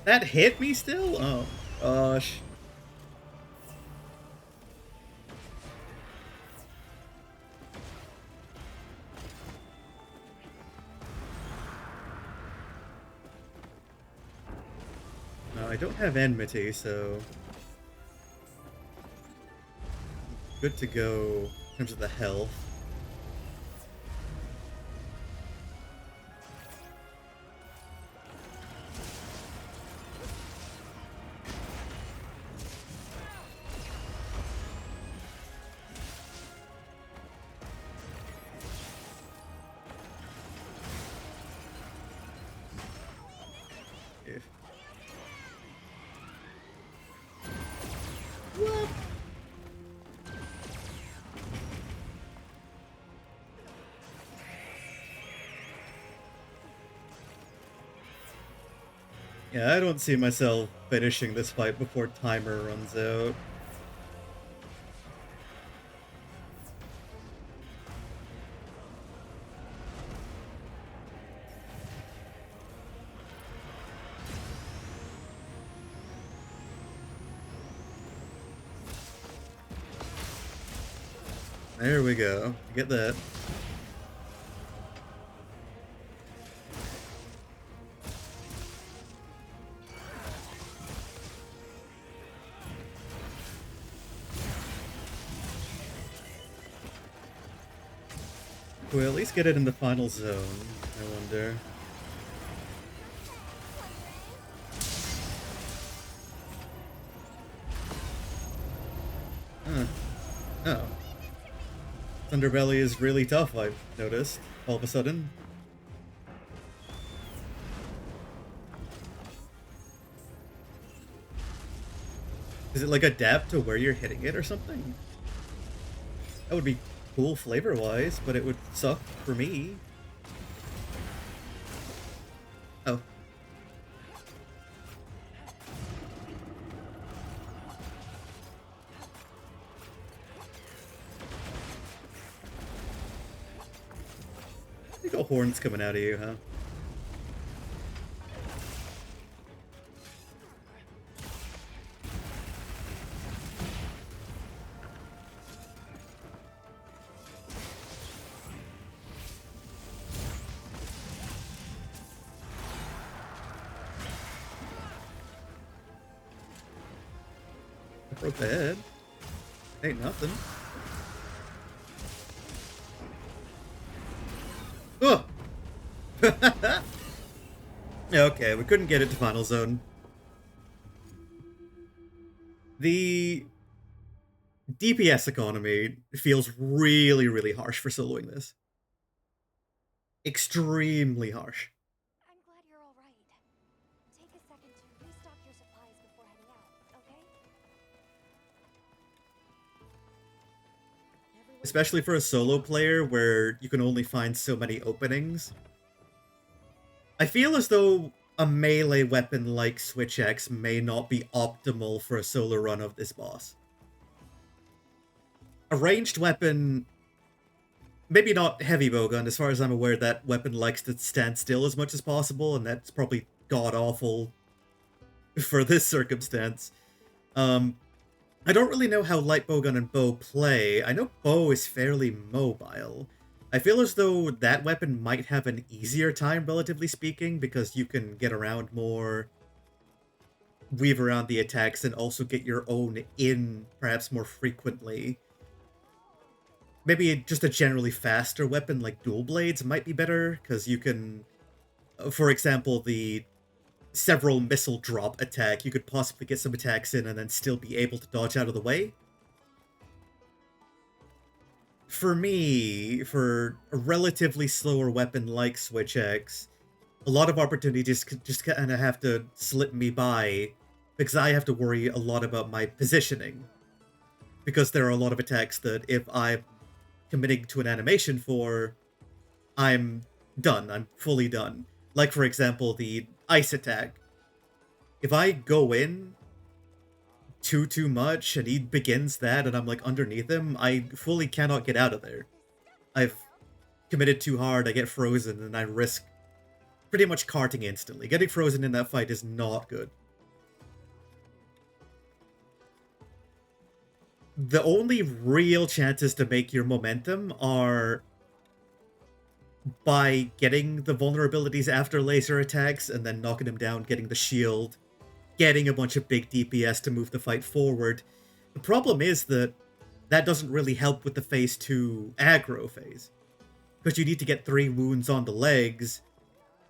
That hit me still? Oh, gosh. No, I don't have enmity, so good to go in terms of the health. If- What? Yeah, I don't see myself finishing this fight before timer runs out. There we go. Get that. We'll at least get it in the final zone, I wonder. Huh. Oh. Thunderbelly is really tough, I've noticed, all of a sudden. Is it like adapt to where you're hitting it or something? That would be cool flavor-wise, but it would suck for me. Oh. You got horns coming out of you, huh? I broke the head. Ain't nothing. Oh! Okay, we couldn't get it to final zone. The DPS economy feels really, really harsh for soloing this. Extremely harsh. I'm glad you're all right. Take a second to restock your supplies before heading out, okay? Especially for a solo player where you can only find so many openings. I feel as though a melee weapon like Switch X may not be optimal for a solo run of this boss. A ranged weapon, maybe not heavy bowgun, as far as I'm aware, that weapon likes to stand still as much as possible, and that's probably god-awful for this circumstance. I don't really know how light bowgun and bow play. I know bow is fairly mobile. I feel as though that weapon might have an easier time, relatively speaking, because you can get around more, weave around the attacks, and also get your own in perhaps more frequently. Maybe just a generally faster weapon like dual blades might be better, because you can, for example, the several missile drop attack, you could possibly get some attacks in and then still be able to dodge out of the way. for me, for a relatively slower weapon like Switch X, a lot of opportunities just kind of have to slip me by because I have to worry a lot about my positioning. Because there are a lot of attacks that if I'm committing to an animation for, I'm done. I'm fully done. Like, for example, the ice attack. If I go in too much and he begins that and I'm like underneath him, I fully cannot get out of there. I've committed too hard, I get frozen, and I risk pretty much carting instantly. Getting frozen in that fight is not good. The only real chances to make your momentum are by getting the vulnerabilities after laser attacks and then knocking him down, getting the shield, getting a bunch of big DPS to move the fight forward. The problem is that that doesn't really help with the phase 2 aggro phase, because you need to get 3 wounds on the legs.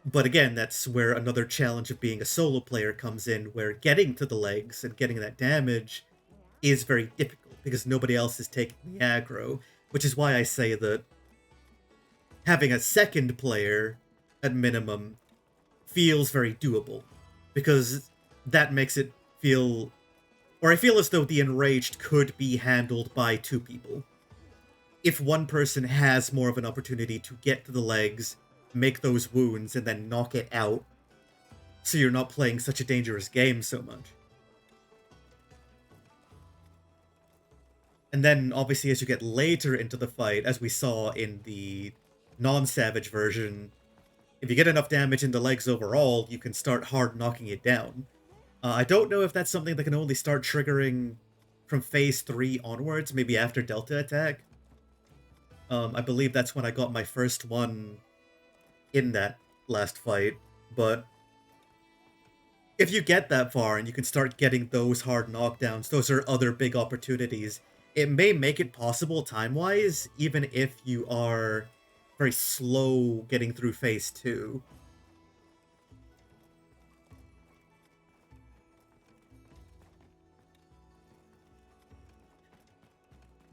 But again, that's where another challenge of being a solo player comes in, where getting to the legs and getting that damage is very difficult, because nobody else is taking the aggro, which is why I say that having a second player, at minimum, feels very doable, because that makes it feel... Or I feel as though the Enraged could be handled by 2 people. If one person has more of an opportunity to get to the legs, make those wounds, and then knock it out, so you're not playing such a dangerous game so much. And then, obviously, as you get later into the fight, as we saw in the non-Savage version, if you get enough damage in the legs overall, you can start hard knocking it down. I don't know if that's something that can only start triggering from phase 3 onwards, maybe after Delta attack. I believe that's when I got my first one in that last fight, but if you get that far and you can start getting those hard knockdowns, those are other big opportunities. It may make it possible time-wise, even if you are very slow getting through phase 2.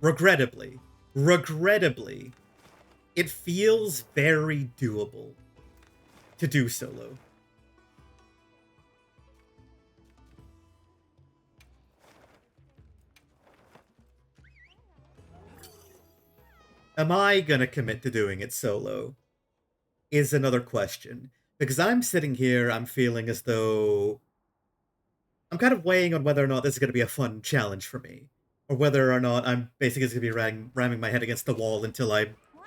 Regrettably, it feels very doable to do solo. Am I gonna commit to doing it solo? Is another question. Because I'm sitting here, I'm feeling as though I'm kind of weighing on whether or not this is going to be a fun challenge for me. Or whether or not I'm basically just going to be ramming my head against the wall until I Wow.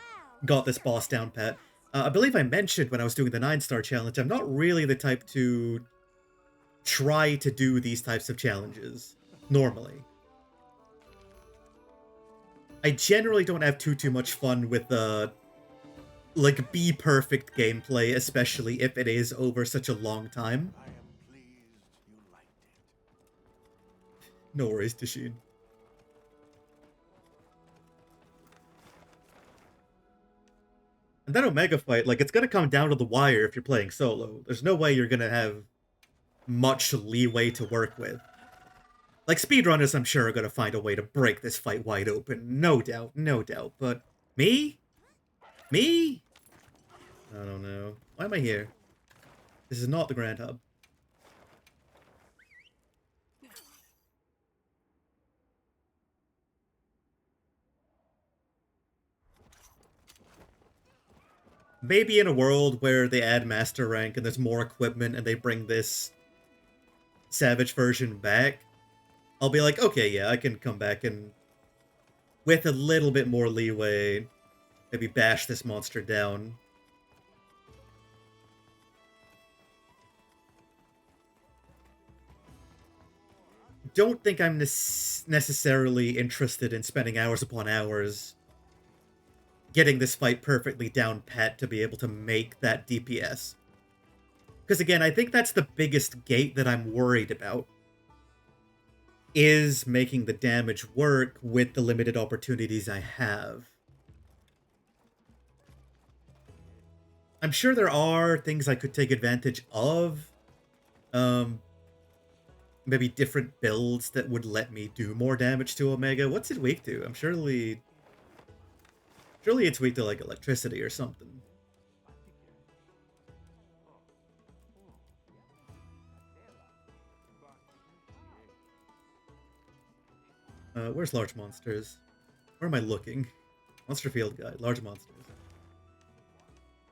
got this boss down pat. I believe I mentioned when I was doing the 9-star challenge, I'm not really the type to try to do these types of challenges, normally. I generally don't have too much fun with like, be perfect gameplay, especially if it is over such a long time. I am pleased you liked it. No worries, Tashin. And that Omega fight, like, it's gonna come down to the wire if you're playing solo. There's no way you're gonna have much leeway to work with. Like, speedrunners, I'm sure, are gonna find a way to break this fight wide open. No doubt, no doubt. But me? Me? I don't know. Why am I here? This is not the Grand Hub. Maybe in a world where they add Master Rank and there's more equipment and they bring this Savage version back, I'll be like, okay, yeah, I can come back and, with a little bit more leeway, maybe bash this monster down. Don't think I'm necessarily interested in spending hours upon hours getting this fight perfectly down pat to be able to make that DPS. Because again, I think that's the biggest gate that I'm worried about, is making the damage work with the limited opportunities I have. I'm sure there are things I could take advantage of. Maybe different builds that would let me do more damage to Omega. What's it weak to? I'm surely... Surely it's weak to, like, electricity or something. Where's large monsters? Where am I looking? Monster field guide, large monsters.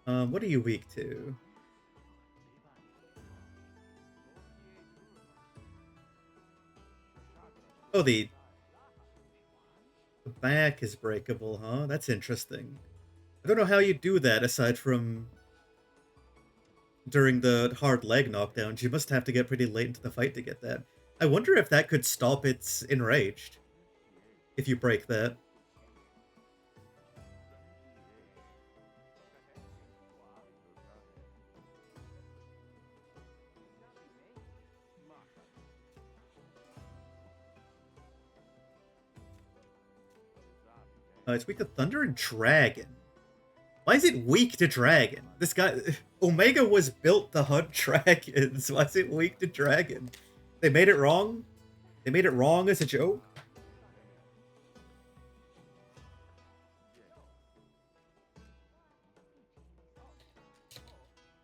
What are you weak to? Oh, the back is breakable, huh? That's interesting. I don't know how you do that aside from during the hard leg knockdowns. You must have to get pretty late into the fight to get that. I wonder if that could stop its enraged. If you break that. It's weak to Thunder and Dragon. Why is it weak to Dragon? This guy... Omega was built to hunt dragons. Why is it weak to Dragon? They made it wrong? They made it wrong as a joke?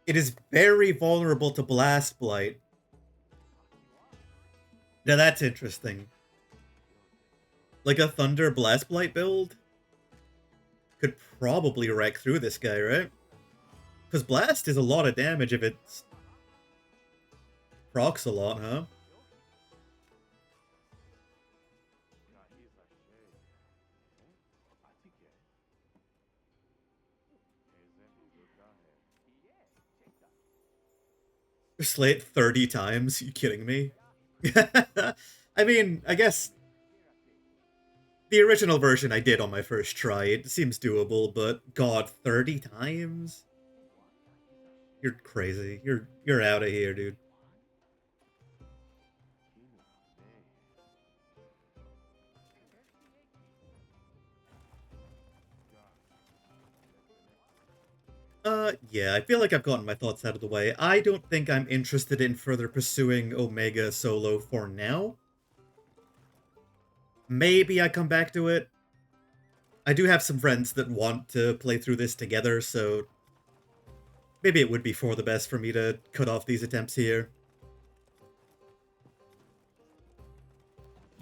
It is very vulnerable to Blast Blight. Now that's interesting. Like a Thunder Blast Blight build could probably wreck through this guy, right? Because Blast is a lot of damage if it's procs a lot, huh? Slay it 30 times? You kidding me? I mean, I guess the original version I did on my first try. It seems doable, but god, 30 times? You're crazy. You're out of here, dude. Yeah, I feel like I've gotten my thoughts out of the way. I don't think I'm interested in further pursuing Omega solo for now. Maybe I come back to it. I do have some friends that want to play through this together, so maybe it would be for the best for me to cut off these attempts here.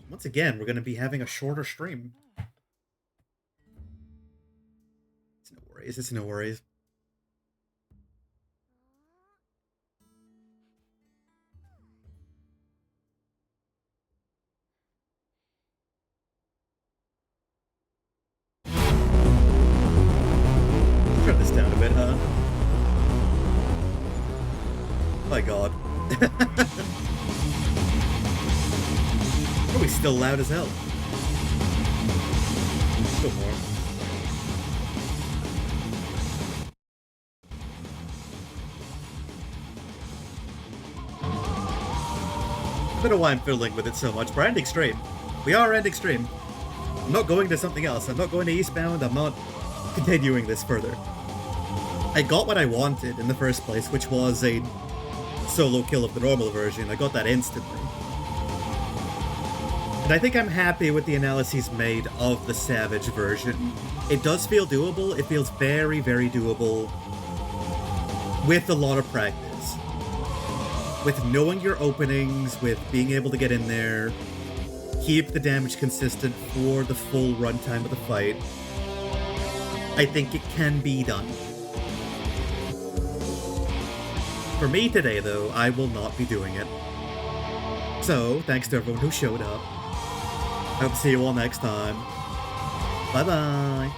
Once again, we're going to be having a shorter stream. It's no worries, it's no worries. Turn this down a bit, huh? My god. Probably still loud as hell. Still more. I don't know why I'm fiddling with it so much. We're ending stream. We are ending stream. I'm not going to something else. I'm not going to Eastbound. I'm not continuing this further. I got what I wanted in the first place, which was a solo kill of the normal version. I got that instantly. And I think I'm happy with the analyses made of the Savage version. It does feel doable. It feels very, very doable with a lot of practice. With knowing your openings, with being able to get in there, keep the damage consistent for the full runtime of the fight. I think it can be done. For me today, though, I will not be doing it. So, thanks to everyone who showed up. Hope to see you all next time. Bye-bye.